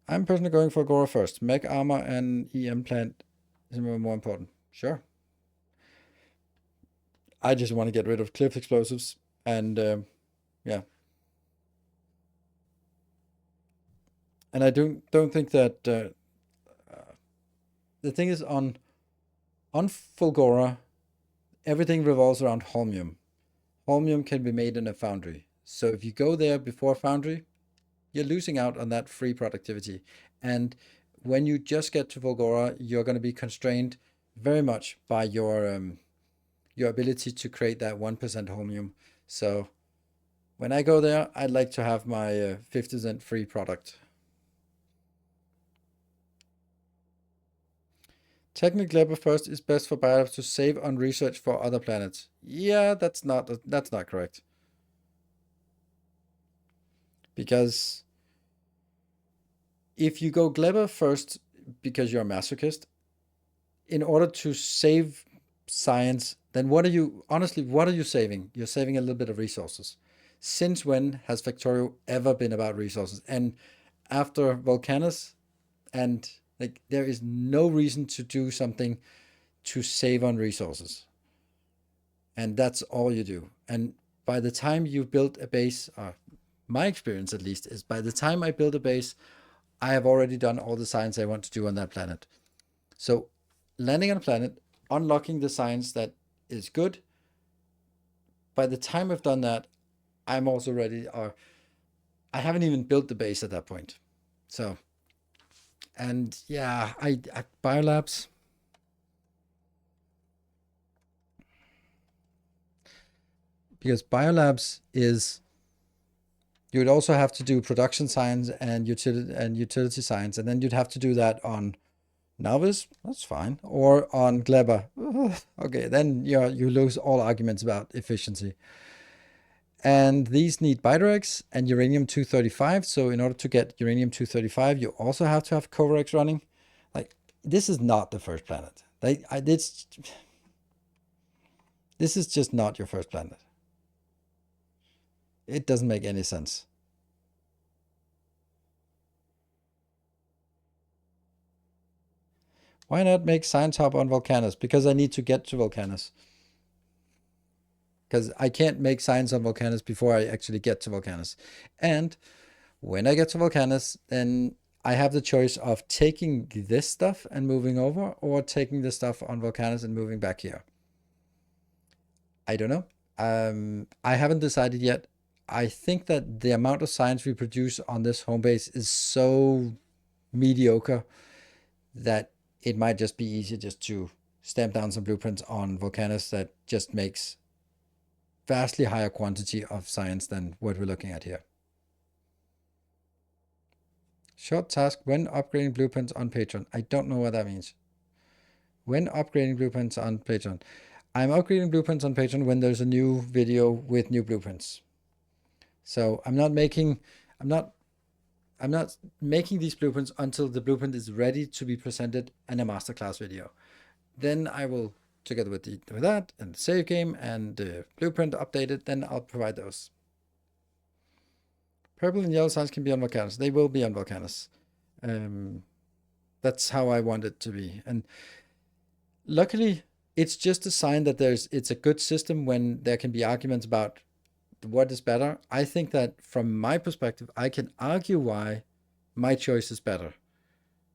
I'm personally going for Gora first. Mech armor and EM plant is more important. Sure. I just want to get rid of cliff explosives, and yeah. And I don't think that the thing is, on Fulgora, everything revolves around holmium. Holmium can be made in a foundry. So if you go there before foundry, you're losing out on that free productivity. And when you just get to Fulgora, you're going to be constrained very much by your ability to create that 1% holmium. So when I go there, I'd like to have my 50% free product. Technically, Level first is best for biolabs to save on research for other planets. Yeah, that's not correct. Because if you go Gleber first because you're a masochist, in order to save science, then what are you saving? You're saving a little bit of resources. Since when has Factorio ever been about resources? And after Volcanus, and like, there is no reason to do something to save on resources. And that's all you do. And by the time you build a base, my experience at least is, by the time I build a base, I have already done all the science I want to do on that planet. So landing on a planet, unlocking the science that is good, by the time I've done that, I'm also ready, or I haven't even built the base at that point. So, and yeah, I biolabs, because biolabs is, you would also have to do production science and utility science, and then you'd have to do that on Nauvis. That's fine. Or on Gleber. Okay, then you lose all arguments about efficiency. And these need Bidirex and uranium-235. So in order to get uranium-235, you also have to have Covarex running. Like, this is not the first planet. This is just not your first planet. It doesn't make any sense. Why not make Science Hub on Volcanus? Because I need to get to Volcanus. Because I can't make science on Volcanus before I actually get to Volcanus. And when I get to Volcanus, then I have the choice of taking this stuff and moving over, or taking the stuff on Volcanus and moving back here. I don't know. I haven't decided yet. I think that the amount of science we produce on this home base is so mediocre that it might just be easier just to stamp down some blueprints on Volcanus that just makes vastly higher quantity of science than what we're looking at here. Short task: when upgrading blueprints on Patreon. I don't know what that means. When upgrading blueprints on Patreon. I'm upgrading blueprints on Patreon when there's a new video with new blueprints. So I'm not making these blueprints until the blueprint is ready to be presented in a masterclass video. Then I will, together with that and the save game and the blueprint updated, then I'll provide those. Purple and yellow signs can be on Volcanus. They will be on Volcanus. That's how I want it to be. And luckily, it's just a sign that it's a good system when there can be arguments about what is better, I think that from my perspective, I can argue why my choice is better.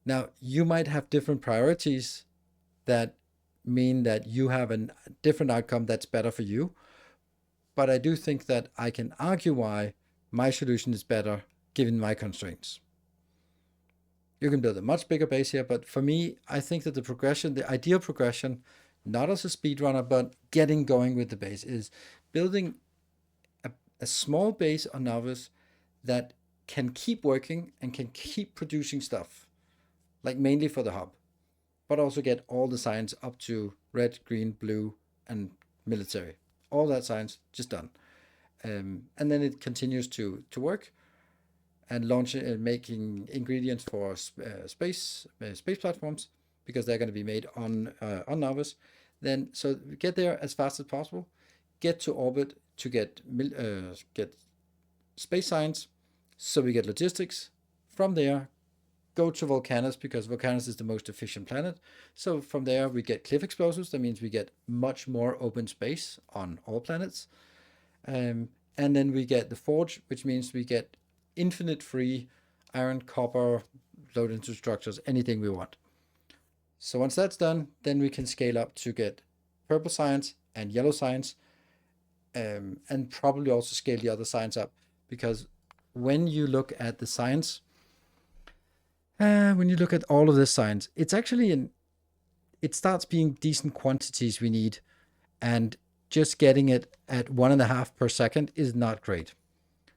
Now, you might have different priorities that mean that you have a different outcome that's better for you. But I do think that I can argue why my solution is better given my constraints. You can build a much bigger base here, but for me, I think that the progression, the ideal progression, not as a speedrunner, but getting going with the base, is building a small base on Nauvis that can keep working and can keep producing stuff, like mainly for the hub, but also get all the science up to red, green, blue, and military. All that science just done. And then it continues to work and launching and making ingredients for space platforms because they're going to be made on Nauvis. Then so get there as fast as possible, get to orbit to get space science, so we get logistics. From there, go to Volcanus because Volcanus is the most efficient planet. So from there we get cliff explosives. That means we get much more open space on all planets. And then we get the forge, which means we get infinite free iron, copper, load into structures, anything we want. So once that's done, then we can scale up to get purple science and yellow science, and probably also scale the other science up because when you look at the science, when you look at all of this science, it's actually it starts being decent quantities we need, and just getting it at 1.5 per second is not great.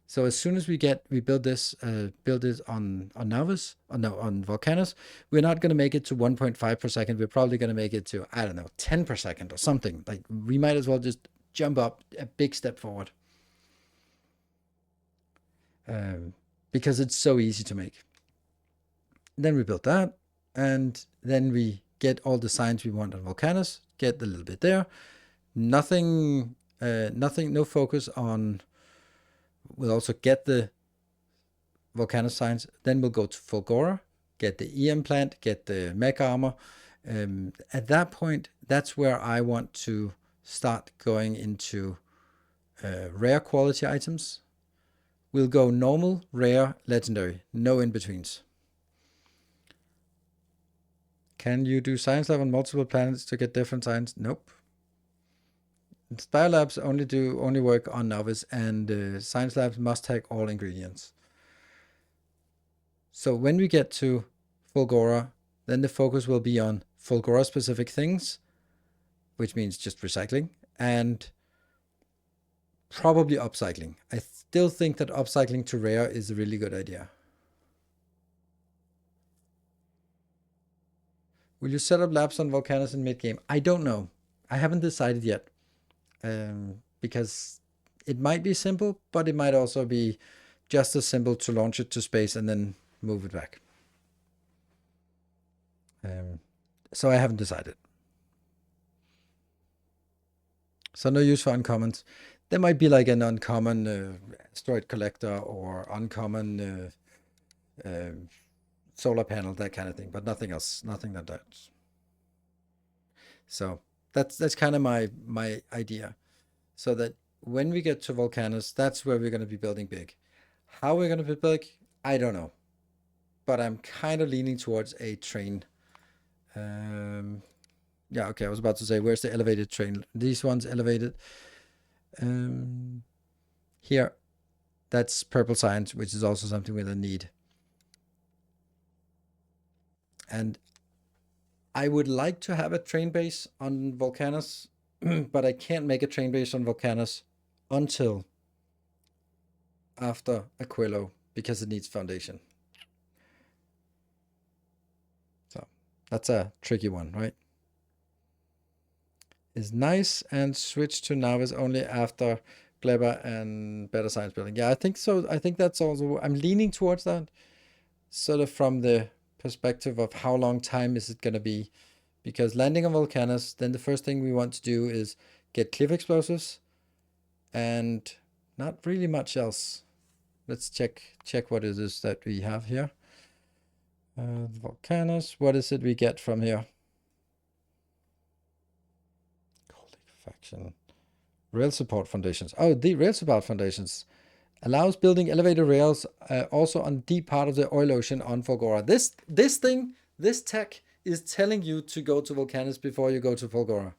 So as soon as we build this on Nauvis, on Volcanus, we're not going to make it to 1.5 per second. We're probably going to make it to, I don't know, 10 per second or something. Like we might as well just jump up a big step forward. Because it's so easy to make. Then we build that, and then we get all the science we want on Volcanus, get a little bit there. Nothing, no focus on. We'll also get the Volcanus science. Then we'll go to Fulgora, get the EM plant, get the mech armor. At that point, that's where I want to start going into rare quality items. We'll go normal, rare, legendary, no in-betweens. Can you do science lab on multiple planets to get different science? Nope. Spire labs only work on Nauvis, and science labs must take all ingredients. So when we get to Fulgora, then the focus will be on Fulgora specific things, which means just recycling, and probably upcycling. I still think that upcycling to rare is a really good idea. Will you set up labs on Volcanus in mid-game? I don't know. I haven't decided yet. Because it might be simple, but it might also be just as simple to launch it to space and then move it back. So I haven't decided. So no use for uncommons. There might be like an uncommon asteroid collector or uncommon solar panel, that kind of thing, but nothing else, nothing like that. So that's kind of my idea. So that when we get to Volcanus, that's where we're going to be building big. How we're going to be big, I don't know. But I'm kind of leaning towards a train. Yeah, okay, I was about to say, where's the elevated train? These ones elevated. Here, that's purple science, which is also something we'll need. And I would like to have a train base on Volcanus, but I can't make a train base on Volcanus until after Aquilo because it needs foundation. So that's a tricky one, right? Is nice and switch to Nauvis only after Gleba and better science building. Yeah, I think so. I think that's also, I'm leaning towards that, sort of from the perspective of how long time is it going to be, because landing on Volcanus, then the first thing we want to do is get cliff explosives and not really much else. Let's check what it is that we have here. Volcanus, what is it we get from here? Cold liquefaction, Rail support foundations. Oh, the rail support foundations allows building elevator rails also on deep part of the oil ocean on Fulgora. This tech is telling you to go to Volcanus before you go to Fulgora.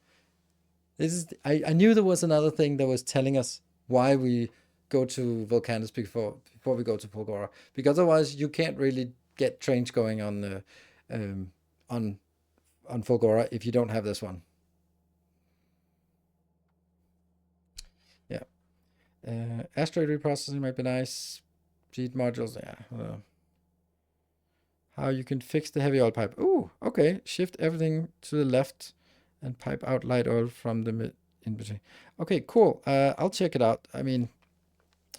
I knew there was another thing that was telling us why we go to Volcanus before we go to Fulgora, because otherwise you can't really get trains going on Fulgora if you don't have this one. Yeah. Asteroid reprocessing might be nice. Seed modules, yeah. How you can fix the heavy oil pipe. Ooh, okay. Shift everything to the left and pipe out light oil from the in between. Okay, cool. I'll check it out. I mean,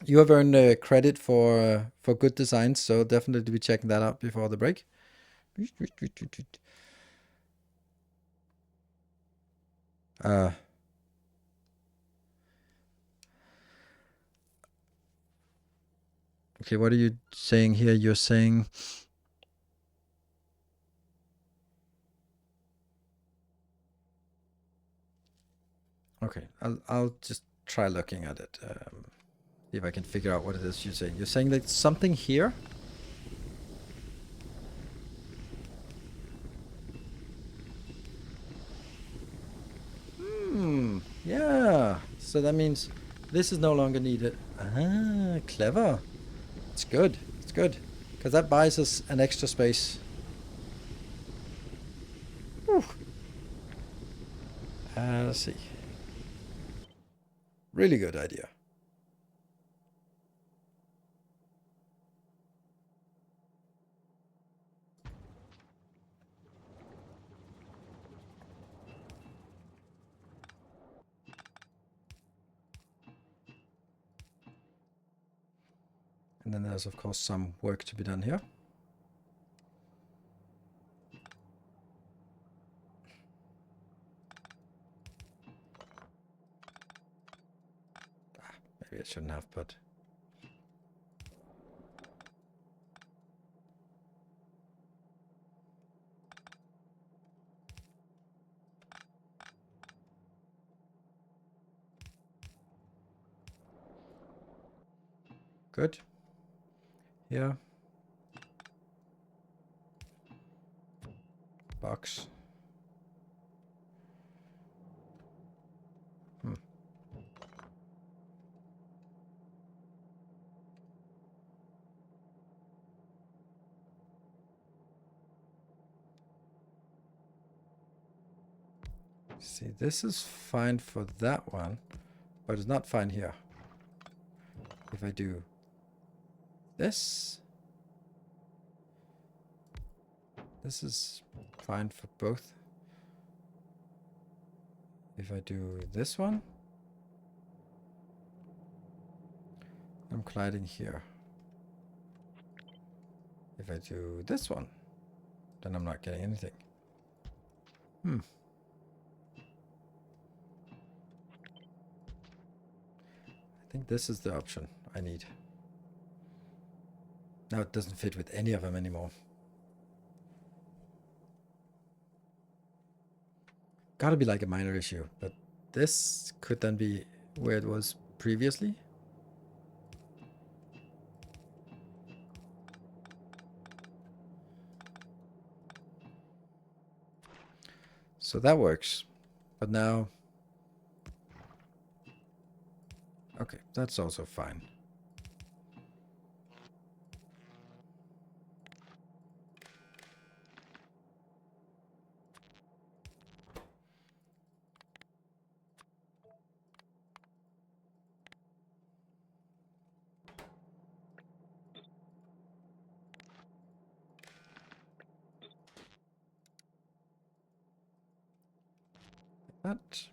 you have earned credit for good designs, so definitely be checking that out before the break. Okay, what are you saying here? You're saying... Okay, I'll just try looking at it. See if I can figure out what it is you're saying. You're saying that something here? Yeah. So that means this is no longer needed. Ah, clever. It's good. It's good. Because that buys us an extra space. Let's see. Really good idea. And then there's, of course, some work to be done here. Maybe I shouldn't have, but... Good. Yeah. Box. See, this is fine for that one, but it's not fine here. If I do this is fine for both. If I do this one, I'm colliding here. If I do this one, then I'm not getting anything. I think this is the option I need. Now it doesn't fit with any of them anymore. Gotta be like a minor issue, but this could then be where it was previously. So that works. But now... Okay, that's also fine. That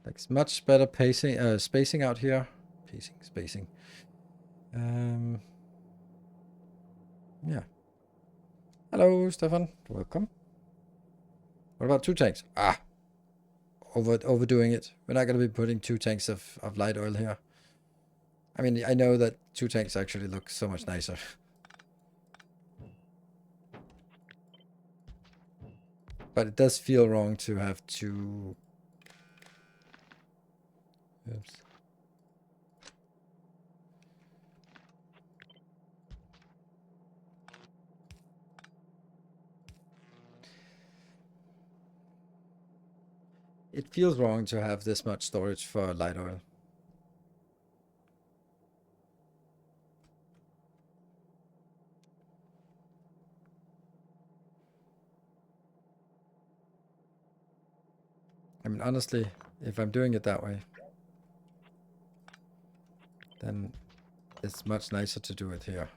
like much better pacing, spacing out here. Spacing. Yeah. Hello, Stefan. Welcome. What about 2 tanks? Ah, overdoing it. We're not going to be putting 2 tanks of light oil here. I mean, I know that 2 tanks actually look so much nicer. But it does feel wrong to have 2 Oops. It feels wrong to have this much storage for light oil. I mean, honestly, if I'm doing it that way, then it's much nicer to do it here.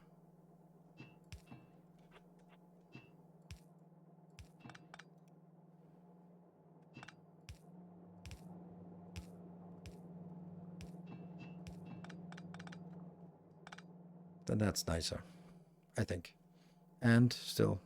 Then that's nicer, I think. And still.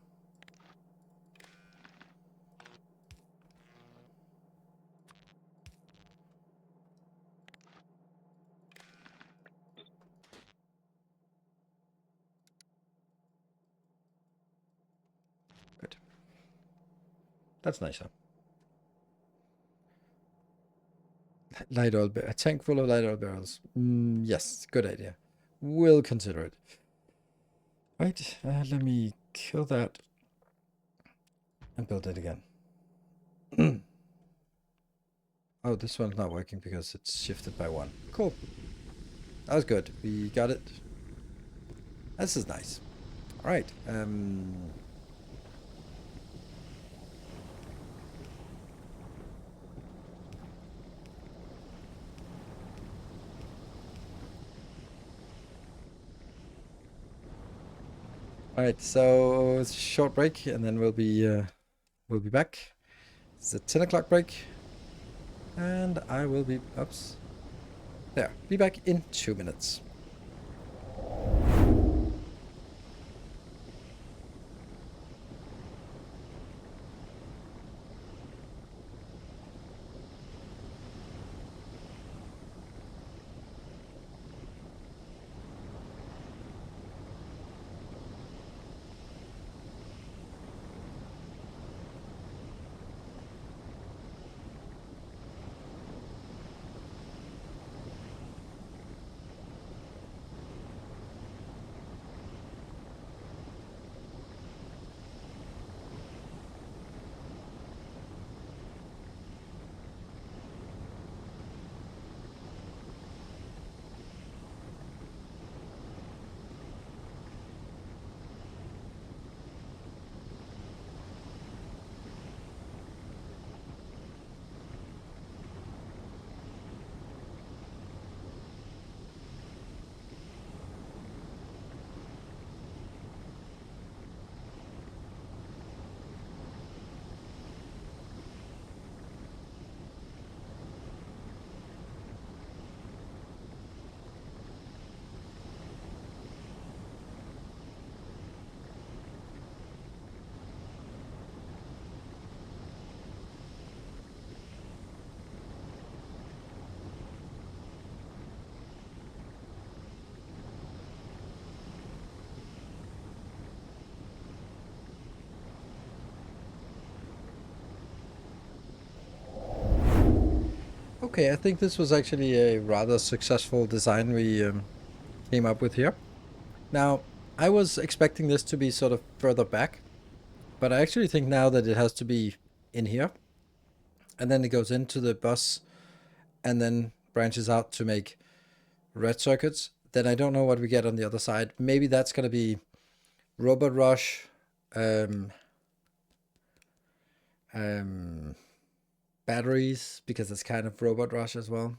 Good. That's nicer. Light oil, a tank full of light oil barrels. Yes, good idea. We'll consider it. Right, let me kill that and build it again. Oh, this one's not working because it's shifted by 1. Cool. That was good. We got it. This is nice. All right. All right. So it's a short break, and then we'll be back. It's a 10 o'clock break, and I will be. Oops. There. Be back in 2 minutes. Okay, I think this was actually a rather successful design we came up with here. Now, I was expecting this to be sort of further back, but I actually think now that it has to be in here, and then it goes into the bus, and then branches out to make red circuits. Then I don't know what we get on the other side. Maybe that's going to be Robot Rush, batteries, because it's kind of Robot Rush as well.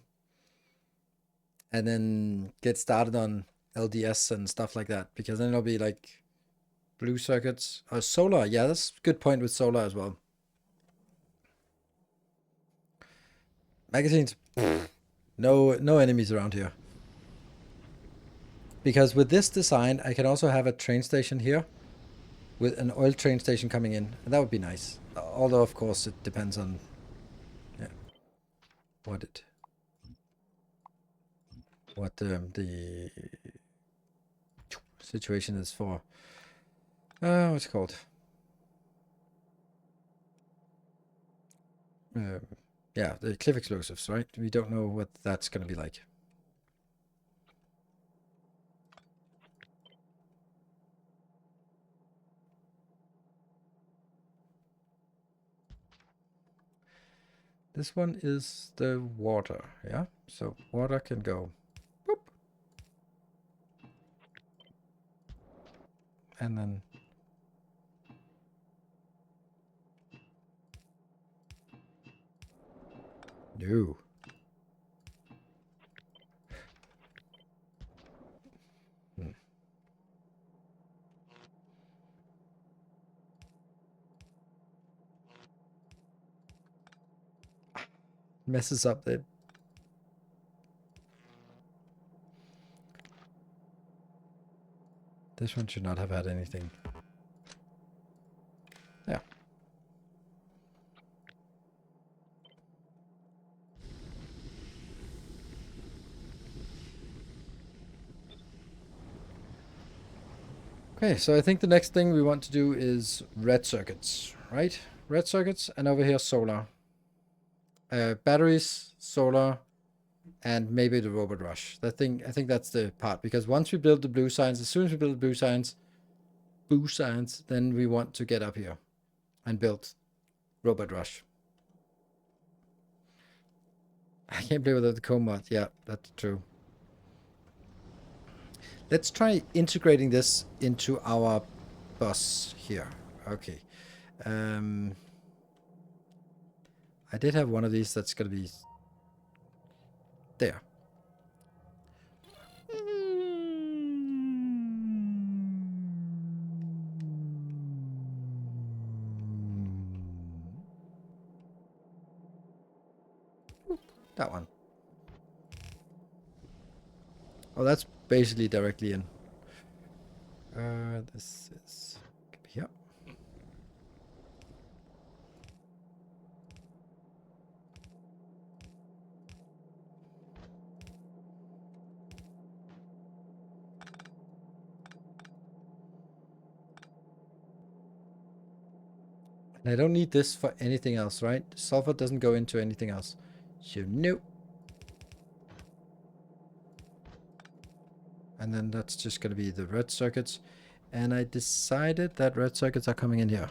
And then get started on LDS and stuff like that, because then it'll be like blue circuits. Or solar, yeah, that's a good point with solar as well. Magazines, no enemies around here. Because with this design, I can also have a train station here with an oil train station coming in. And that would be nice. Although, of course, it depends on what the situation is for. What's it called? Yeah, the cliff explosives, right? We don't know what that's going to be like. This one is the water, yeah? So water can go. Boop. And then... No. Hmm. Messes up the... This one should not have had anything. Yeah. Okay, so I think the next thing we want to do is red circuits, right? Red circuits, and over here solar. Batteries, solar, and maybe the robot rush. I think that's the part, because once we build the blue signs, as soon as we build the blue signs, then we want to get up here and build robot rush. I can't play without the comb mod. Yeah, that's true. Let's try integrating this into our bus here. Okay. I did have one of these that's going to be there. That one. Oh, that's basically directly in. This is here. And I don't need this for anything else, right? Sulfur doesn't go into anything else. So no. And then that's just going to be the red circuits. And I decided that red circuits are coming in here.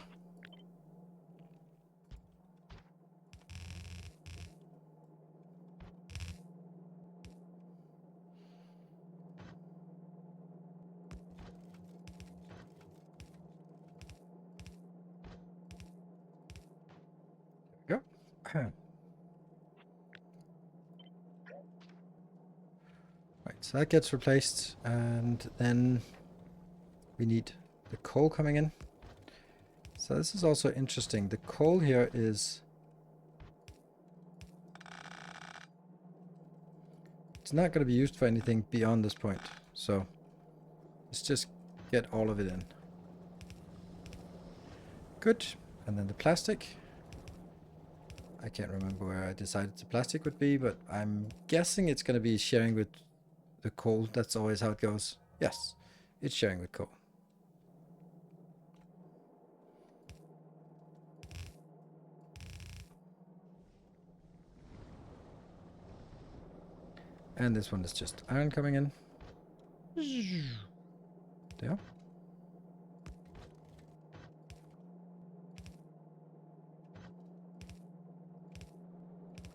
There we go. Right, so that gets replaced, and then we need the coal coming in. So this is also interesting. The coal here is... It's not going to be used for anything beyond this point. So let's just get all of it in. Good. And then the plastic. I can't remember where I decided the plastic would be, but I'm guessing it's going to be sharing with the coal. That's always how it goes. Yes, it's sharing with coal. And this one is just iron coming in. There.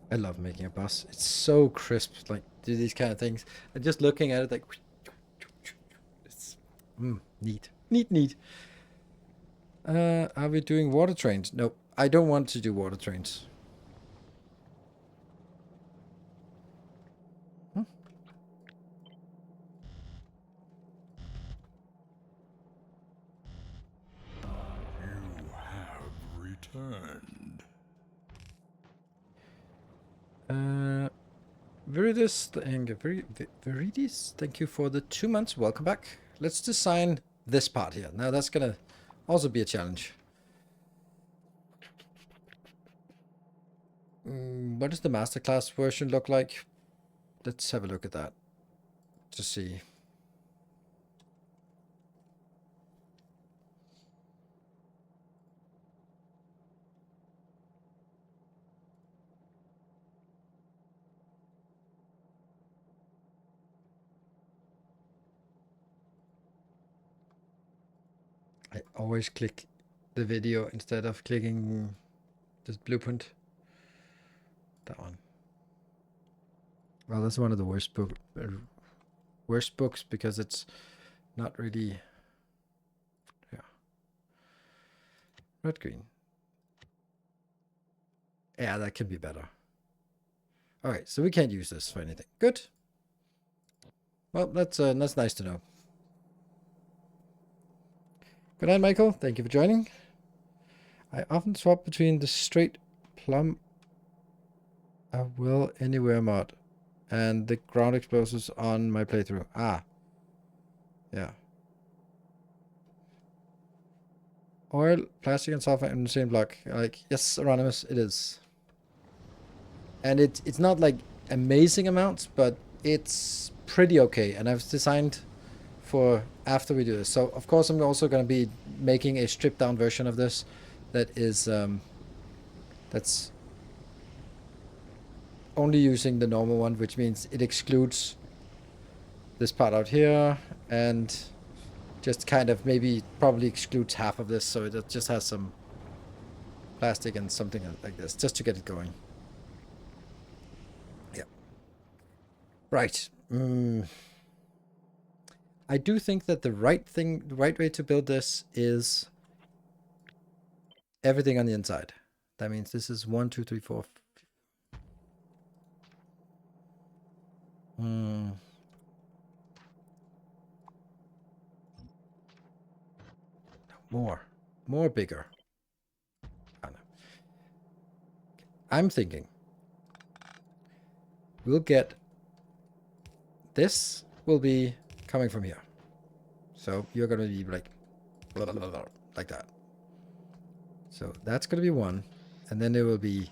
I love making a bus. It's so crisp, like, do these kind of things. And just looking at it, like... It's neat. Neat. Are we doing water trains? No, I don't want to do water trains. You have returned. Viridis, thank you for the 2 months. Welcome back. Let's design this part here. Now that's gonna also be a challenge. What does the masterclass version look like? Let's have a look at that to see. I always click the video instead of clicking this blueprint. That one. Well, that's one of the worst books because it's not really. Yeah. Red green. Yeah, that could be better. All right, so we can't use this for anything. Good. Well, that's nice to know. Good night, Michael. Thank you for joining. I often swap between the straight plumb will anywhere mod and the ground explosives on my playthrough. Ah. Yeah. Oil, plastic, and sulfur in the same block. Like, yes, Anonymous, it is. And it's not like amazing amounts, but it's pretty okay. And I've designed for after we do this. So, of course, I'm also going to be making a stripped down version of this that is, that's only using the normal one, which means it excludes this part out here and just kind of maybe probably excludes half of this, so it just has some plastic and something like this just to get it going. Yeah. Right. I do think that the right way to build this is everything on the inside. That means this is 1, 2, 3, 4. More bigger. I don't know. I'm thinking we'll get this will be coming from here. So you're going to be like blah, blah, blah, blah, like that. So that's going to be one. And then it will be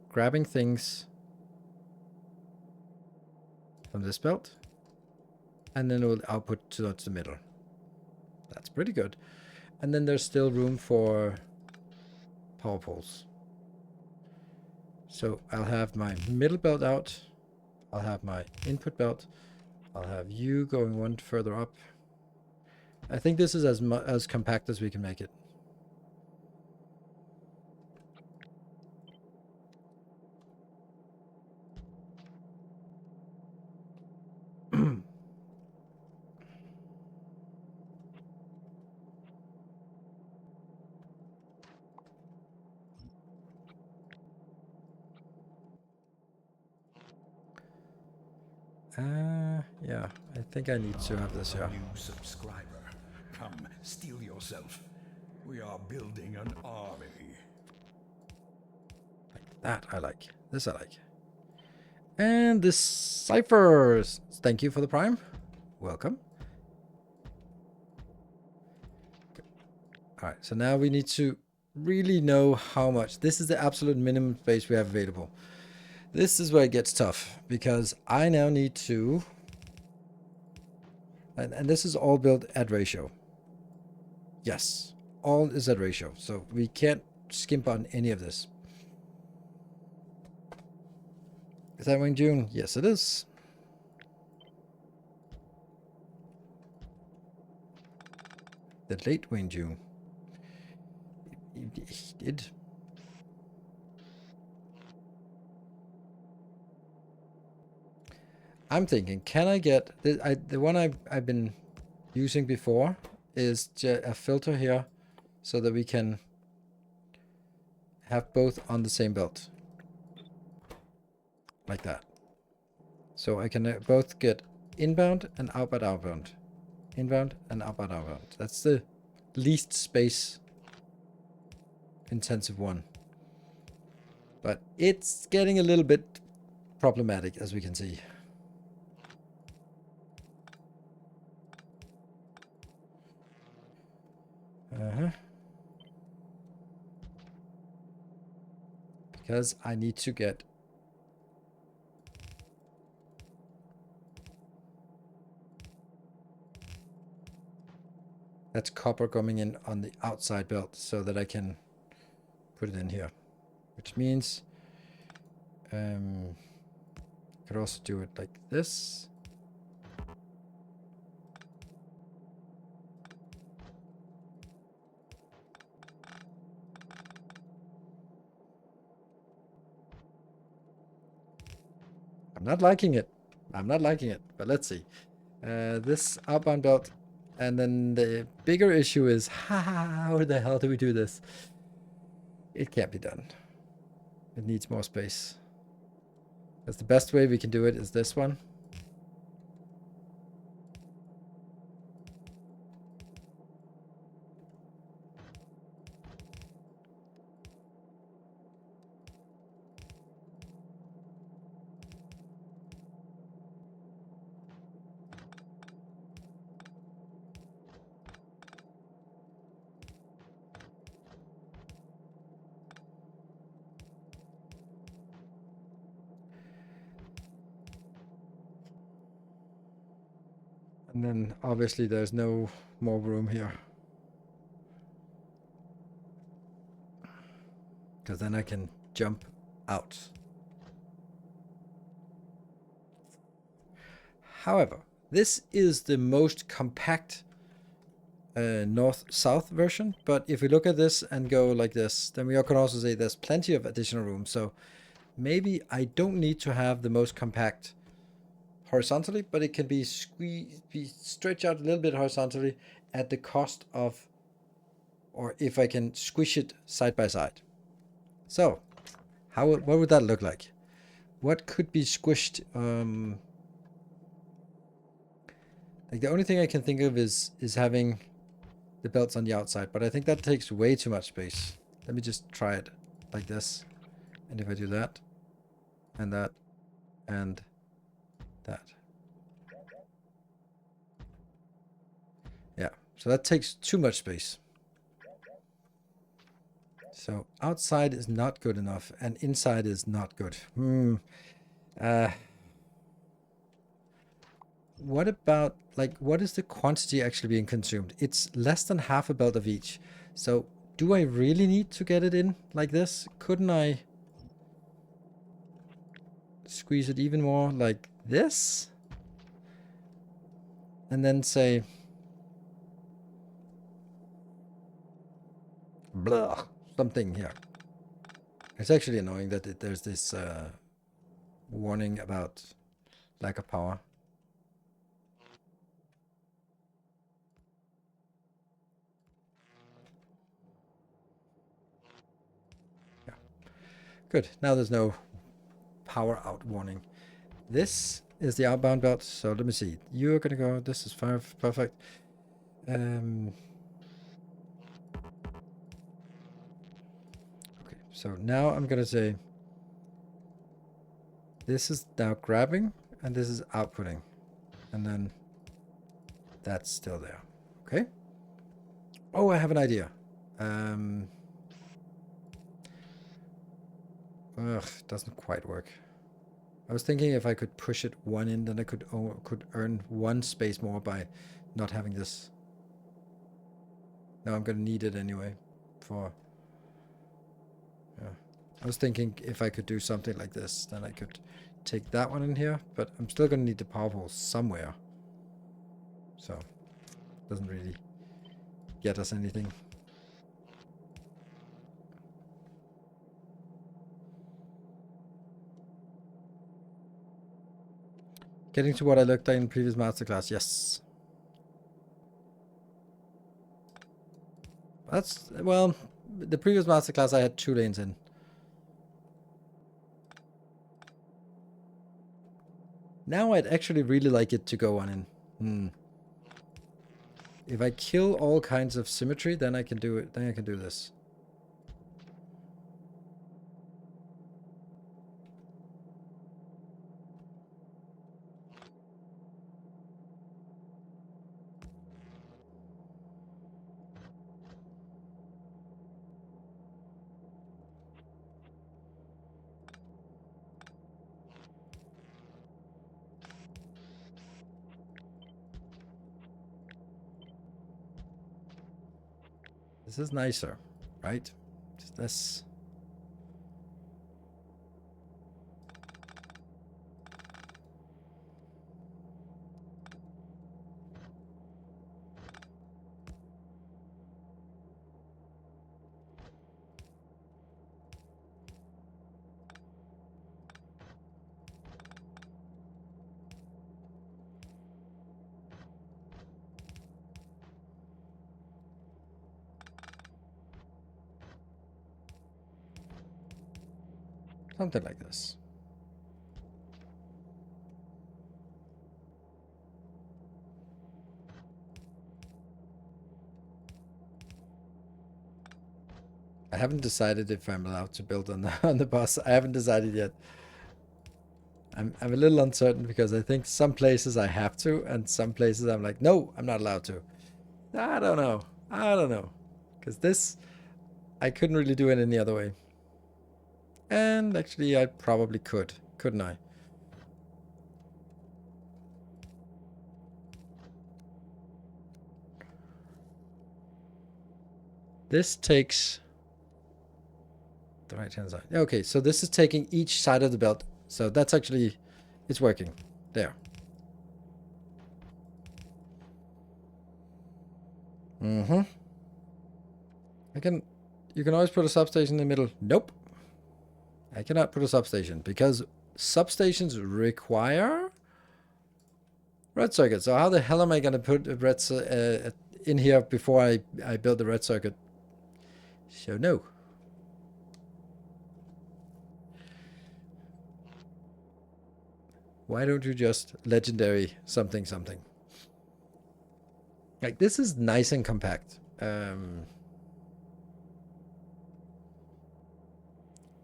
grabbing things from this belt. And then it will output towards the middle. That's pretty good. And then there's still room for power poles. So I'll have my middle belt out. I'll have my input belt. I'll have you going one further up. I think this is as compact as we can make it. Yeah, I think I need to have this here. New subscriber. Come, steel yourself. We are building an army. Like that I like. This I like. And this ciphers. Thank you for the prime. Welcome. All right, so now we need to really know how much. This is the absolute minimum space we have available. This is where it gets tough because I now need to, and this is all built at ratio. Yes, all is at ratio. So we can't skimp on any of this. Is that Wing June? Yes, it is. The late Wing June. He did. I'm thinking, can I get the one I've been using before is a filter here so that we can have both on the same belt. Like that. So I can both get inbound and outbound. Inbound and outbound. That's the least space intensive one. But it's getting a little bit problematic, as we can see. Because I need to get that's copper coming in on the outside belt so that I can put it in here, which means I could also do it like this. I'm not liking it. I'm not liking it, but let's see. This outbound belt, and then the bigger issue is how the hell do we do this? It can't be done. It needs more space. Because the best way we can do it is this one. And then obviously there's no more room here. Because then I can jump out. However, this is the most compact north-south version. But if we look at this and go like this, then we can also say there's plenty of additional room. So maybe I don't need to have the most compact horizontally, but it can be stretched out a little bit horizontally at the cost of, or if I can squish it side by side. So, what would that look like? What could be squished? Like the only thing I can think of is having the belts on the outside, but I think that takes way too much space. Let me just try it like this. And if I do that, and that, and that. Yeah, so that takes too much space. So outside is not good enough, and inside is not good. What about, like, what is the quantity actually being consumed? It's less than half a belt of each. So do I really need to get it in like this? Couldn't I squeeze it even more like this? And then say, blah, something here. It's actually annoying that there's this warning about lack of power. Yeah. Good. Now there's no power out warning. This is the outbound belt. So let me see. You're going to go. This is perfect. Okay. So now I'm going to say this is now grabbing and this is outputting. And then that's still there. Okay. Oh, I have an idea. Doesn't quite work. I was thinking if I could push it one in, then I could earn one space more by not having this. No, I'm gonna need it anyway. Yeah. I was thinking if I could do something like this, then I could take that one in here, but I'm still gonna need the power pole somewhere. So, doesn't really get us anything. Getting to what I looked at in previous masterclass, yes. That's, well, the previous masterclass I had 2 lanes in. Now I'd actually really like it to go on in. If I kill all kinds of symmetry, then I can do it. Then I can do this. This is nicer, right? Just this. Something like this. I haven't decided if I'm allowed to build on the on the bus. I haven't decided yet. I'm a little uncertain because I think some places I have to, and some places I'm like, no, I'm not allowed to. I don't know. I don't know. Because this, I couldn't really do it any other way. And actually, I probably could, couldn't I? This takes the right hand side. Okay, so this is taking each side of the belt. So that's actually, it's working. There. Mm-hmm. You can always put a substation in the middle. Nope. I cannot put a substation because substations require red circuit. So how the hell am I going to put a red in here before I build the red circuit? So no. Why don't you just legendary something something? Like, this is nice and compact. I'm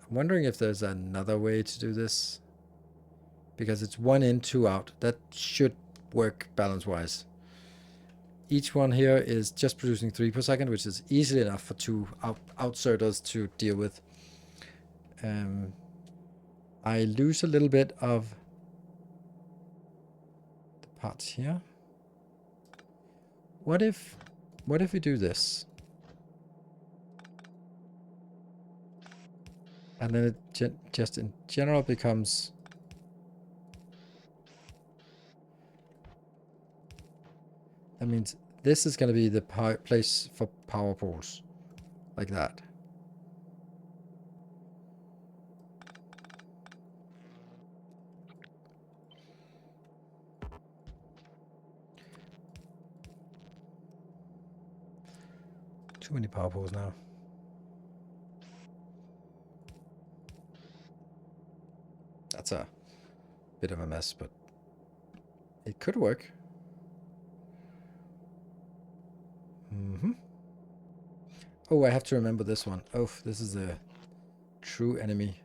wondering if there's another way to do this. Because it's 1 in, 2 out. That should work balance-wise. Each one here is just producing 3 per second, which is easily enough for 2 outserters to deal with. I lose a little bit of the parts here. What if we do this? And then it just in general becomes... That means this is going to be the place for power poles. Like that. Too many power poles now. That's a bit of a mess, but it could work. Mm-hmm. Oh, I have to remember this one. Oh, this is a true enemy.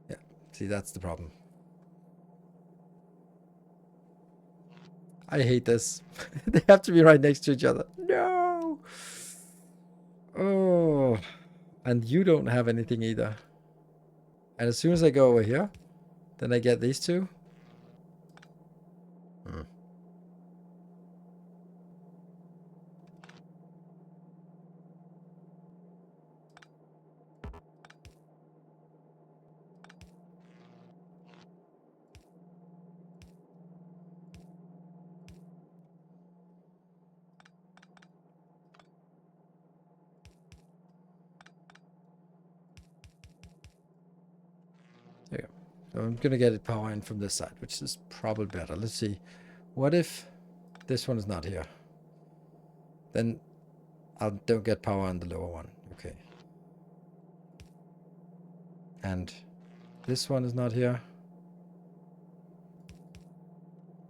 Yeah, see, that's the problem. I hate this. They have to be right next to each other. No! Oh, and you don't have anything either. And as soon as I go over here, then I get these two. Hmm. There you go. So I'm going to get it power in from this side, which is probably better. Let's see. What if this one is not here? Then I don't get power on the lower one. Okay. And this one is not here.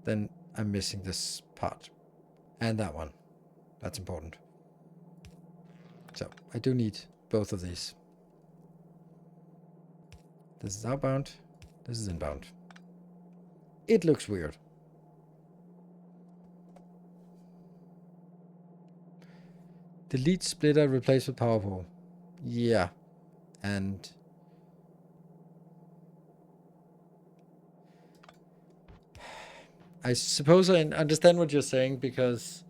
Then I'm missing this part. And that one. That's important. So I do need both of these. This is outbound. This is inbound. It looks weird. Delete splitter, replace with power pole. Yeah. And I suppose I understand what you're saying, because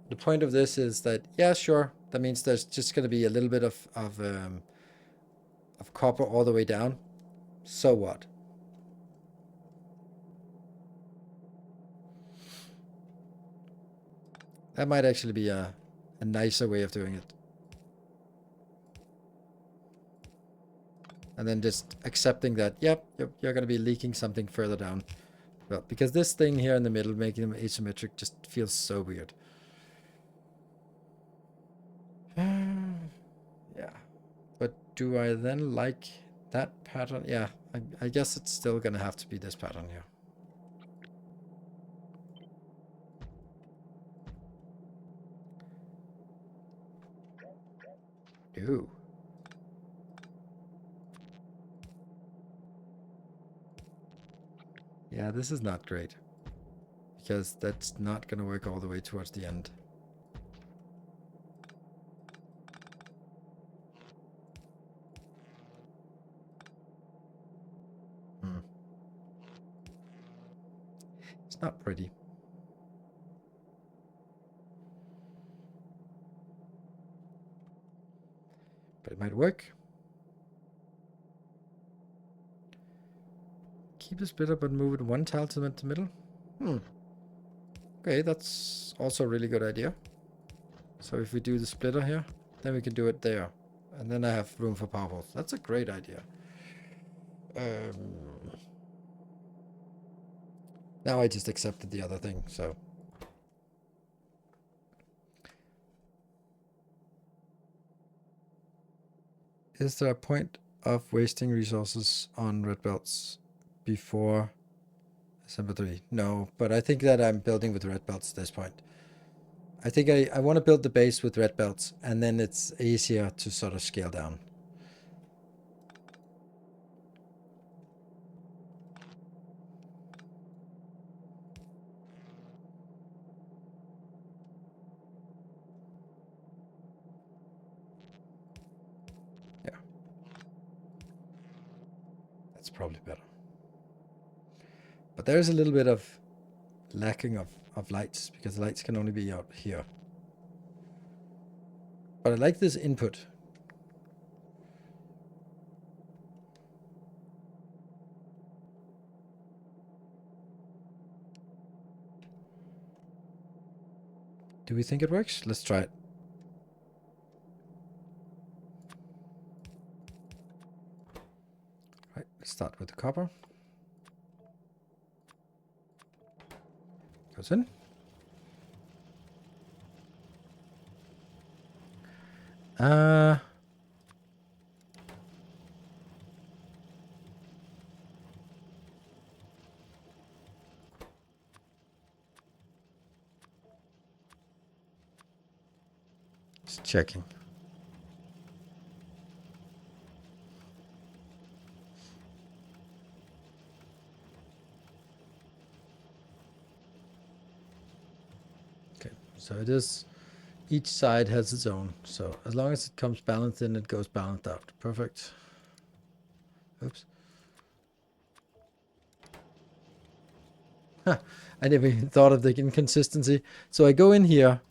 the point of this is that, yeah, sure, that means there's just going to be a little bit of copper all the way down. So what? That might actually be a nicer way of doing it. And then just accepting that, yep, you're going to be leaking something further down. Well, because this thing here in the middle, making them asymmetric, just feels so weird. do I then like that pattern? Yeah, I guess it's still gonna have to be this pattern here. Ooh. Yeah, this is not great. Because that's not gonna work all the way towards the end. It's not pretty. But it might work. Keep the splitter but move it one tile to the middle. Okay, that's also a really good idea. So if we do the splitter here, then we can do it there. And then I have room for power poles. That's a great idea. Now I just accepted the other thing, so. Is there a point of wasting resources on red belts before Assembly 3? No, but I think that I'm building with red belts at this point. I think I want to build the base with red belts, and then it's easier to sort of scale down. Yeah. That's probably better. But there's a little bit of lacking of lights, because the lights can only be out here. But I like this input. Do we think it works? Let's try it. Right, let's start with the copper. Goes in. Just checking. Okay, so it is, each side has its own. So as long as it comes balanced in, it goes balanced out. Perfect. Oops. Huh, I never even thought of the inconsistency. So I go in here,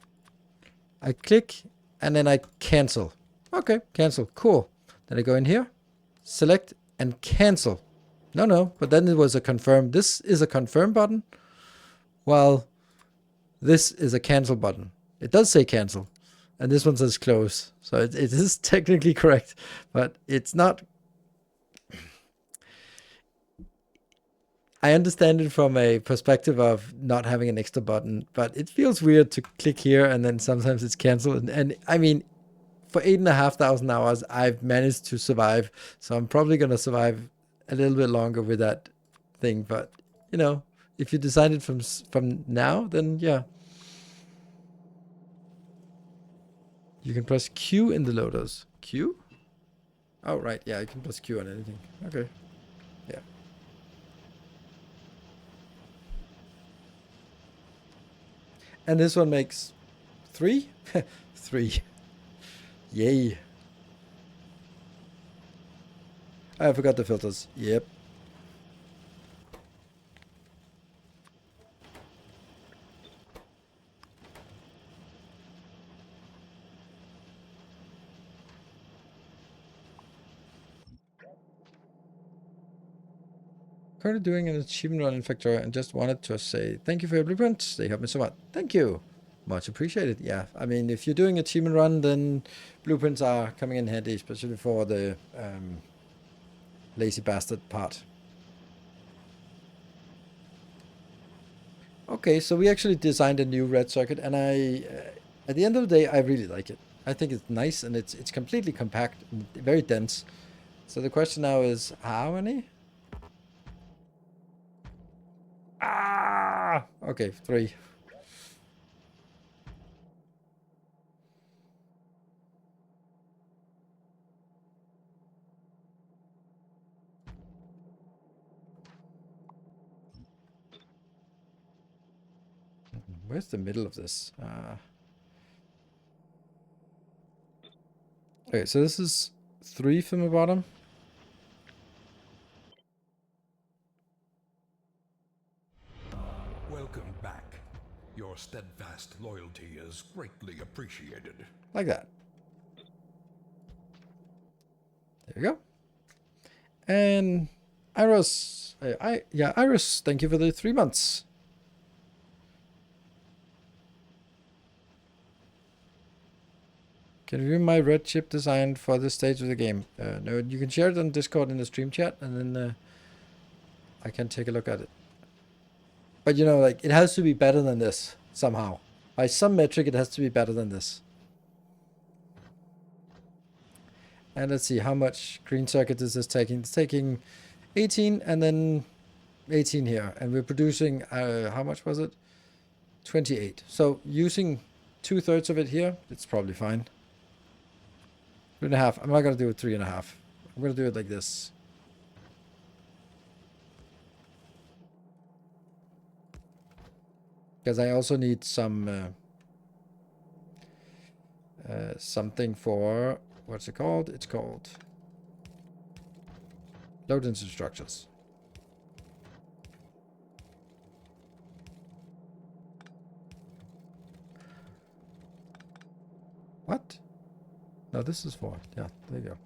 I click, and then I cancel. Okay, cancel, cool. Then I go in here, select, and cancel. No, but then it was a confirm. This is a confirm button, while this is a cancel button. It does say cancel, and this one says close. So it is technically correct, but it's not. I understand it from a perspective of not having an extra button, but it feels weird to click here and then sometimes it's canceled. And I mean, for 8,500 hours, I've managed to survive. So I'm probably going to survive a little bit longer with that thing. But, you know, if you decided from now, then yeah. You can press Q in the loaders. Q? Oh, right. Yeah, you can press Q on anything. Okay. Yeah. And this one makes 3? 3. Yay. I forgot the filters. Yep. Currently doing an achievement run in Factorio and just wanted to say thank you for your blueprints. They help me so much. Thank you. Much appreciated. Yeah, I mean, if you're doing achievement run, then blueprints are coming in handy, especially for the lazy bastard part. Okay, so we actually designed a new red circuit, and at the end of the day, I really like it. I think it's nice, and it's completely compact and very dense. So the question now is, how many? Ah! Okay, 3. Where's the middle of this? Okay, so this is 3 from the bottom. Welcome back. Your steadfast loyalty is greatly appreciated. Like that. There we go. And Iris, Iris, thank you for the 3 months. Can you view my red chip design for this stage of the game? No, you can share it on Discord in the stream chat, and then I can take a look at it. But you know, like, it has to be better than this somehow. By some metric, it has to be better than this. And let's see how much green circuit is this taking. It's taking 18 and then 18 here, and we're producing how much was it? 28. So using 2/3 of it here, it's probably fine. 3.5. I'm not gonna do it 3.5. I'm gonna do it like this. Because I also need some something for, what's it called? It's called load into structures. What? No, this is for, yeah, there you go.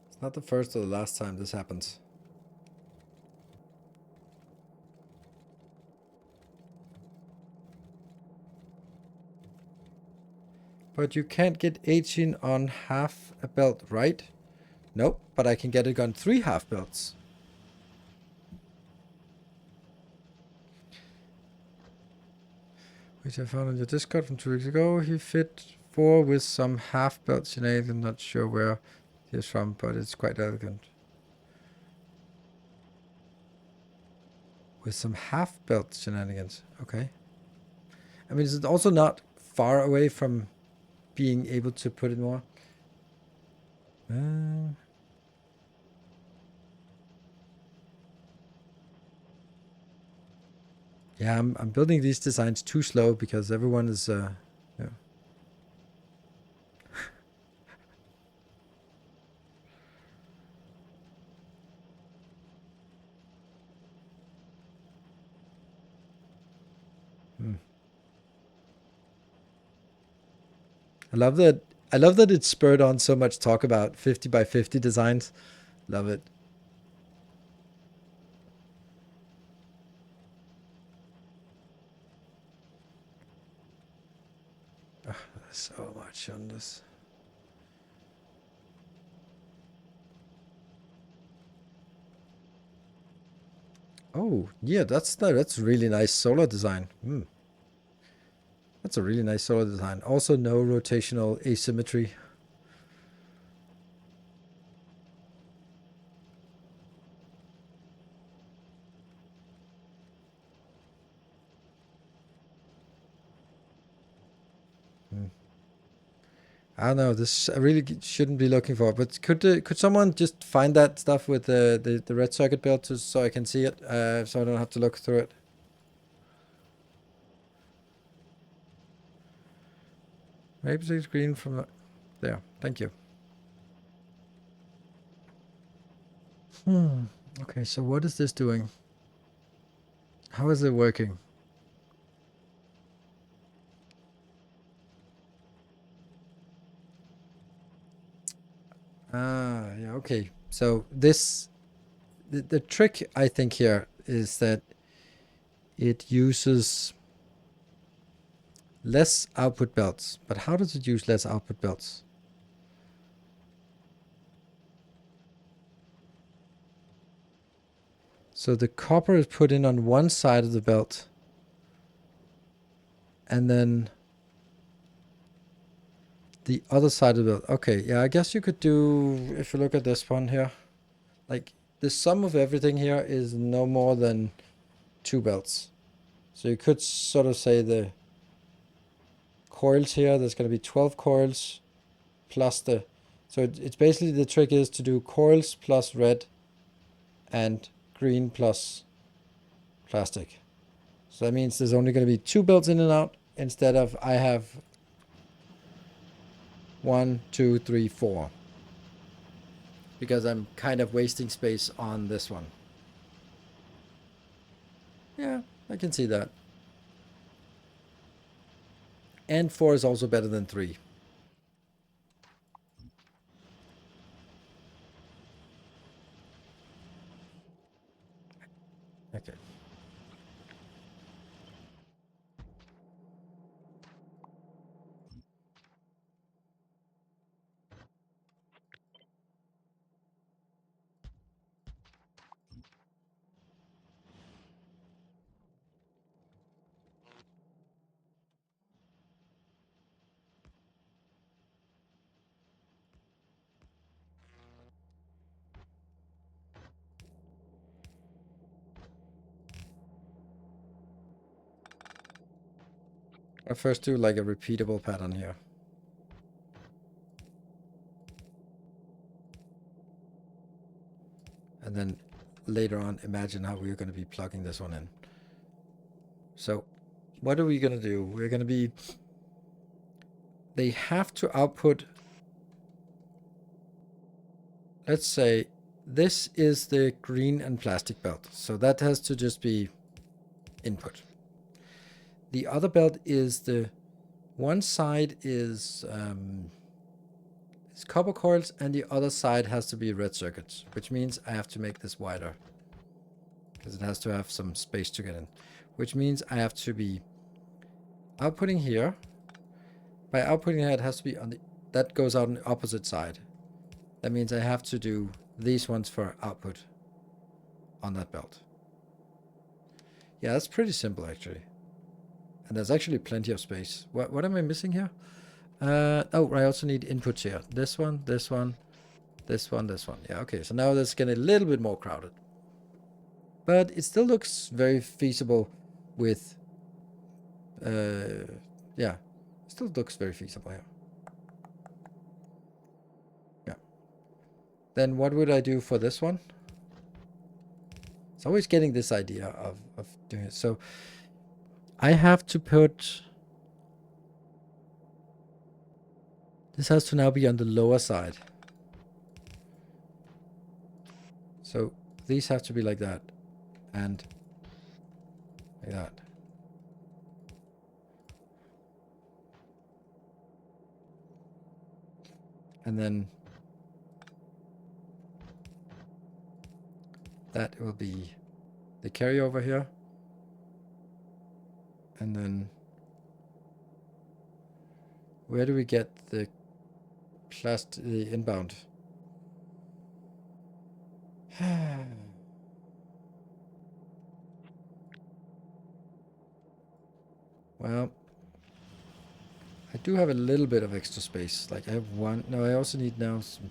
It's not the first or the last time this happens. But you can't get 18 on half a belt, right? Nope, but I can get it on 3 half belts. Which I found on your Discord from 2 weeks ago. He fit 4 with some half belt shenanigans. I'm not sure where he is from, but it's quite elegant. With some half belt shenanigans. Okay. I mean, is it also not far away from being able to put it more? Yeah, I'm building these designs too slow because everyone is yeah. I love that it spurred on so much talk about 50 by 50 designs. Love it. Oh, there's so much on this. Oh, yeah, that's really nice solar design. That's a really nice solar design. Also, no rotational asymmetry. I don't know. This I really shouldn't be looking for. But could someone just find that stuff with the red circuit built so I can see it, so I don't have to look through it? Maybe it's green from there. Thank you. Okay, so what is this doing? How is it working? Yeah, okay. So the trick I think here is that it uses Less output belts. But how does it use less output belts? So the copper is put in on one side of the belt. And then the other side of the belt. Okay, yeah, I guess you could do, if you look at this one here, like the sum of everything here is no more than 2 belts. So you could sort of say the coils here, there's going to be 12 coils plus the, so it's basically the trick is to do coils plus red and green plus plastic. So that means there's only going to be 2 belts in and out instead of I have 1, 2, 3, 4. Because I'm kind of wasting space on this one. Yeah, I can see that. And 4 is also better than 3. Okay. I'll first do like a repeatable pattern here. And then later on, imagine how we're going to be plugging this one in. So what are we going to do? We're going to be, they have to output, let's say this is the green and plastic belt. So that has to just be input. The other belt is the, one side is copper coils and the other side has to be red circuits, which means I have to make this wider because it has to have some space to get in, which means I have to be outputting here. By outputting here, it has to be on the, that goes out on the opposite side. That means I have to do these ones for output on that belt. Yeah, that's pretty simple actually. And there's actually plenty of space. What am I missing here? Oh, I also need inputs here. This one, this one, this one, this one. Yeah, okay. So now that's getting a little bit more crowded. But it still looks very feasible with... yeah, it still looks very feasible here. Yeah. Then what would I do for this one? It's always getting this idea of doing it. So I have to put... This has to now be on the lower side. So these have to be like that. And like that. And then that will be the carryover here. And then where do we get the the inbound? Well, I do have a little bit of extra space. Like I have one. No, I also need now some.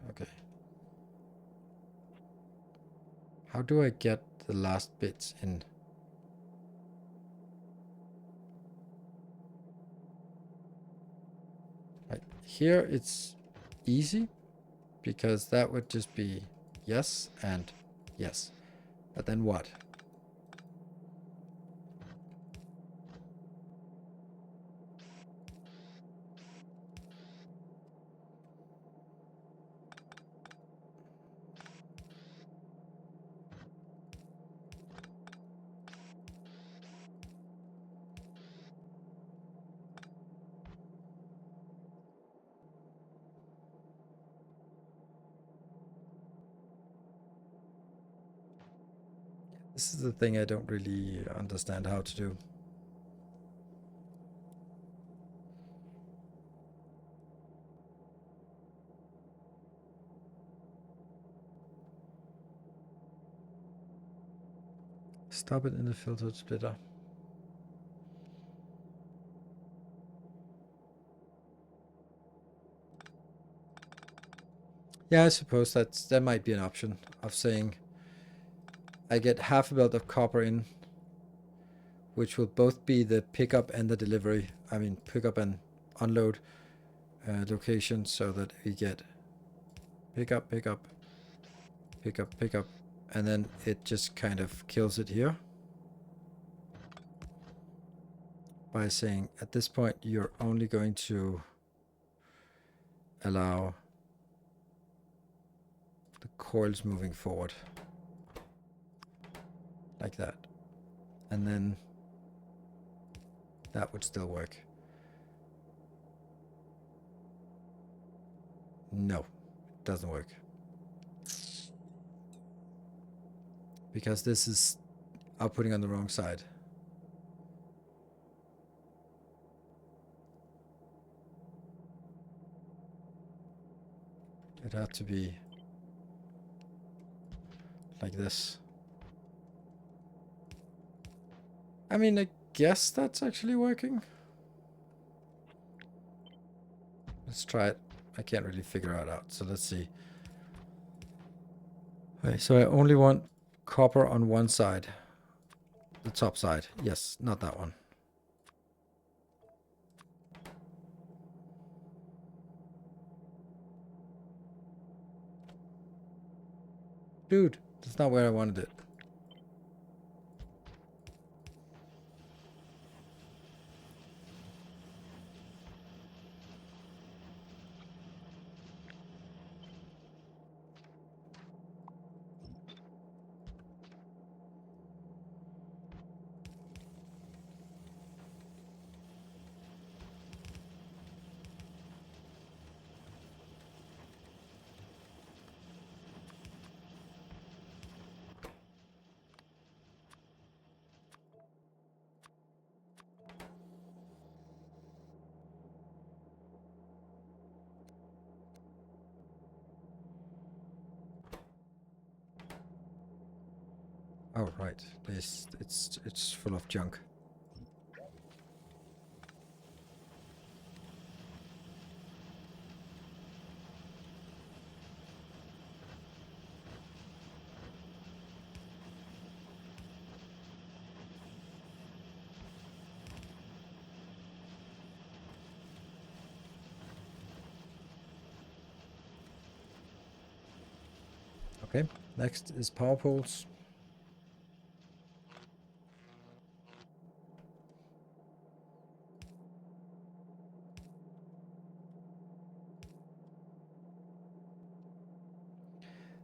Okay. How do I get the last bits in? Right here, it's easy because that would just be yes and yes. But then what? This is the thing I don't really understand how to do. Stop it in the filtered splitter. Yeah, I suppose that might be an option of saying I get half a belt of copper in, which will both be the pickup and the delivery. I mean, pickup and unload location, so that we get pickup, pickup, pickup, pickup, and then it just kind of kills it here by saying at this point you're only going to allow the coils moving forward like that, and then that would still work. No, it doesn't work, because this is outputting on the wrong side. It had to be like this. I mean, I guess that's actually working. Let's try it. I can't really figure it out, so let's see. Okay, so I only want copper on one side. The top side. Yes, not that one. Dude, that's not where I wanted it. Oh, right. It's full of junk. Okay, next is power poles.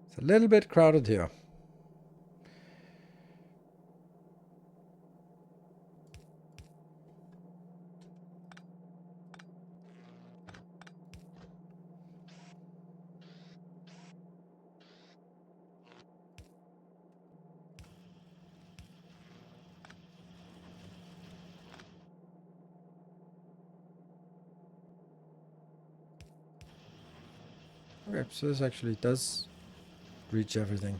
It's a little bit crowded here. Okay, so this actually does reach everything.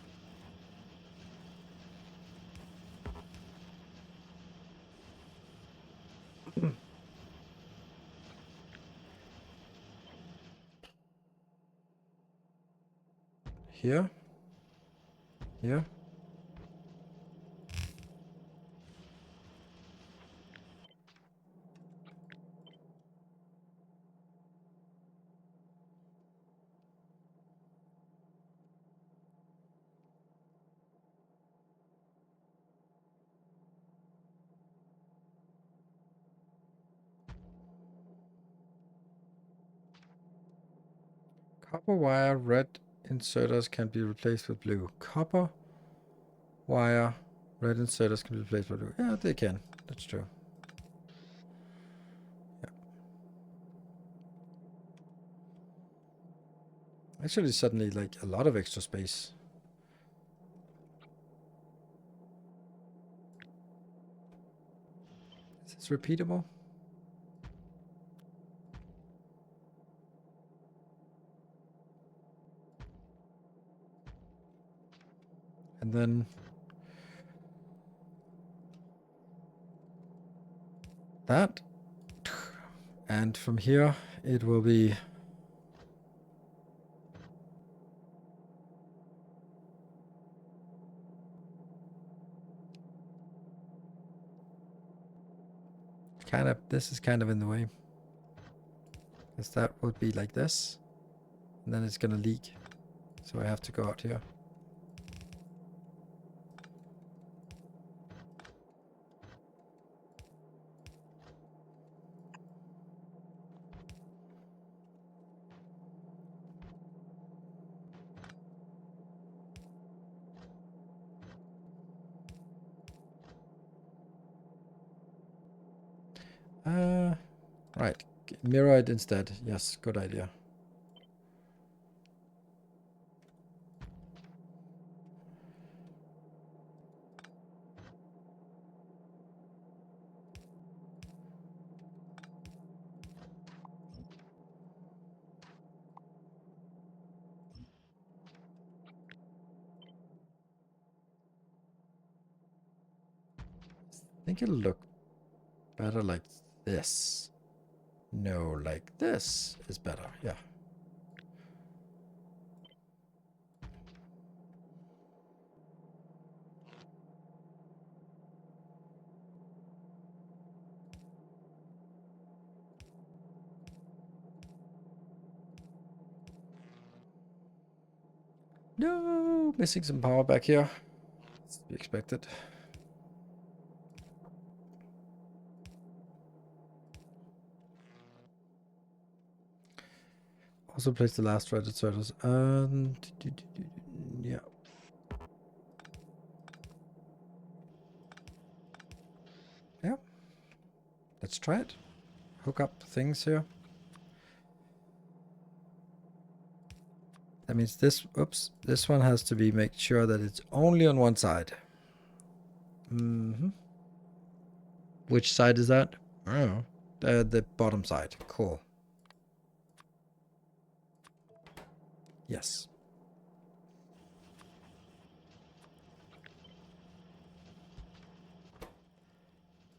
Here. Here. Copper wire red inserters can be replaced with blue. Copper wire red inserters can be replaced with blue. Yeah, they can. That's true. Yeah. Actually, suddenly, like, a lot of extra space. Is this repeatable? And then that. And from here, it will be... kind of, this is kind of in the way. Because that would be like this. And then it's gonna leak. So I have to go out here. Right. Mirror it instead. Yes, good idea. I think it'll look better like this. No, like this is better. Yeah. No, missing some power back here. It's to be expected. Also place the last threaded circles. And yeah. Yeah. Let's try it. Hook up things here. That means this, oops, this one has to be make sure that it's only on one side. Which side is that? Oh, the bottom side. Cool. Yes.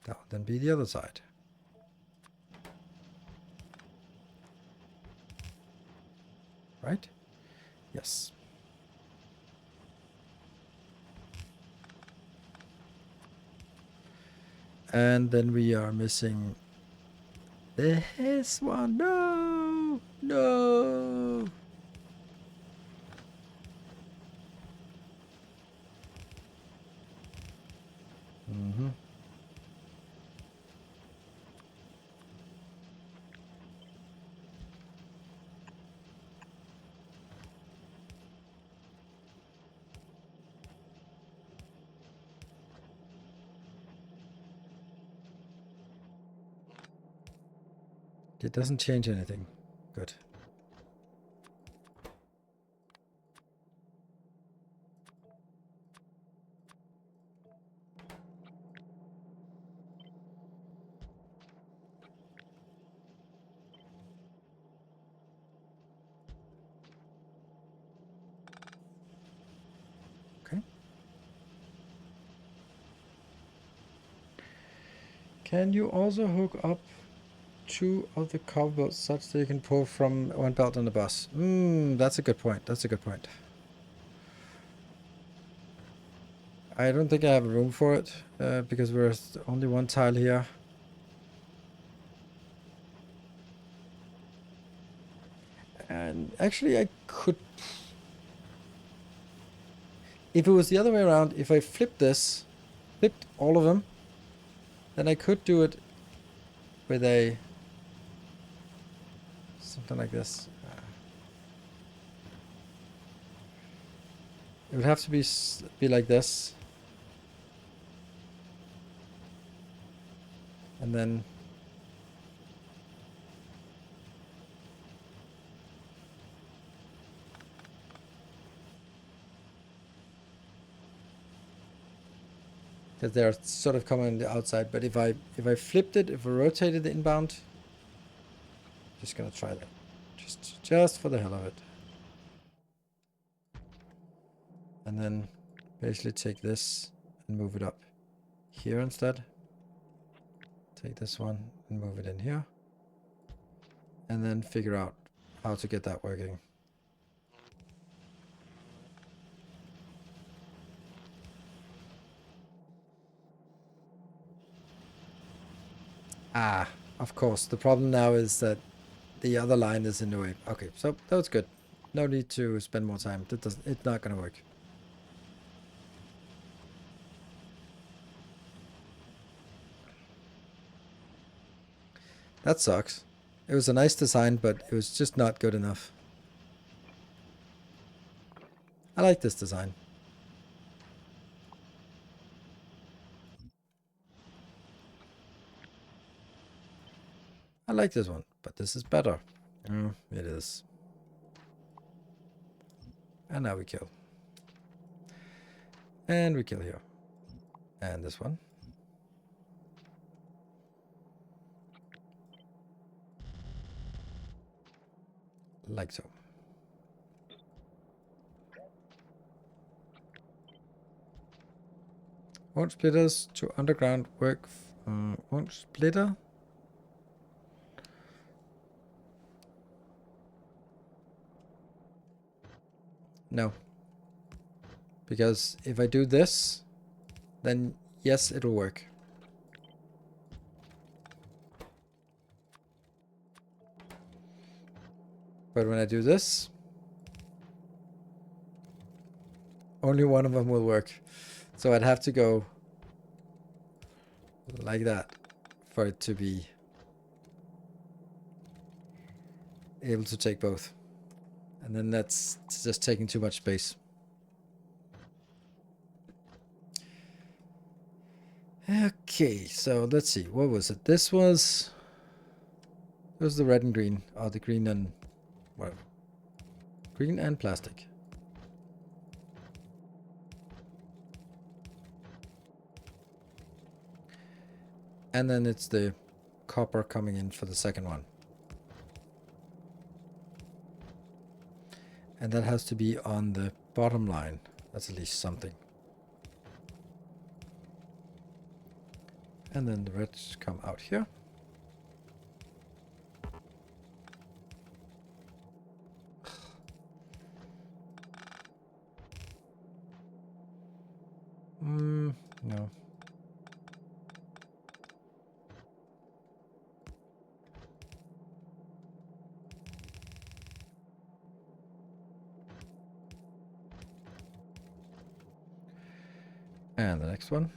That would then be the other side. Right? Yes. And then we are missing this one. No! No! It doesn't change anything. Good. Okay. Can you also hook up two of the cover belts such that you can pull from one belt on the bus? That's a good point. That's a good point. I don't think I have room for it because we're only one tile here. And actually I could... If it was the other way around, if I flipped this, flipped all of them, then I could do it with a... something like this. It would have to be like this. And then... because they're sort of coming on the outside, but if I flipped it, if I rotated the inbound, just gonna try that. Just for the hell of it. And then basically take this and move it up here instead. Take this one and move it in here. And then figure out how to get that working. Ah, of course. The problem now is that the other line is in the way. Okay, so that was good. No need to spend more time. It's not going to work. That sucks. It was a nice design, but it was just not good enough. I like this design. I like this one, but this is better. It is. And now we kill. And we kill here. And this one. Like so. Won't splitters to underground work? Won't splitter? No. Because if I do this, then yes, it'll work. But when I do this, only one of them will work. So I'd have to go like that for it to be able to take both. And then that's just taking too much space. Okay, so let's see. What was it? This was the red and green. Or the green and whatever. Green and plastic. And then it's the copper coming in for the second one. And that has to be on the bottom line. That's at least something. And then the reds come out here. No. And the next one.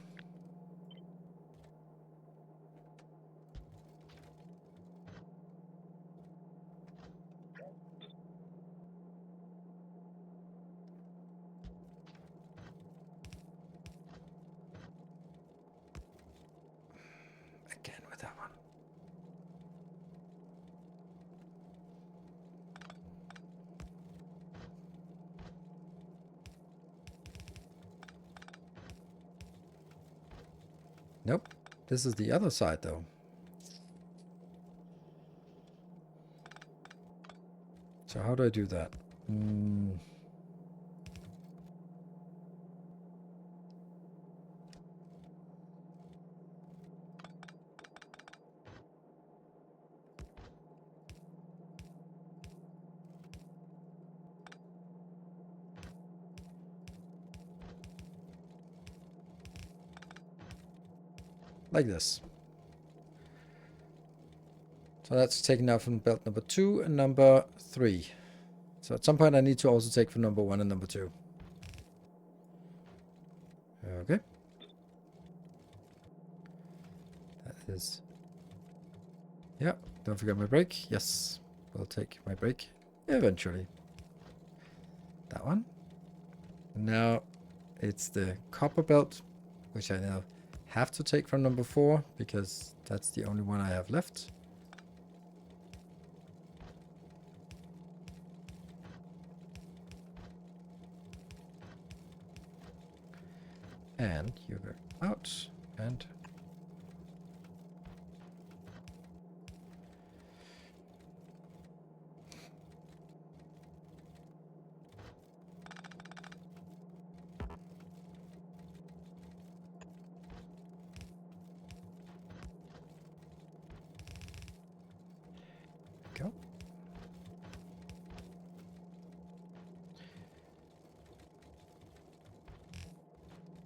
Again with that one. Nope. This is the other side though. So how do I do that? Like this. So that's taken out from belt number 2 and number 3. So at some point I need to also take from number 1 and number 2. Okay. That is... Yeah, don't forget my brake. Yes, we'll take my brake eventually. That one. Now it's the copper belt, which I now have to take from number 4 because that's the only one I have left. And you go out and go.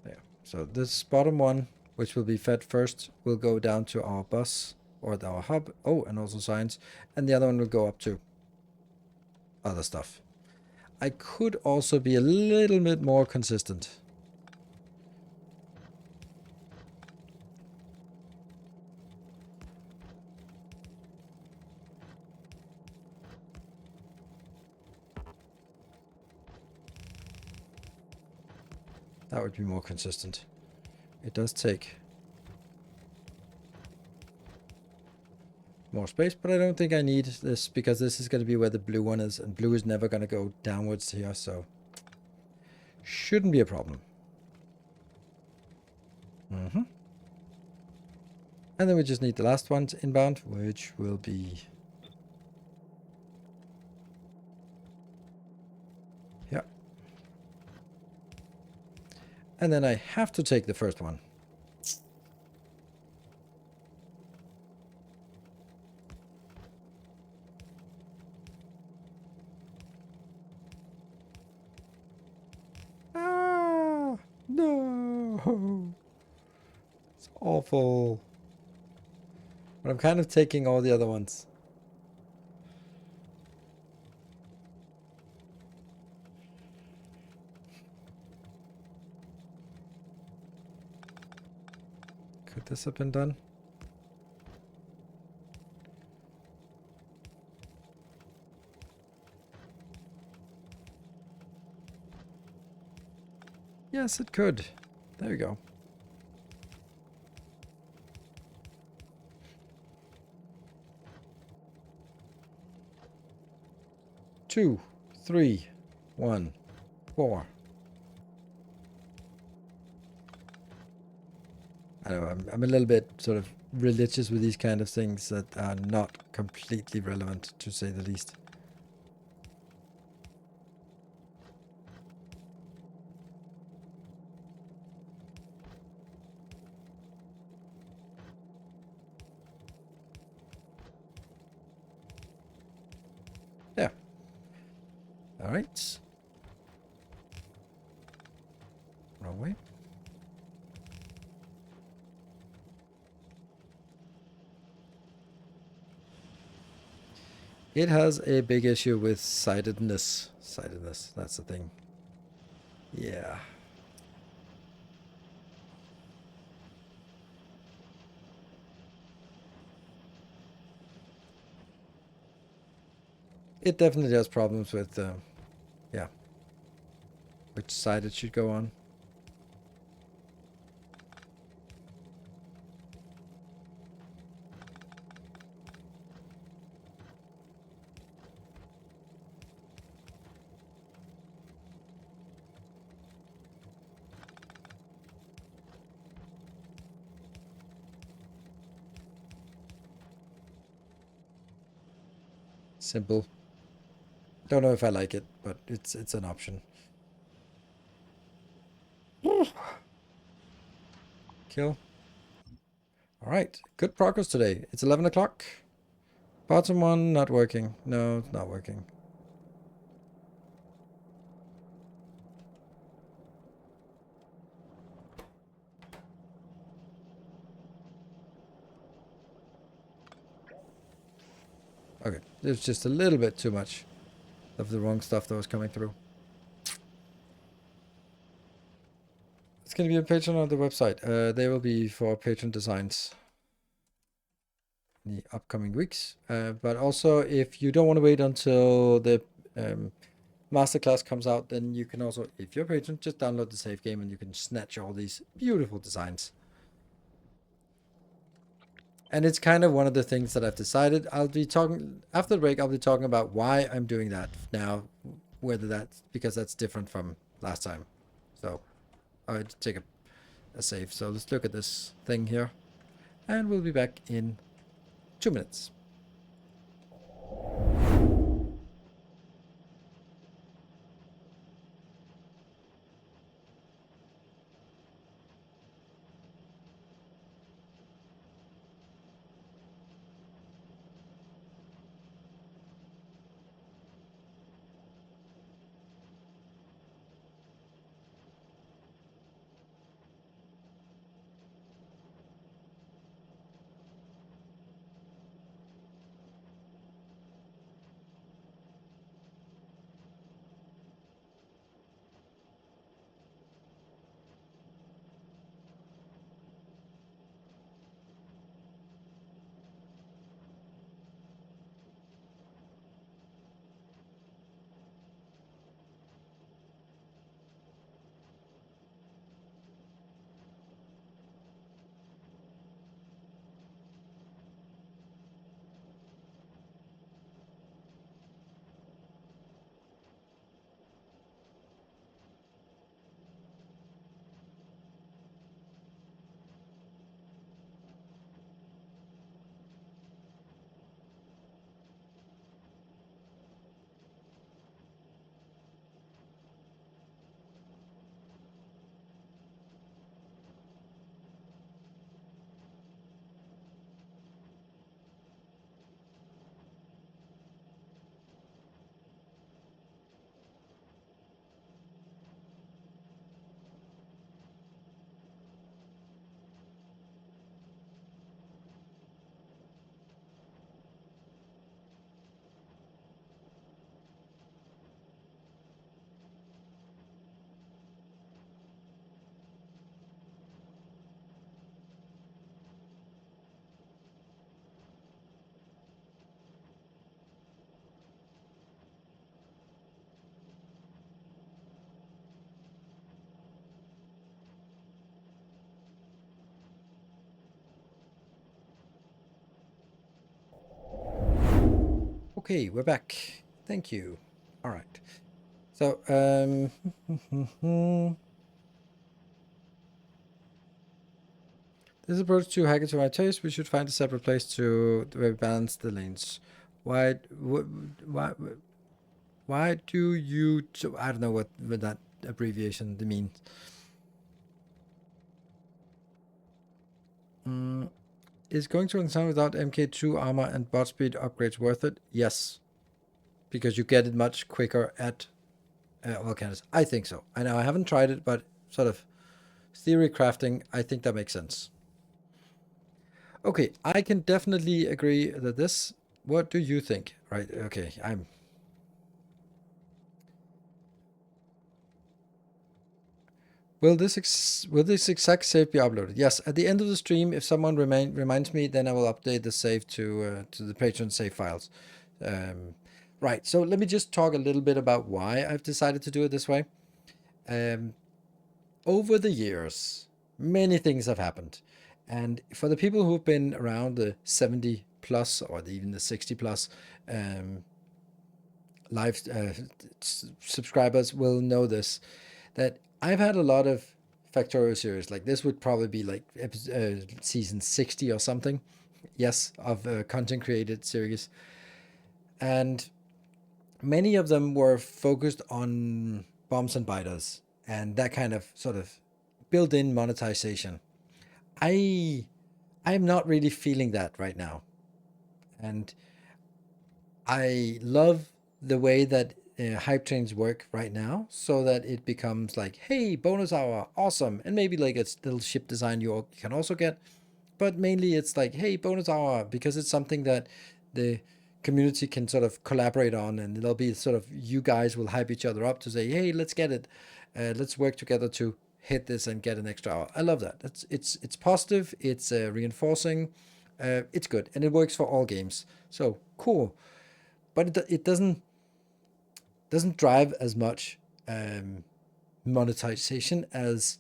There. So this bottom one, which will be fed first, will go down to our bus or our hub. Oh, and also science. And the other one will go up to other stuff. I could also be a little bit more consistent. That would be more consistent. It does take more space, but I don't think I need this because this is going to be where the blue one is, and blue is never going to go downwards here, so shouldn't be a problem. And then we just need the last one inbound, which will be here. And then I have to take the first one. Ah, no. It's awful. But I'm kind of taking all the other ones. Could this have been done? Yes, it could. There we go. Two, 3, 1, 4. I know, I'm a little bit sort of religious with these kind of things that are not completely relevant, to say the least. Yeah. All right. Wrong way. It has a big issue with sightedness. Sightedness, that's the thing. Yeah. It definitely has problems with, yeah, which side it should go on. Simple. Don't know if I like it, but it's an option. Kill. All right, good progress today. It's 11 o'clock. Bottom one not working. No, it's not working. Okay, there's just a little bit too much of the wrong stuff that was coming through. It's going to be a patron on the website. They will be for patron designs in the upcoming weeks. But also, if you don't want to wait until the masterclass comes out, then you can also, if you're a patron, just download the save game and you can snatch all these beautiful designs. And it's kind of one of the things that I've decided. I'll be talking after the break. I'll be talking about why I'm doing that now, whether that's because that's different from last time. So I'll take a save. So let's look at this thing here, and we'll be back in 2 minutes. Okay, we're back. Thank you. All right. So, this approach to hack to my taste. We should find a separate place to balance the lanes. Why? Why? Why do you? I don't know what that abbreviation means. Is going to an town without MK2 armor and bot speed upgrades worth it? Yes, because you get it much quicker at volcanoes. I think so. I know I haven't tried it, but sort of theory crafting, I think that makes sense. Okay, I can definitely agree that this. What do you think? Right. Okay. Will this exact save be uploaded? Yes. At the end of the stream, if someone reminds me, then I will update the save to the Patreon save files. Right. So let me just talk a little bit about why I've decided to do it this way. Over the years, many things have happened. And for the people who've been around the 70 plus or even the 60 plus live subscribers will know this, that I've had a lot of Factorio series. Like this would probably be like season 60 or something. Yes, of content created series. And many of them were focused on bombs and biters and that kind of sort of built-in monetization. I'm not really feeling that right now. And I love the way that hype trains work right now so that it becomes like, hey, bonus hour, awesome. And maybe like a little ship design you can also get. But mainly it's like, hey, bonus hour, because it's something that the community can sort of collaborate on. And it'll be sort of, you guys will hype each other up to say, hey, let's get it. Let's work together to hit this and get an extra hour. I love that. It's positive. It's reinforcing. It's good. And it works for all games. So cool. But it doesn't drive as much monetization as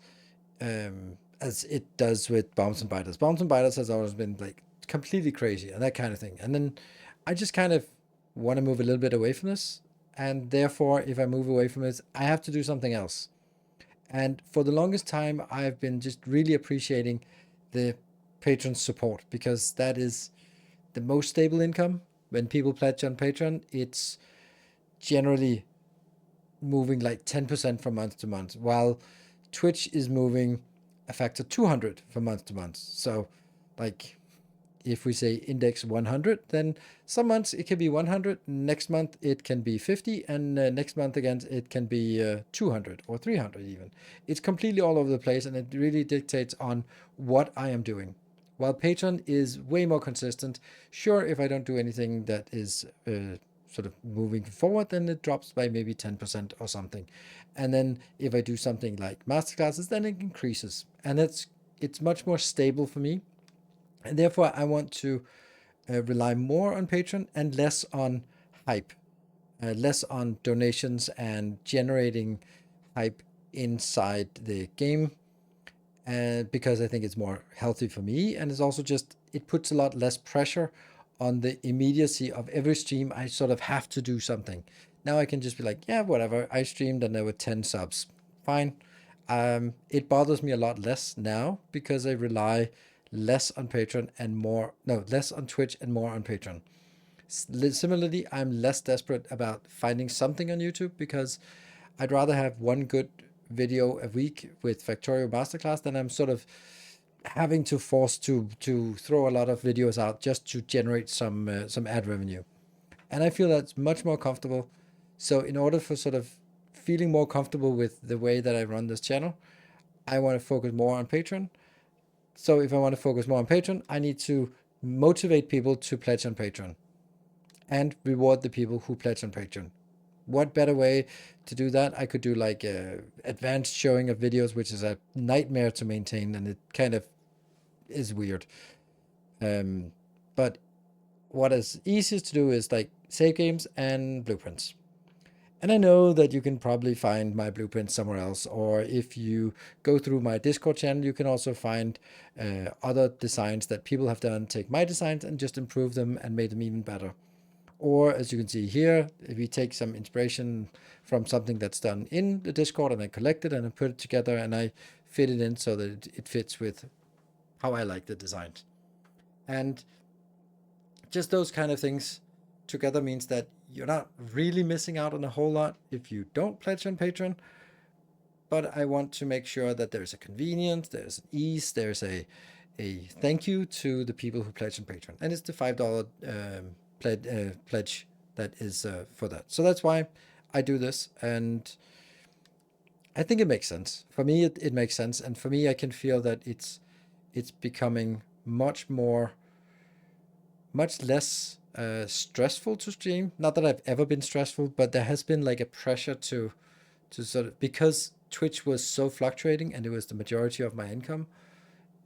it does with Bombs and Biters. Bombs and Biters has always been like completely crazy and that kind of thing. And then I just kind of want to move a little bit away from this. And therefore, if I move away from this, I have to do something else. And for the longest time, I've been just really appreciating the patron support because that is the most stable income. When people pledge on Patreon, it's generally moving like 10% from month to month, while Twitch is moving a factor 200 from month to month. So, like, if we say index 100, then some months it can be 100, next month it can be 50, and next month again it can be 200 or 300 even. It's completely all over the place, and it really dictates on what I am doing. While Patreon is way more consistent, sure, if I don't do anything that is sort of moving forward, then it drops by maybe 10% or something. And then if I do something like masterclasses, then it increases. And it's much more stable for me. And therefore, I want to rely more on Patreon and less on hype, less on donations and generating hype inside the game, because I think it's more healthy for me. And it's also just, it puts a lot less pressure on the immediacy of every stream. I sort of have to do something. Now I can just be like, yeah, whatever. I streamed and there were 10 subs. Fine. It bothers me a lot less now because I rely less on Patreon and more, no, less on Twitch and more on Patreon. Similarly, I'm less desperate about finding something on YouTube because I'd rather have one good video a week with Factorio Masterclass than I'm sort of having to force to throw a lot of videos out just to generate some ad revenue. And I feel that's much more comfortable. So in order for sort of feeling more comfortable with the way that I run this channel, I want to focus more on Patreon. So if I want to focus more on Patreon, I need to motivate people to pledge on Patreon and reward the people who pledge on Patreon. What better way to do that? I could do like a advanced showing of videos, which is a nightmare to maintain, and it kind of is weird. But what is easiest to do is like save games and blueprints. And I know that you can probably find my blueprints somewhere else, or if you go through my Discord channel, you can also find other designs that people have done, take my designs and just improve them and make them even better. Or as you can see here, if we take some inspiration from something that's done in the Discord and I collect it and I put it together and I fit it in so that it fits with how I like the designs. And just those kind of things together means that you're not really missing out on a whole lot if you don't pledge on Patreon. But I want to make sure that there's a convenience, there's an ease, there's a thank you to the people who pledge on Patreon. And it's the $5 pledge that is for that. So that's why I do this. And I think it makes sense. For me, it makes sense. And for me, I can feel that it's becoming much less stressful to stream. Not that I've ever been stressful, but there has been like a pressure to sort of, because Twitch was so fluctuating and it was the majority of my income,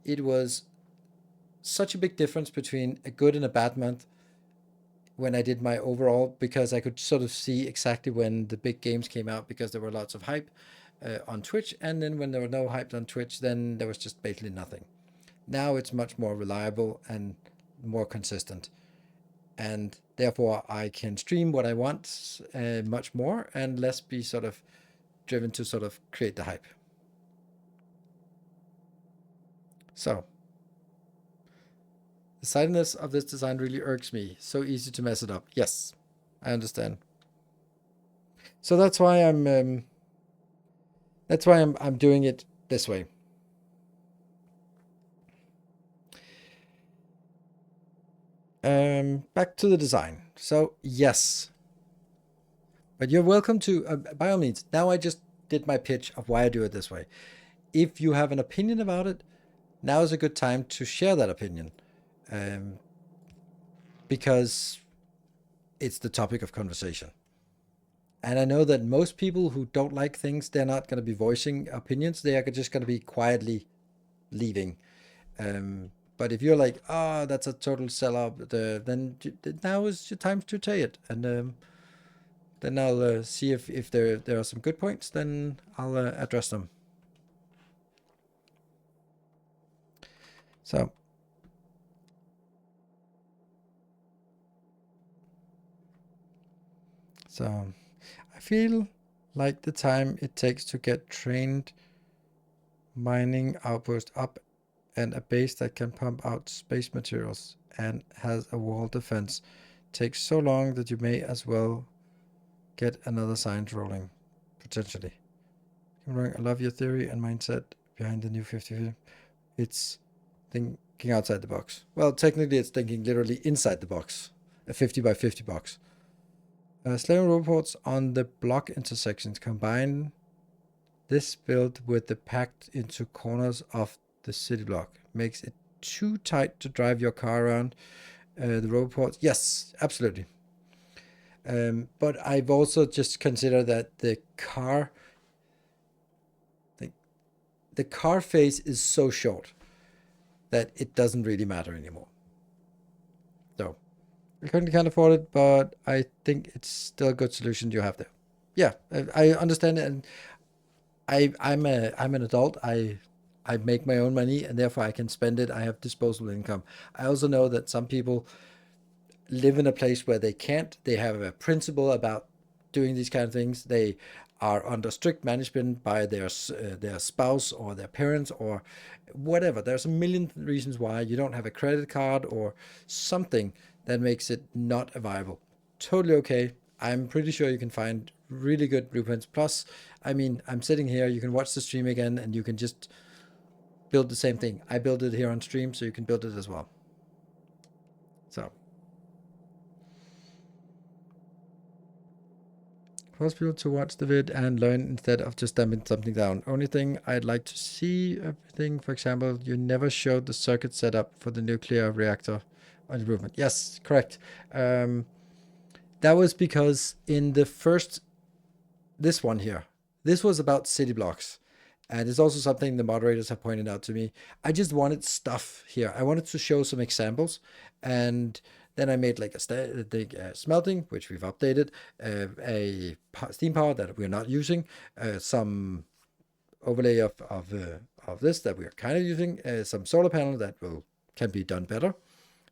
it was such a big difference between a good and a bad month when I did my overall, because I could sort of see exactly when the big games came out because there were lots of hype on Twitch, and then when there were no hype on Twitch, then there was just basically nothing. Now it's much more reliable and more consistent, and therefore I can stream what I want much more and less be sort of driven to sort of create the hype. So the sidiness of this design really irks me. So easy to mess it up. Yes, I understand. So that's why I'm doing it this way. Back to the design. So yes, but you're welcome to, by all means. Now I just did my pitch of why I do it this way. If you have an opinion about it, now is a good time to share that opinion, because it's the topic of conversation. And I know that most people who don't like things, they're not going to be voicing opinions. They are just going to be quietly leaving. But if you're like, oh, that's a total sellout, then now is your time to say it. And then I'll see if there are some good points, then I'll address them. So I feel like the time it takes to get trained mining outpost up and a base that can pump out space materials and has a wall defense takes so long that you may as well get another science rolling, potentially. I love your theory and mindset behind the new 50. It's thinking outside the box. Well, technically it's thinking literally inside the box. A 50 by 50 box. Slaving robots on the block intersections combine this build with the packed into corners of the city block. Makes it too tight to drive your car around the robots. Yes, absolutely. But I've also just considered that the car phase is so short that it doesn't really matter anymore. So I currently can't afford it, but I think it's still a good solution you have there. Yeah, I understand it, and I'm an adult. I make my own money, and therefore I can spend it. I have disposable income. I also know that some people live in a place where they can't. They have a principle about doing these kind of things. They are under strict management by their spouse or their parents or whatever. There's a million reasons why you don't have a credit card or something that makes it not viable. Totally okay. I'm pretty sure you can find really good blueprints. Plus, I mean, I'm sitting here, you can watch the stream again and you can just build the same thing. I built it here on stream, so you can build it as well. So force people to watch the vid and learn instead of just dumping something down. Only thing I'd like to see everything, for example, you never showed the circuit setup for the nuclear reactor on improvement. Yes, correct. That was because in the first, this one here, this was about city blocks. And it's also something the moderators have pointed out to me. I just wanted stuff here. I wanted to show some examples. And then I made like a smelting, which we've updated, a steam power that we're not using, some overlay of this that we're kind of using, some solar panel that can be done better.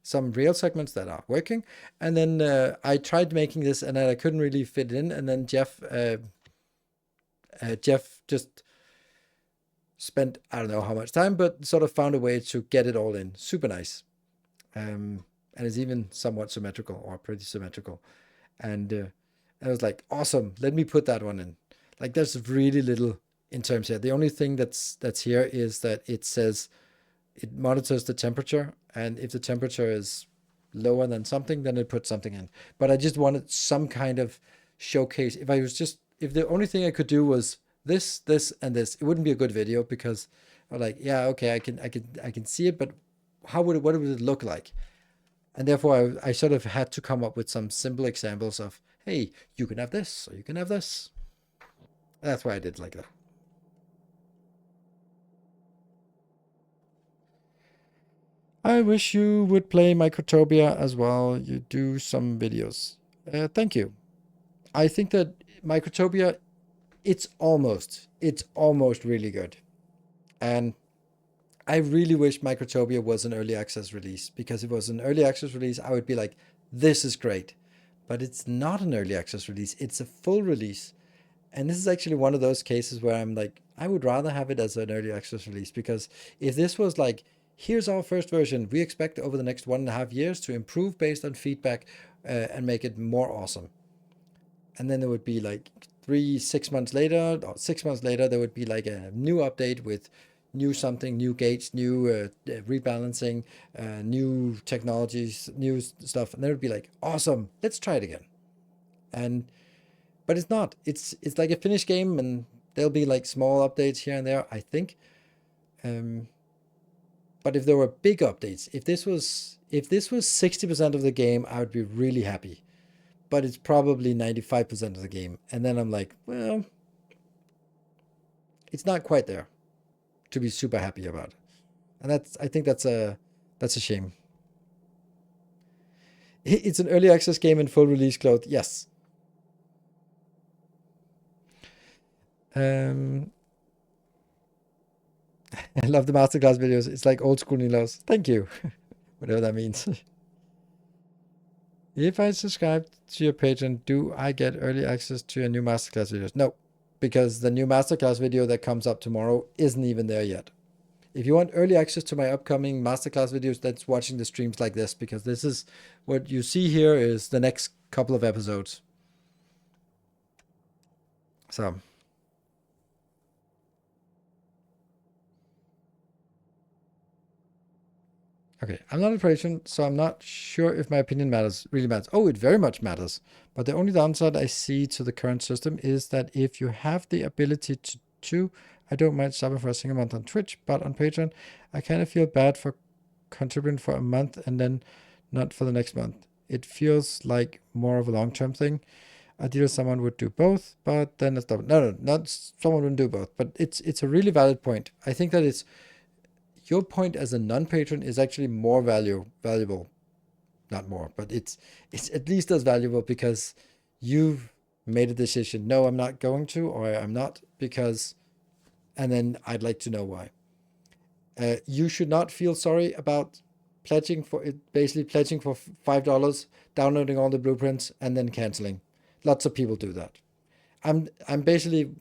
some real segments that are working, and then I tried making this, and I couldn't really fit it in, and then Jeff just spent, I don't know how much time, but sort of found a way to get it all in. Super nice. And it's even somewhat symmetrical, or pretty symmetrical. And I was like, awesome, let me put that one in. Like, there's really little in terms here. The only thing that's here is that it says it monitors the temperature, and if the temperature is lower than something, then it puts something in. But I just wanted some kind of showcase. If the only thing I could do was this, and this, it wouldn't be a good video, because I'm like, yeah, okay, I can see it, but what would it look like? And therefore I sort of had to come up with some simple examples of, hey, you can have this, or you can have this. That's why I did like that. I wish you would play Microtopia as well. You do some videos. Thank you. I think that Microtopia, it's almost really good. And I really wish Microtopia was an early access release, because if it was an early access release, I would be like, this is great. But it's not an early access release. It's a full release. And this is actually one of those cases where I'm like, I would rather have it as an early access release, because if this was like, here's our first version, we expect over the next 1.5 years to improve based on feedback and make it more awesome. And then there would be like 6 months later, or 6 months later, there would be like a new update with new something, new gates, new rebalancing, new technologies, new stuff. And then it would be like, awesome, let's try it again. But it's not. It's like a finished game, and there'll be like small updates here and there, I think. But if there were big updates, if this was 60% of the game, I would be really happy. But it's probably 95% of the game, and then I'm like, well, it's not quite there to be super happy about. And I think that's a shame. It's an early access game in full release cloth. Yes. I love the masterclass videos. It's like old school Nilaus. Thank you. Whatever that means. If I subscribe to your Patreon, do I get early access to your new masterclass videos? No, because the new masterclass video that comes up tomorrow isn't even there yet. If you want early access to my upcoming masterclass videos, that's watching the streams like this, because this is what you see here is the next couple of episodes. So. Okay, I'm not a patient, so I'm not sure if my opinion really matters. Oh, it very much matters. But the only downside I see to the current system is that if you have the ability to, I don't mind subbing for a single month on Twitch, but on Patreon, I kind of feel bad for contributing for a month and then not for the next month. It feels like more of a long-term thing. Ideally, someone would do both, but then it's no, not someone would do both. But it's a really valid point. I think that it's your point as a non-patron is actually more valuable, not more, but it's at least as valuable, because you've made a decision. No, I'm not going to, or I'm not because, and then I'd like to know why. You should not feel sorry about pledging for it, basically pledging for $5, downloading all the blueprints, and then canceling. Lots of people do that. I'm basically.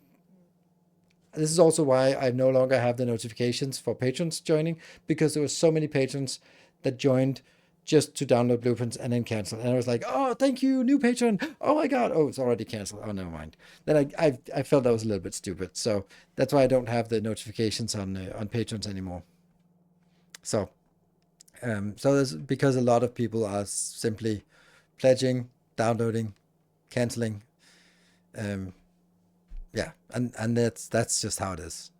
This is also why I no longer have the notifications for patrons joining, because there were so many patrons that joined just to download blueprints and then cancel. And I was like, oh, thank you, new patron. Oh my God. Oh, it's already canceled. Oh, never mind. Then I felt that was a little bit stupid. So that's why I don't have the notifications on patrons anymore. So that's because a lot of people are simply pledging, downloading, canceling. Yeah, and that's just how it is.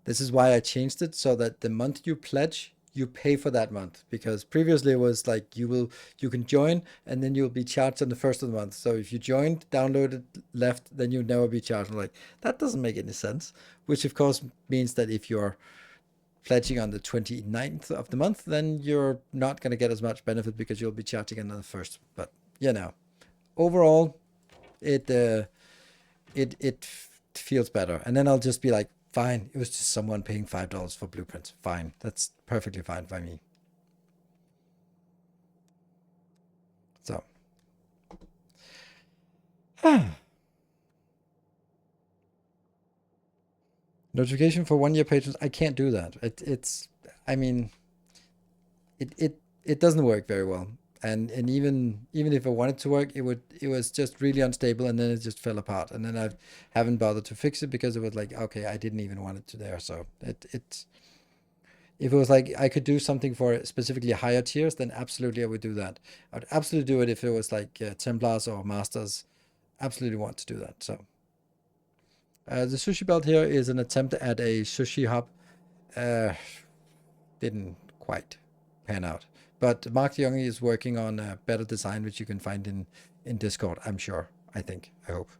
This is why I changed it, so that the month you pledge, you pay for that month, because previously it was like you can join and then you'll be charged on the first of the month. So if you joined, downloaded, left, then you'll never be charged. I'm like, that doesn't make any sense, which of course means that if you're pledging on the 29th of the month, then you're not going to get as much benefit, because you'll be charging on the first. But overall, it feels better. And then I'll just be like, fine, it was just someone paying $5 for blueprints. Fine, that's perfectly fine by me. So, notification for 1 year patrons. I can't do that. I mean, it doesn't work very well. And even if I wanted to work, it was just really unstable, and then it just fell apart. And then I haven't bothered to fix it because it was like, okay, I didn't even want it to there. So it if it was like I could do something for specifically higher tiers, then absolutely I would do that. I would absolutely do it if it was like Templars or Masters. Absolutely want to do that. So the sushi belt here is an attempt at a sushi hub. Didn't quite pan out. But Mark Young is working on a better design, which you can find in Discord, I'm sure. I hope.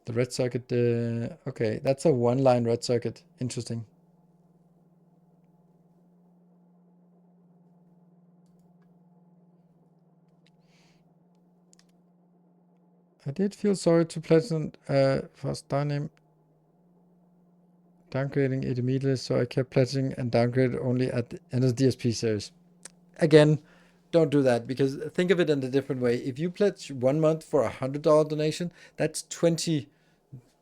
The red circuit, okay, that's a one-line red circuit. Interesting. I did feel sorry to Pleasant for downgrading it immediately, so I kept pledging and downgraded only at the end of the DSP series. Again, don't do that, because think of it in a different way. If you pledge 1 month for $100 donation, that's 20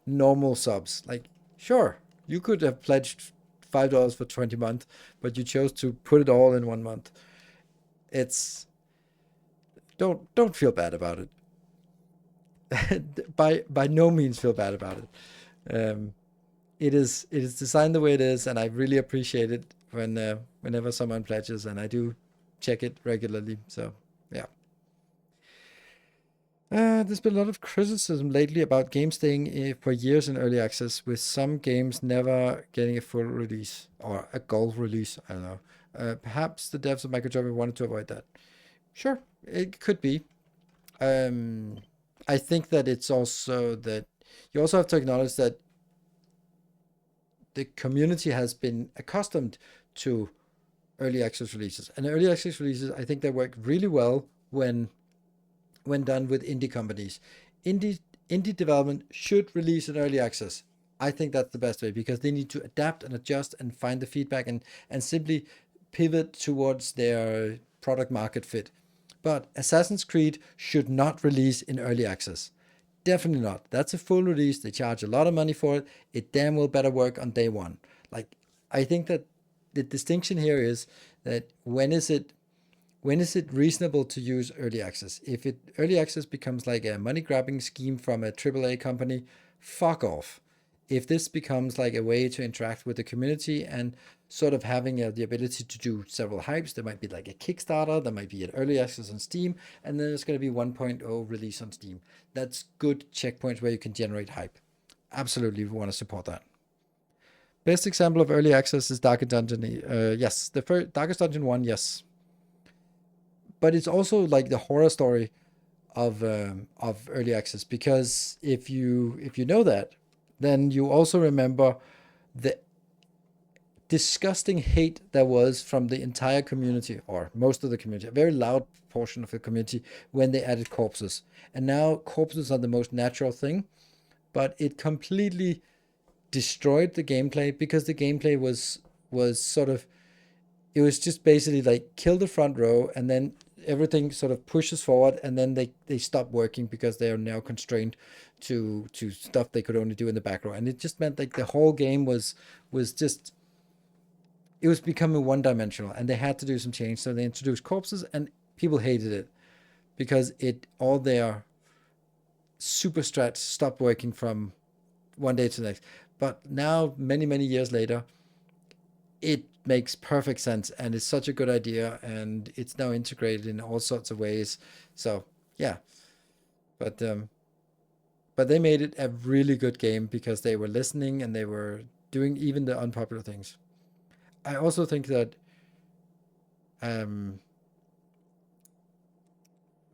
normal subs. Like, sure, you could have pledged $5 for 20 months, but you chose to put it all in 1 month. It's don't feel bad about it. By no means feel bad about it. It is designed the way it is, and I really appreciate it whenever someone pledges, and I do check it regularly. So yeah. There's been a lot of criticism lately about games staying for years in early access, with some games never getting a full release or a gold release. I don't know. Perhaps the devs of Microsoft wanted to avoid that. Sure, it could be. I think that it's also that you also have to acknowledge that the community has been accustomed to early access releases, and early access releases, I think they work really well when done with indie companies. Indie development should release in early access. I think that's the best way, because they need to adapt and adjust and find the feedback and simply pivot towards their product market fit. But Assassin's Creed should not release in early access. Definitely not. That's a full release. They charge a lot of money for it. It damn well better work on day one. Like, I think that the distinction here is that when is it reasonable to use early access? If early access becomes like a money grabbing scheme from a AAA company, fuck off. If this becomes like a way to interact with the community and sort of having the ability to do several hypes, there might be like a Kickstarter, there might be an early access on Steam, and then there's going to be 1.0 release on Steam. That's good checkpoints where you can generate hype. Absolutely, we want to support that. Best example of early access is Darkest Dungeon. Yes, the first Darkest Dungeon 1, yes. But it's also like the horror story of early access, because if you know that, then you also remember the disgusting hate there was from the entire community, or most of the community, a very loud portion of the community, when they added corpses. And now corpses are the most natural thing, but it completely destroyed the gameplay, because the gameplay was sort of, it was just basically like kill the front row, and then everything sort of pushes forward, and then they stop working because they are now constrained to stuff they could only do in the back row. And it just meant like the whole game was just, it was becoming one-dimensional, and they had to do some change. So they introduced corpses, and people hated it because all their super strats stopped working from one day to the next. But now, many years later, it makes perfect sense, and it's such a good idea, and it's now integrated in all sorts of ways. So yeah, but they made it a really good game because they were listening, and they were doing even the unpopular things. I also think that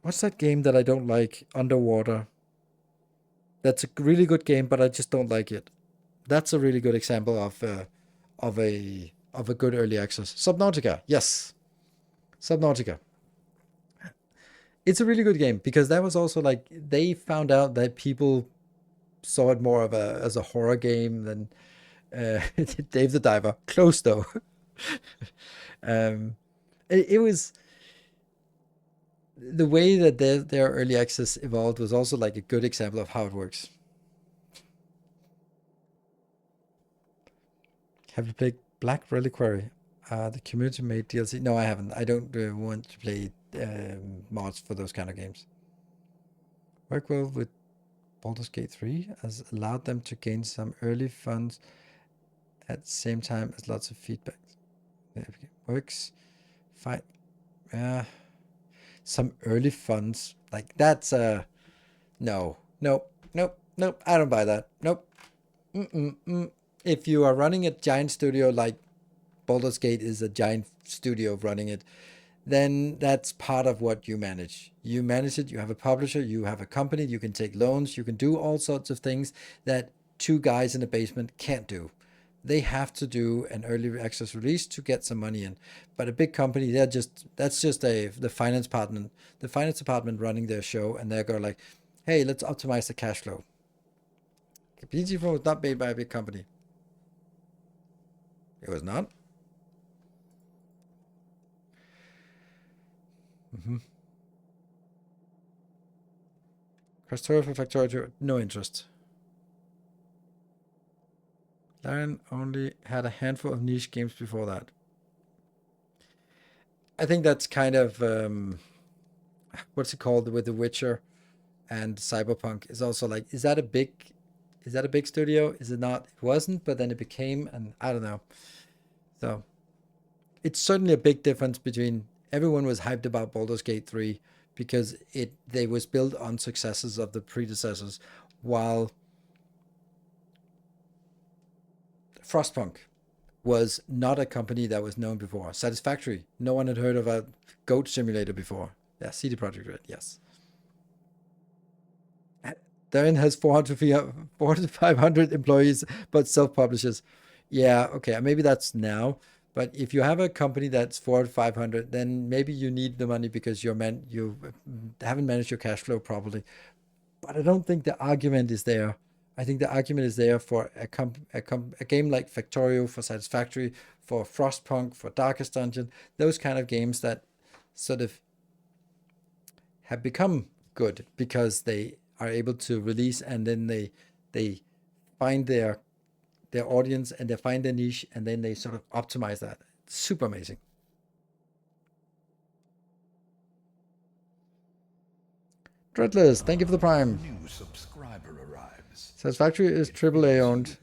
what's that game that I don't like, Underwater? That's a really good game, but I just don't like it. That's a really good example of a good early access. Subnautica, yes, Subnautica. It's a really good game, because that was also like they found out that people saw it more of as a horror game than Dave the Diver. Close though. It was the way that their early access evolved was also like a good example of how it works. Have you played Black Reliquary? The community made DLC. No, I haven't. I don't want to play mods for those kind of games. Work well with Baldur's Gate 3 has allowed them to gain some early funds at the same time as lots of feedback. Works fine. Yeah. Some early funds. Like that's no. Nope. Nope. Nope. I don't buy that. Nope. If you are running a giant studio like Baldur's Gate is a giant studio running it, then that's part of what you manage. You manage it, you have a publisher, you have a company, you can take loans, you can do all sorts of things that two guys in a basement can't do. They have to do an early access release to get some money in. But a big company, that's just the finance department running their show, and they're going like, hey, let's optimize the cash flow. PG4 was not made by a big company. It was not. Factorio for Factorio, no interest. Larian only had a handful of niche games before that. I think that's kind of what's it called with The Witcher and Cyberpunk is also like, is that a big studio? Is it not? It wasn't, but then it became, and I don't know. So it's certainly a big difference between everyone was hyped about Baldur's Gate 3 because they was built on successes of the predecessors, while Frostpunk was not a company that was known before. Satisfactory, no one had heard of a goat simulator before. Yeah, CD Projekt Red, yes. Darren has 400 to 500 employees, but self-publishes. Yeah, okay, maybe that's now. But if you have a company that's 400 to 500, then maybe you need the money because you haven't managed your cash flow properly. But I don't think the argument is there. I think the argument is there for a game like Factorio, for Satisfactory, for Frostpunk, for Darkest Dungeon, those kind of games that sort of have become good because they are able to release, and then they find their audience and they find their niche, and then they sort of optimize that. Super amazing. Dreadless, thank you for the Prime. New subscriber arrives. Satisfactory is AAA owned.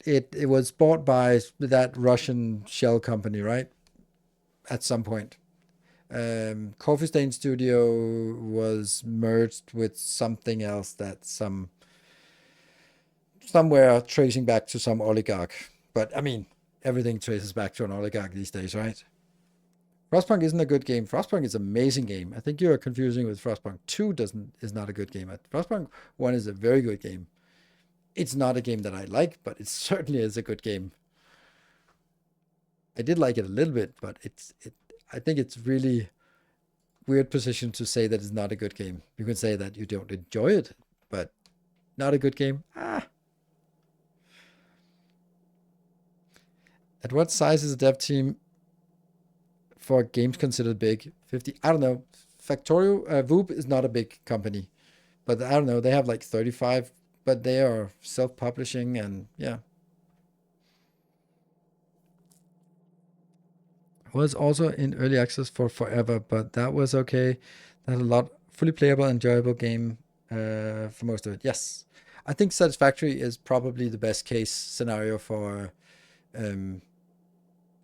It was bought by that Russian shell company, right? At some point. Coffee Stain Studio was merged with something else that somewhere tracing back to some oligarch. But I mean, everything traces back to an oligarch these days, right? Frostpunk isn't a good game. Frostpunk is an amazing game. I think you are confusing with Frostpunk 2 is not a good game. Frostpunk 1 is a very good game. It's not a game that I like, but it certainly is a good game. I did like it a little bit, but I think it's really weird position to say that it's not a good game. You can say that you don't enjoy it, but not a good game. At what size is a dev team for games considered big? 50? I don't know. Factorio, Voop is not a big company, but I don't know. They have like 35, but they are self-publishing, and yeah. Was also in early access for forever, but that was okay. That a lot fully playable, enjoyable game for most of it. Yes, I think Satisfactory is probably the best case scenario for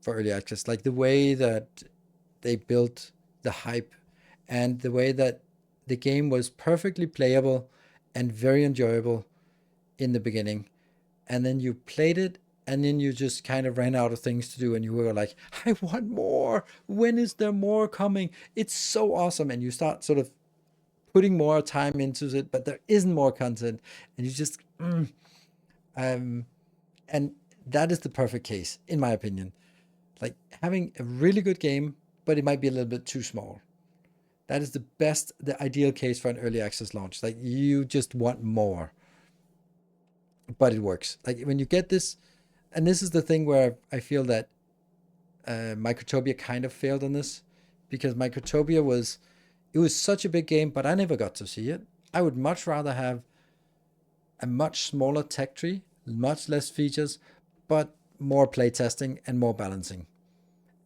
early access. Like the way that they built the hype, and the way that the game was perfectly playable and very enjoyable in the beginning, and then you played it, and then you just kind of ran out of things to do, and you were like, I want more. When is there more coming? It's so awesome. And you start sort of putting more time into it, but there isn't more content, and you just and that is the perfect case, in my opinion. Like having a really good game, but it might be a little bit too small. That is the ideal case for an early access launch. Like you just want more, but it works. Like when you get this, and this is the thing where I feel that Microtopia kind of failed on this, because Microtopia was such a big game, but I never got to see it. I would much rather have a much smaller tech tree, much less features, but more playtesting and more balancing,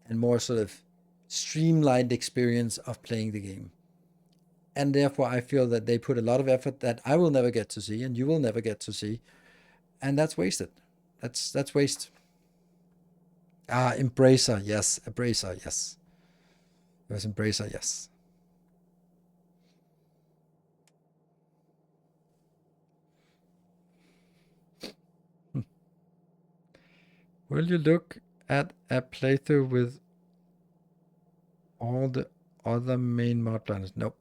and more sort of streamlined experience of playing the game. And therefore, I feel that they put a lot of effort that I will never get to see, and you will never get to see, and that's wasted. That's waste. Embracer, yes. Embracer, yes. It was Embracer, yes. Will you look at a playthrough with all the other main mod planners? Nope.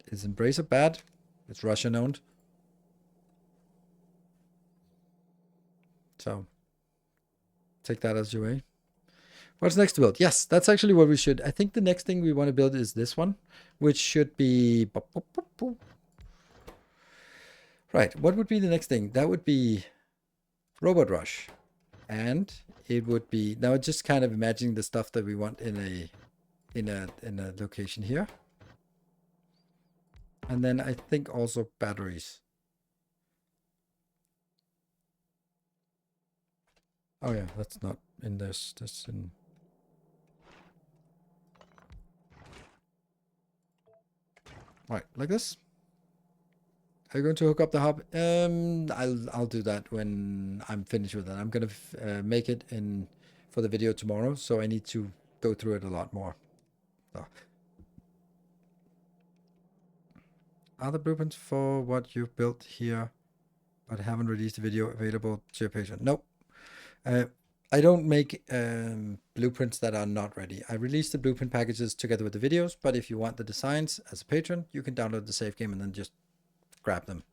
Is Embracer bad? It's Russian owned. So take that as your way. What's next to build? Yes, that's actually what we should. I think the next thing we want to build is this one, which should be... Right, what would be the next thing? That would be Robot Rush. And it would be... Now just kind of imagining the stuff that we want in a location here. And then I think also batteries. Oh yeah, that's not in this. That's in... Right, like this. Are you going to hook up the hub? I'll do that when I'm finished with it. I'm gonna make it in for the video tomorrow, so I need to go through it a lot more. So. Are the blueprints for what you've built here, but haven't released the video available to your patron? Nope. I don't make blueprints that are not ready. I release the blueprint packages together with the videos, but if you want the designs as a patron, you can download the save game and then just grab them.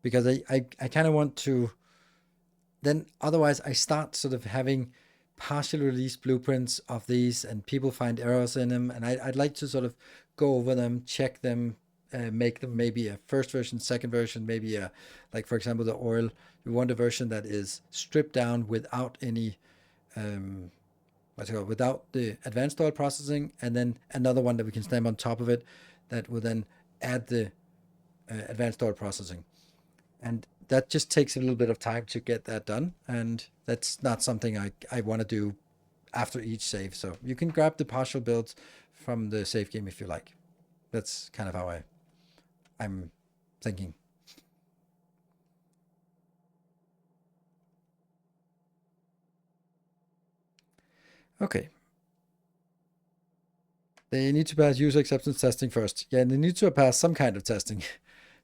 Because I kind of want to, then otherwise I start sort of having partially released blueprints of these and people find errors in them, and I'd like to sort of go over them, check them, make them maybe a first version, second version, maybe a, like for example the oil, we want a version that is stripped down without any without the advanced oil processing, and then another one that we can stamp on top of it that will then add the advanced oil processing. And that just takes a little bit of time to get that done, and that's not something I want to do after each save. So you can grab the partial builds from the save game if you like. That's kind of how I'm thinking. Okay. They need to pass user acceptance testing first. Yeah, and they need to pass some kind of testing.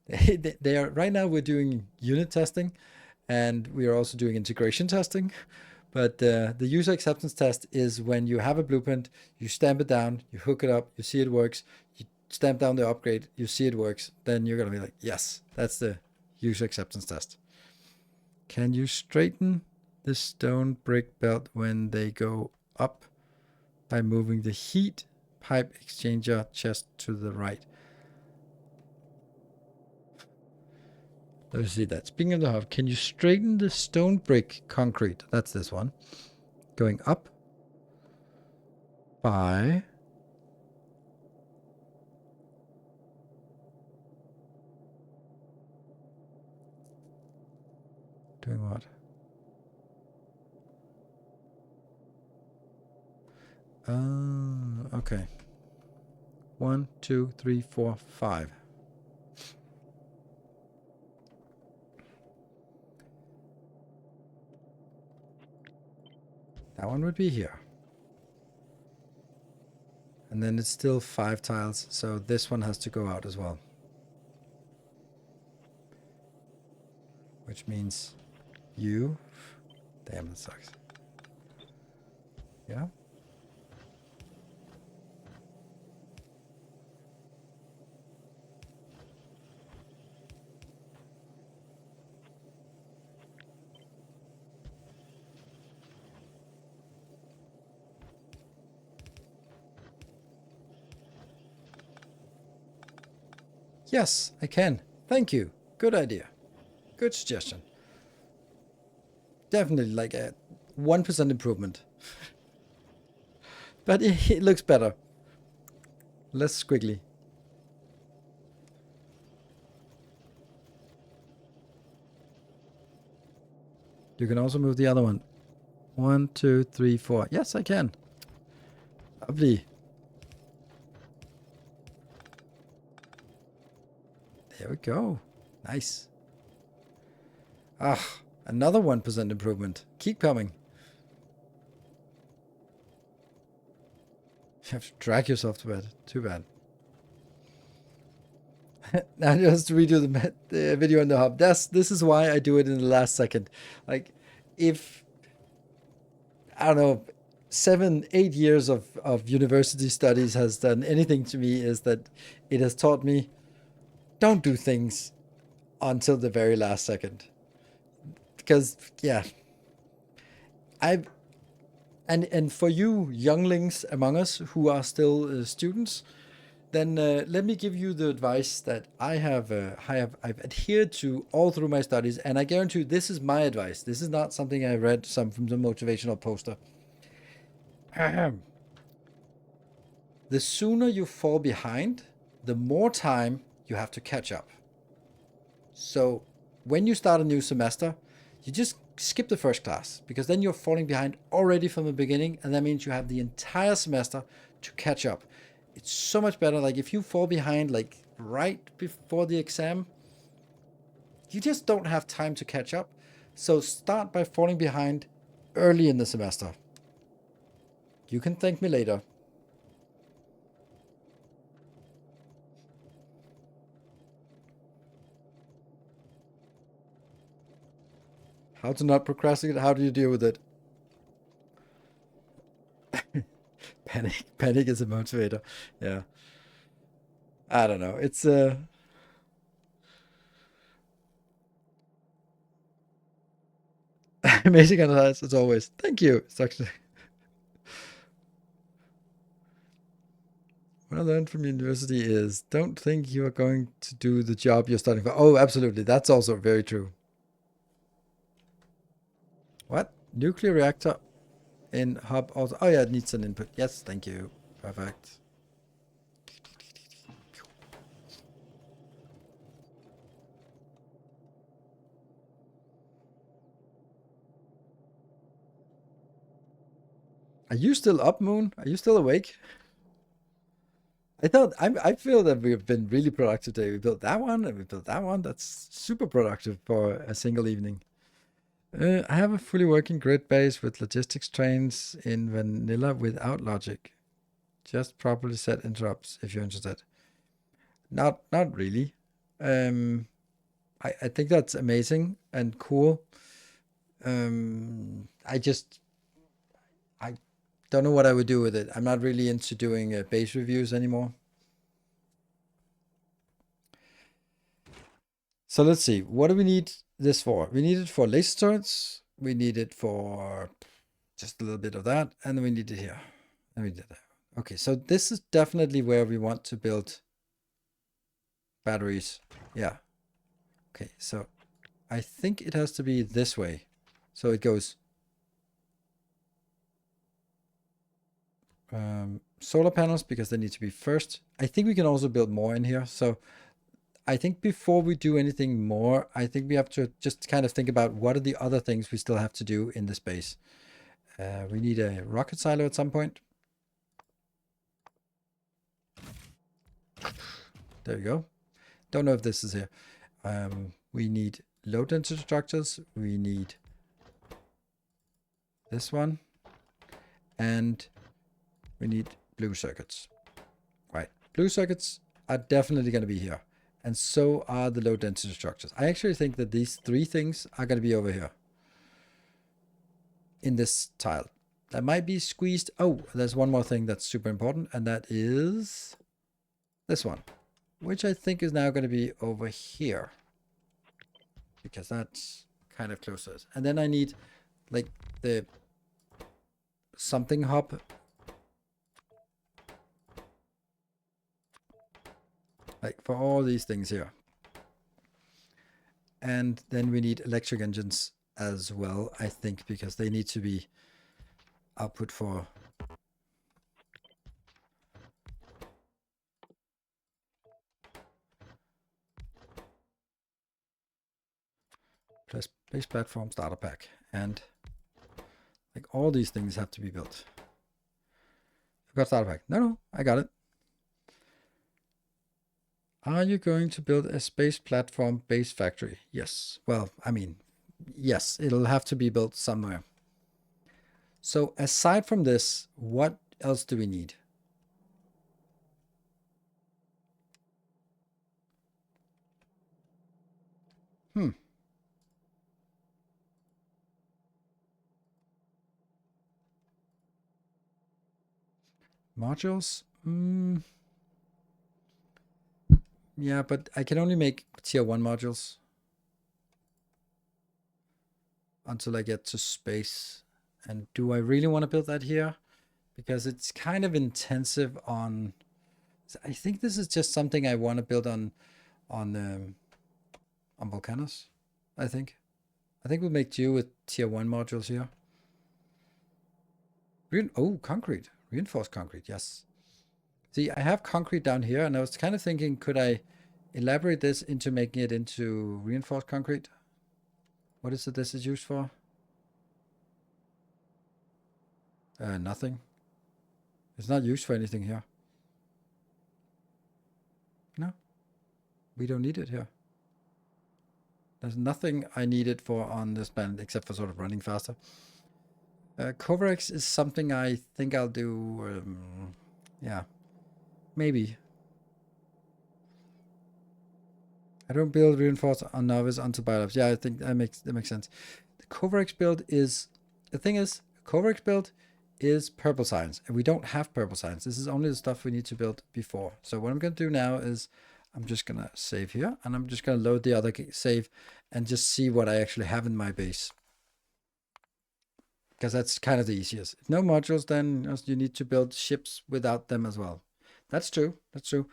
They are right now we're doing unit testing, and we are also doing integration testing. But the user acceptance test is when you have a blueprint, you stamp it down, you hook it up, you see it works, you stamp down the upgrade, you see it works, then you're gonna be like, yes, that's the user acceptance test. Can you straighten the stone brick belt when they go up by moving the heat pipe exchanger chest to the right? Let's see that. Speaking of the hub, can you straighten the stone brick concrete? That's this one. Going up by doing what? Okay. 1, 2, 3, 4, 5. That one would be here. And then it's still 5 tiles, so this one has to go out as well. Which means you... Damn, that sucks. Yeah? Yes, I can. Thank you. Good idea. Good suggestion. definitely like a 1% improvement. But it looks better. Less squiggly. You can also move the other one. 1, 2, 3, 4. Yes, I can. Lovely. There we go. Nice. Ah, another 1% improvement. Keep coming. You have to drag yourself to bed. Too bad. Now just redo the video in the hub. This is why I do it in the last second. Like, if I don't know, 7, 8 years of university studies has done anything to me, is that it has taught me don't do things until the very last second. Because yeah, I've and for you younglings among us who are still students, then let me give you the advice that I've adhered to all through my studies, and I guarantee you this is my advice. This is not something I read some from the motivational poster. Ahem. The sooner you fall behind, the more time you have to catch up. So when you start a new semester, you just skip the first class, because then you're falling behind already from the beginning, and that means you have the entire semester to catch up. It's so much better. Like, if you fall behind like right before the exam, you just don't have time to catch up. So start by falling behind early in the semester. You can thank me later. How to not procrastinate? How do you deal with it? Panic is a motivator. Yeah. I don't know. It's amazing analysis as always. Thank you. It's actually what I learned from university is don't think you are going to do the job you're studying for. Oh, absolutely. That's also very true. What? Nuclear reactor in hub also. Oh yeah, it needs an input. Yes, thank you. Perfect. Are you still up, Moon? Are you still awake? I feel that we've been really productive today. We built that one and we built that one. That's super productive for a single evening. I have a fully working grid base with logistics trains in vanilla without logic. Just properly set interrupts if you're interested. Not really. Um, I think that's amazing and cool. I don't know what I would do with it. I'm not really into doing base reviews anymore. So let's see. What do we need this for? We need it for laser turrets. We need it for just a little bit of that, and then we need it here. And we did that. Okay, so this is definitely where we want to build batteries. Yeah. Okay, so I think it has to be this way. So it goes solar panels, because they need to be first. I think we can also build more in here. So I think before we do anything more, I think we have to just kind of think about what are the other things we still have to do in the space. We need a rocket silo at some point. There we go. Don't know if this is here. We need low density structures. We need this one. And we need blue circuits. Right. Blue circuits are definitely going to be here. And so are the low density structures. I actually think that these 3 things are going to be over here in this tile. That might be squeezed. Oh, there's one more thing that's super important, and that is this one, which I think is now going to be over here, because that's kind of closer. And then I need like the something hub, like for all these things here. And then we need electric engines as well, I think, because they need to be output for plus base platform starter pack, and like all these things have to be built. I've got starter pack. No, I got it. Are you going to build a space platform base factory? Yes. Well, I mean, yes, it'll have to be built somewhere. So aside from this, what else do we need? Modules? Yeah, but I can only make tier 1 modules until I get to space. And do I really want to build that here? Because it's kind of intensive on... I think this is just something I want to build on Volcanus, I think. I think we'll make do with tier 1 modules here. Concrete. Reinforced concrete, yes. See, I have concrete down here, and I was kind of thinking, could I elaborate this into making it into reinforced concrete? What is it this is used for? Nothing. It's not used for anything here. No. We don't need it here. There's nothing I need it for on this planet except for sort of running faster. Coverx is something I think I'll do. Yeah. Maybe. I don't build reinforced on Nauvis onto Biolabs. Yeah, I think that makes sense. The Coverx build is... The thing is, Coverx build is purple science, and we don't have purple science. This is only the stuff we need to build before. So what I'm going to do now is I'm just going to save here, and I'm just going to load the other save and just see what I actually have in my base. Because that's kind of the easiest. If no modules, then you need to build ships without them as well. That's true. That's true.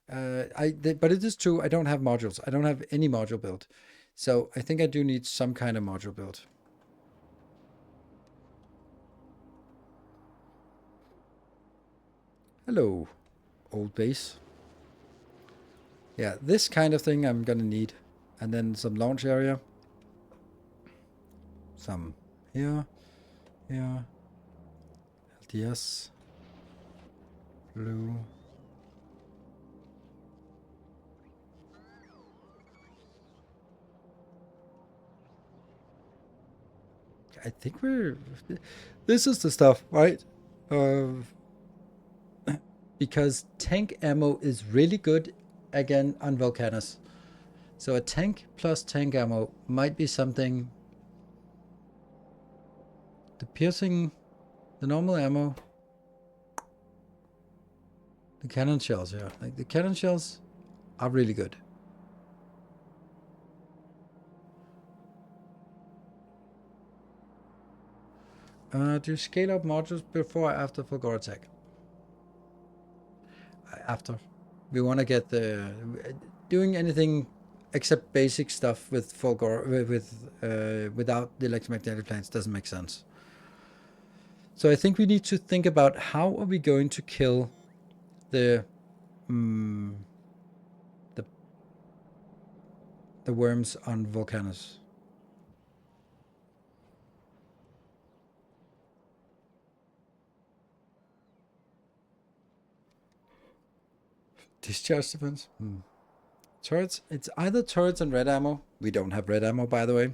But it is true, I don't have modules. I don't have any module build. So I think I do need some kind of module build. Hello, old base. Yeah, this kind of thing I'm gonna need. And then some launch area. Some here, here. LTS. Blue. I think this is the stuff, right? Because tank ammo is really good again on Volcanus. So a tank plus tank ammo might be something. The piercing, the normal ammo, the cannon shells, yeah. Like the cannon shells are really good. Do you scale up modules before or after Fulgor attack? After. We want to get the... Doing anything except basic stuff with Fulgor, without the electromagnetic planes doesn't make sense. So I think we need to think about how are we going to kill the worms on Volcanus. Discharge defense. Turrets. It's either turrets and red ammo. We don't have red ammo, by the way.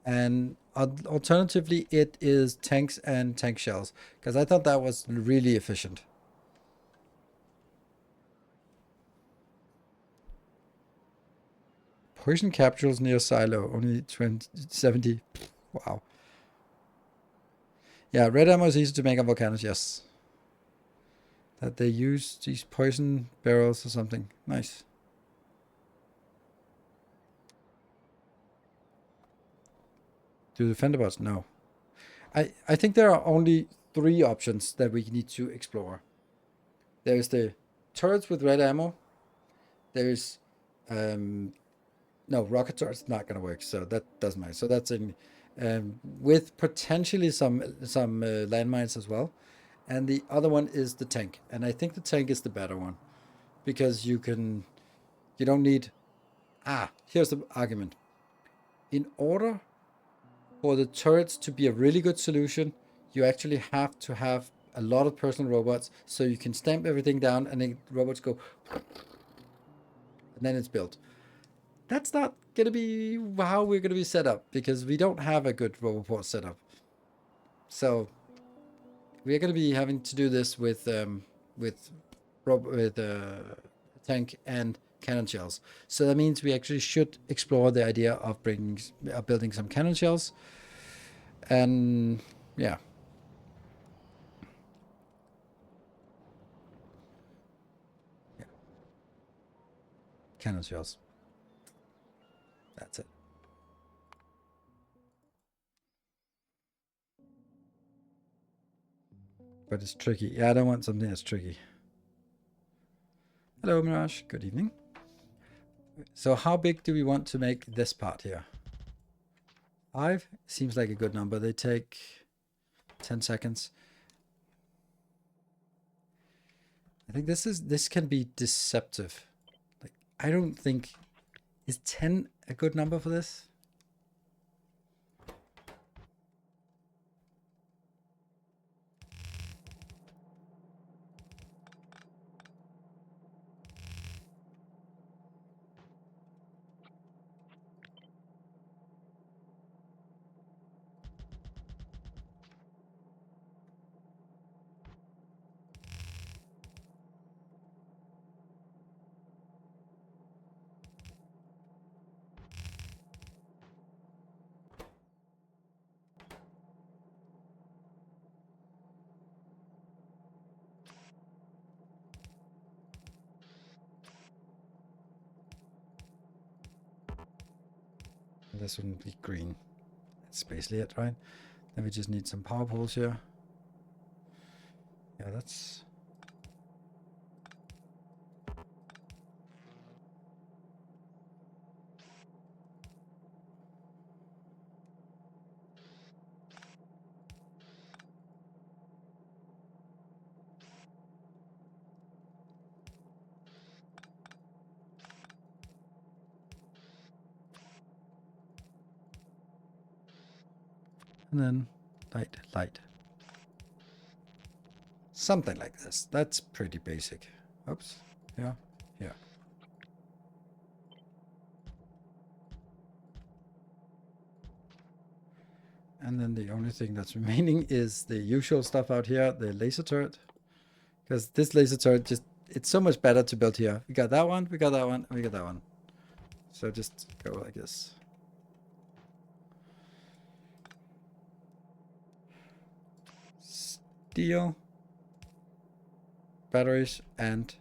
And alternatively, it is tanks and tank shells. Because I thought that was really efficient. Poison capsules near silo. Only 70. Wow. Yeah, red ammo is easy to make on volcanoes, yes. That they use these poison barrels or something. Nice. Do the fender bots? No. I think there are only 3 options that we need to explore. There's the turrets with red ammo. There's no rocket turrets, not gonna work, so that doesn't matter. So that's in, with potentially some landmines as well. And the other one is the tank, and I think the tank is the better one because you don't need. Here's the argument. In order for the turrets to be a really good solution, you actually have to have a lot of personal robots so you can stamp everything down and the robots go and then it's built. That's not going to be how we're going to be set up because we don't have a good roboport setup. So we are going to be having to do this with tank and cannon shells. So that means we actually should explore the idea of building some cannon shells. And yeah. Cannon shells. That's it. But it's tricky. Yeah, I don't want something that's tricky. Hello, Mirage. Good evening. So how big do we want to make this part here? 5 seems like a good number. They take 10 seconds. I think this can be deceptive. Like, I don't think, is 10 a good number for this? This wouldn't be green. That's basically it, right? Then we just need some power poles here. Yeah, that's... And then light, light. Something like this. That's pretty basic. Oops. Yeah, yeah. And then the only thing that's remaining is the usual stuff out here, the laser turret. Because this laser turret just, it's so much better to build here. We got that one, we got that one, and we got that one. So just go like this. Steel, batteries, and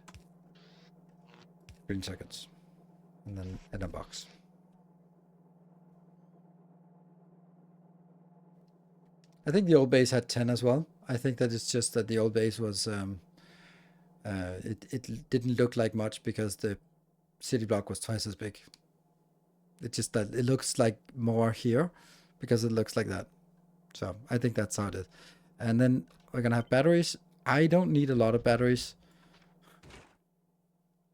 green circuits. And then in a box. I think the old base had 10 as well. I think that it's just that the old base was, it didn't look like much because the city block was twice as big. It's just that it looks like more here because it looks like that. So I think that's how it is. And then we're going to have batteries. I don't need a lot of batteries.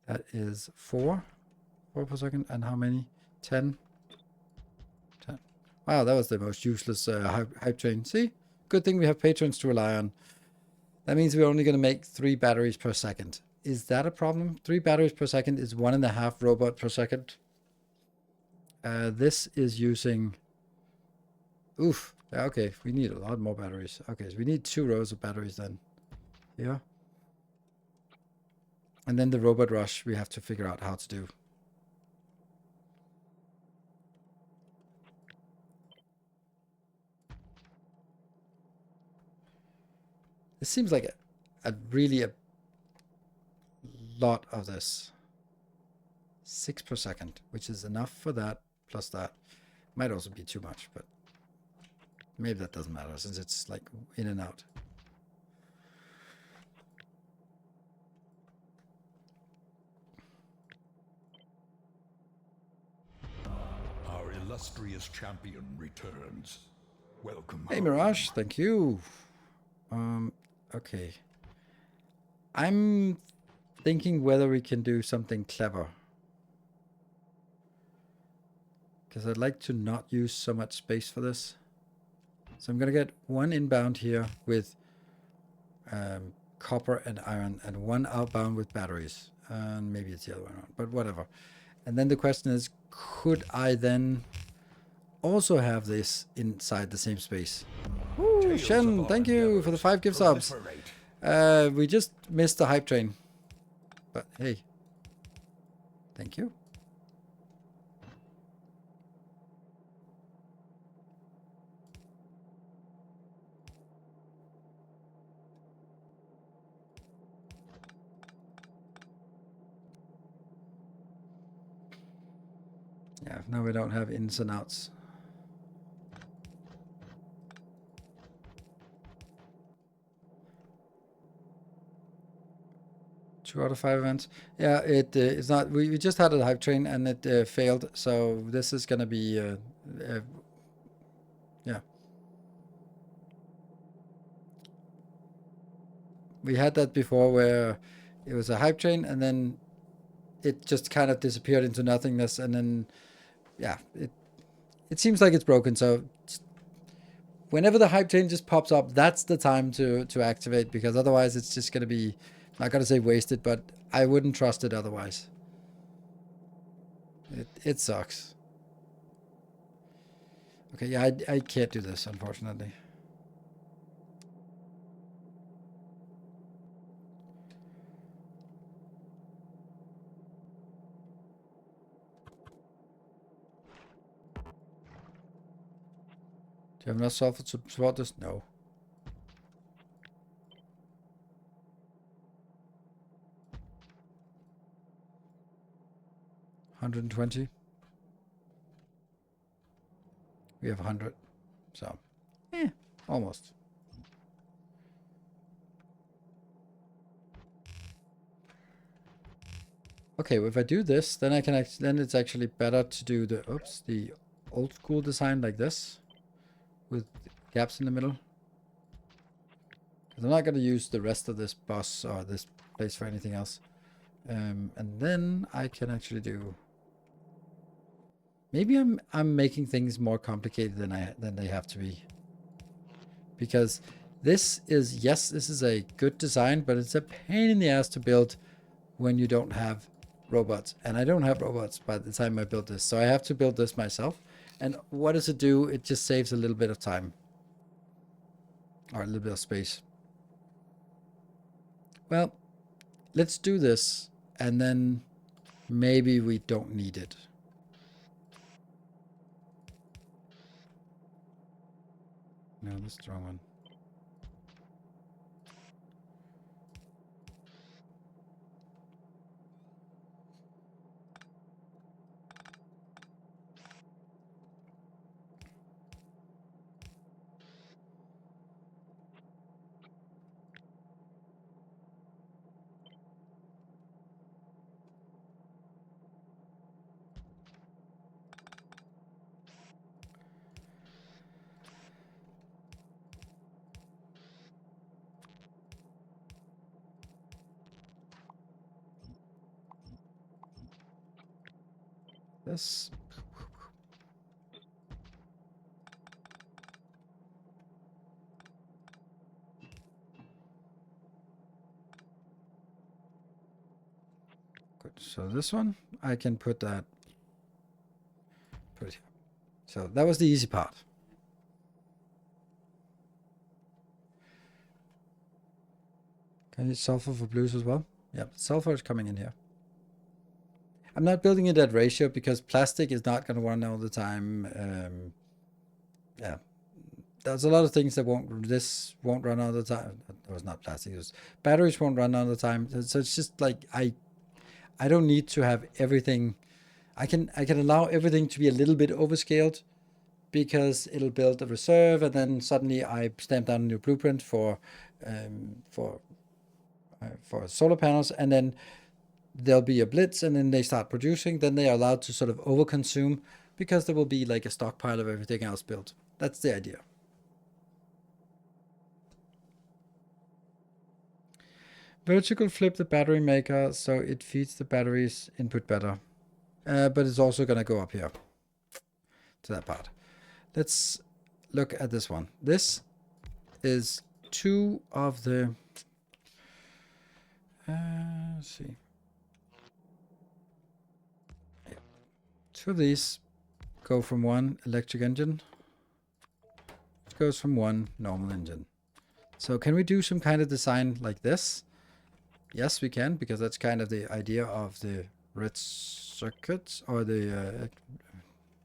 That is 4 per second. And how many? 10. 10. Wow, that was the most useless hype train. See? Good thing we have patrons to rely on. That means we're only going to make 3 batteries per second. Is that a problem? 3 batteries per second is 1.5 robot per second. This is using... Oof. Okay, we need a lot more batteries. Okay, so we need 2 rows of batteries then. Yeah. And then the robot rush we have to figure out how to do. It seems like a really a lot of this. 6 per second, which is enough for that, plus that. Might also be too much, but maybe that doesn't matter since it's like in and out. Our illustrious champion returns. Welcome Hey, home. Mirage, thank you. Okay. I'm thinking whether we can do something clever. Because I'd like to not use so much space for this. So I'm going to get one inbound here with copper and iron, and one outbound with batteries. And maybe it's the other way around, but whatever. And then the question is, could I then also have this inside the same space? Ooh, Shen, thank you for the 5 gift subs. We just missed the hype train. But hey, thank you. Yeah, now we don't have ins and outs. Two out of 5 events. Yeah, it's not. We just had a hype train and it failed. So this is gonna be yeah. We had that before where it was a hype train and then it just kind of disappeared into nothingness, and then yeah, it seems like it's broken. So whenever the hype train just pops up, that's the time to activate, because otherwise it's just gonna be, I'm not gonna say wasted, but I wouldn't trust it otherwise. It sucks. Okay, yeah, I can't do this, unfortunately. Do you have enough sulfur to support this? No. $120. We have 100. So, almost. Okay, well, if I do this, then I can then it's actually better to do the the old school design like this, with gaps in the middle. Because I'm not going to use the rest of this bus or this place for anything else. And then I can actually do. Maybe I'm making things more complicated than they have to be. Because this is, yes, this is a good design, but it's a pain in the ass to build when you don't have robots. And I don't have robots by the time I build this. So I have to build this myself. And what does it do? It just saves a little bit of time. Or a little bit of space. Well, let's do this. And then maybe we don't need it. No, that's the wrong one. This. Good. So this one, I can put that. Put it here. So that was the easy part. Can I use sulfur for blues as well? Yep, sulfur is coming in here. I'm not building it at ratio because plastic is not going to run all the time. Yeah, there's a lot of things that this won't run all the time. It was not plastic. It was batteries won't run all the time. So it's just like I don't need to have everything. I can allow everything to be a little bit overscaled, because it'll build a reserve, and then suddenly I stamp down a new blueprint for solar panels, and then there'll be a blitz, and then they start producing. Then they are allowed to sort of overconsume because there will be like a stockpile of everything else built. That's the idea. Vertical flip the battery maker so it feeds the battery's input better. But it's also going to go up here to that part. Let's look at this one. This is two of the... let's see. Yeah. Two of these go from one electric engine. It goes from one normal engine. So can we do some kind of design like this? Yes, we can, because that's kind of the idea of the red circuits, or the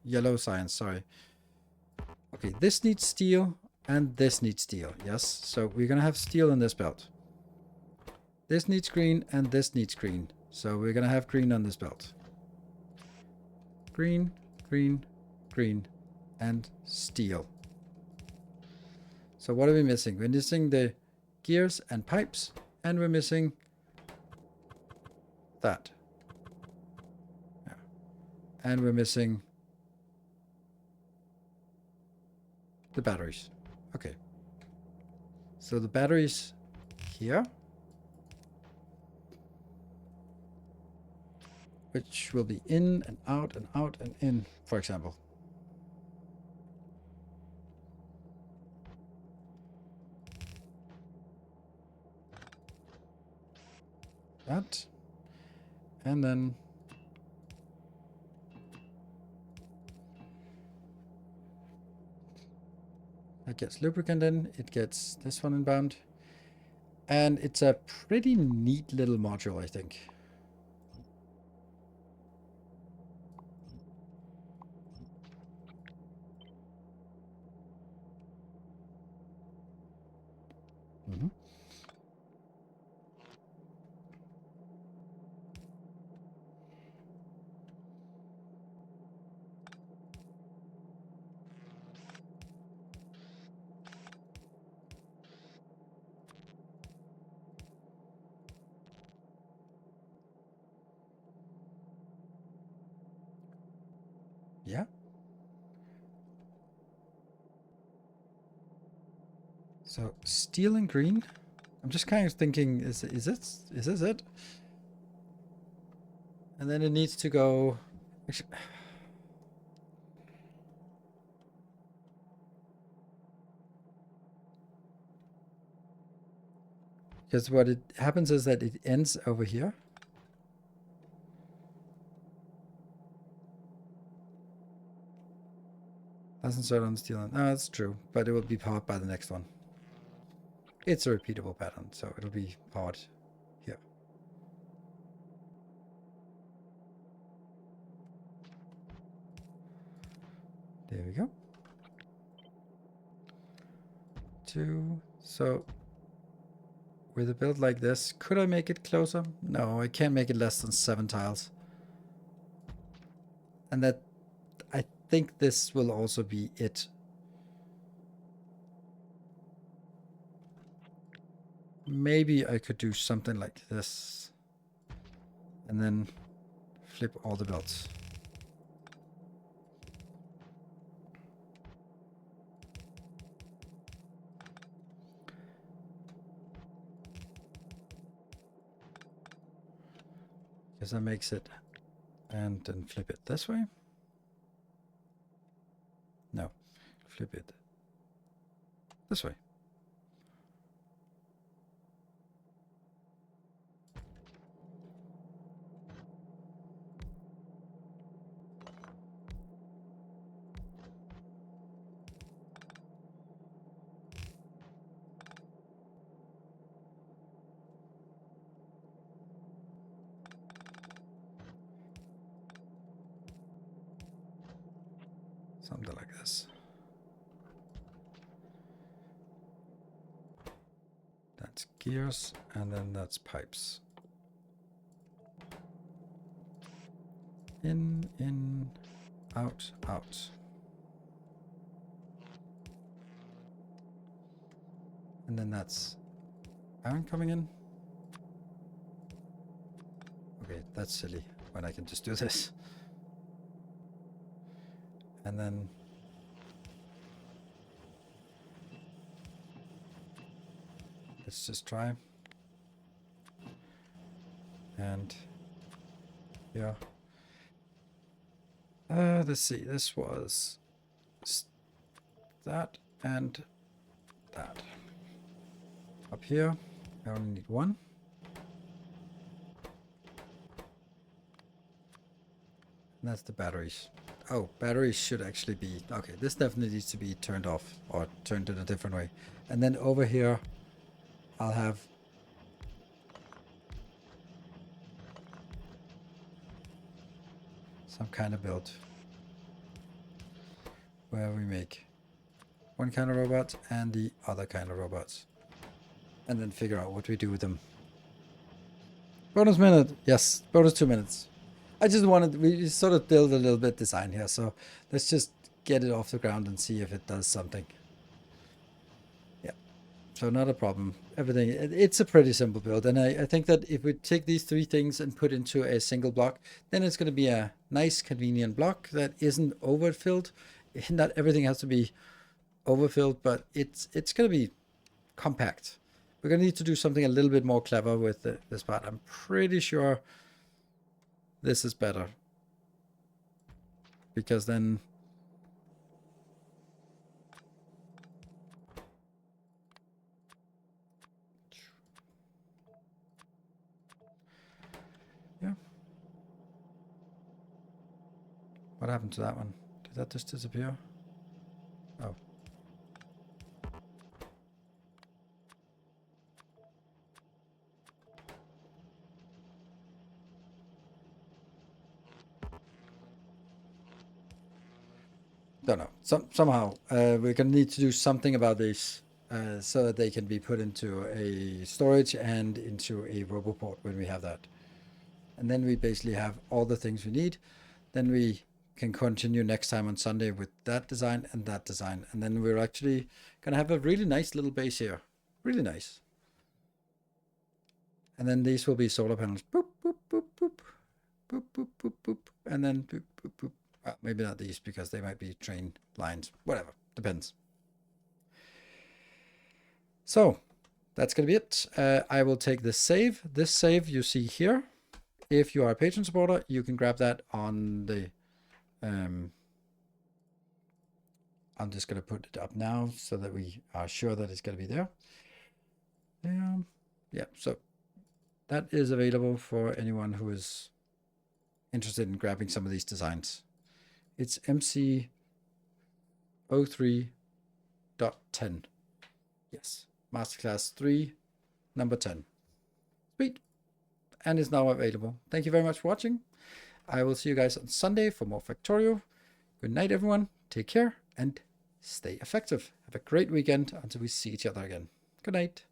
yellow signs, sorry. Okay, this needs steel, and this needs steel, yes. So we're going to have steel in this belt. This needs green, and this needs green. So we're going to have green on this belt. Green, green, green, and steel. So what are we missing? We're missing the gears and pipes, and we're missing that. Yeah. And we're missing the batteries. Okay. So the batteries here, which will be in and out and out and in, for example. That. And then that gets lubricant in, it gets this one inbound. And it's a pretty neat little module, I think. Mm-hmm. Yeah. So steel and green. I'm just kind of thinking, is this it? And then it needs to go. Actually, because what it happens is that it ends over here. Doesn't start on steel. No, that's true, but it will be powered by the next one. It's a repeatable pattern, so it'll be powered here. There we go. 2. So with a build like this, could I make it closer? No, I can't make it less than 7 tiles. And that, I think this will also be it. Maybe I could do something like this. And then flip all the belts. Because that makes it. And then flip it this way. No, flip it this way. Something like this. That's gears, and then that's pipes. In, out, out. And then that's iron coming in. Okay, that's silly when I can just do this. And then let's just try. And yeah. Let's see. This was that and that. Up here, I only need one. And that's the batteries. Oh, batteries should actually be... Okay, this definitely needs to be turned off or turned in a different way. And then over here, I'll have... some kind of build where we make one kind of robot and the other kind of robots. And then figure out what we do with them. Bonus minute. Yes, bonus 2 minutes. I just wanted, we sort of build a little bit design here, so let's just get it off the ground and see if it does something. Yeah, so not a problem. Everything, it's a pretty simple build, and I think that if we take these three things and put into a single block, then it's going to be a nice, convenient block that isn't overfilled. Not everything has to be overfilled, but it's going to be compact. We're going to need to do something a little bit more clever with this part. I'm pretty sure this is better. Because then... Yeah. What happened to that one? Did that just disappear? Oh. Don't know. Somehow we're going to need to do something about this so that they can be put into a storage and into a roboport when we have that. And then we basically have all the things we need. Then we can continue next time on Sunday with that design and that design. And then we're actually going to have a really nice little base here. Really nice. And then these will be solar panels. Boop, boop, boop, boop. Boop, boop, boop, boop. And then boop, boop, boop. Maybe not these because they might be train lines. Whatever. Depends. So that's going to be it. I will take this save. This save you see here. If you are a patron supporter, you can grab that on the... I'm just going to put it up now so that we are sure that it's going to be there. Yeah, so that is available for anyone who is interested in grabbing some of these designs. It's MC03.10. Yes, Masterclass 3, number 10. Sweet. And is now available. Thank you very much for watching. I will see you guys on Sunday for more Factorio. Good night, everyone. Take care and stay effective. Have a great weekend until we see each other again. Good night.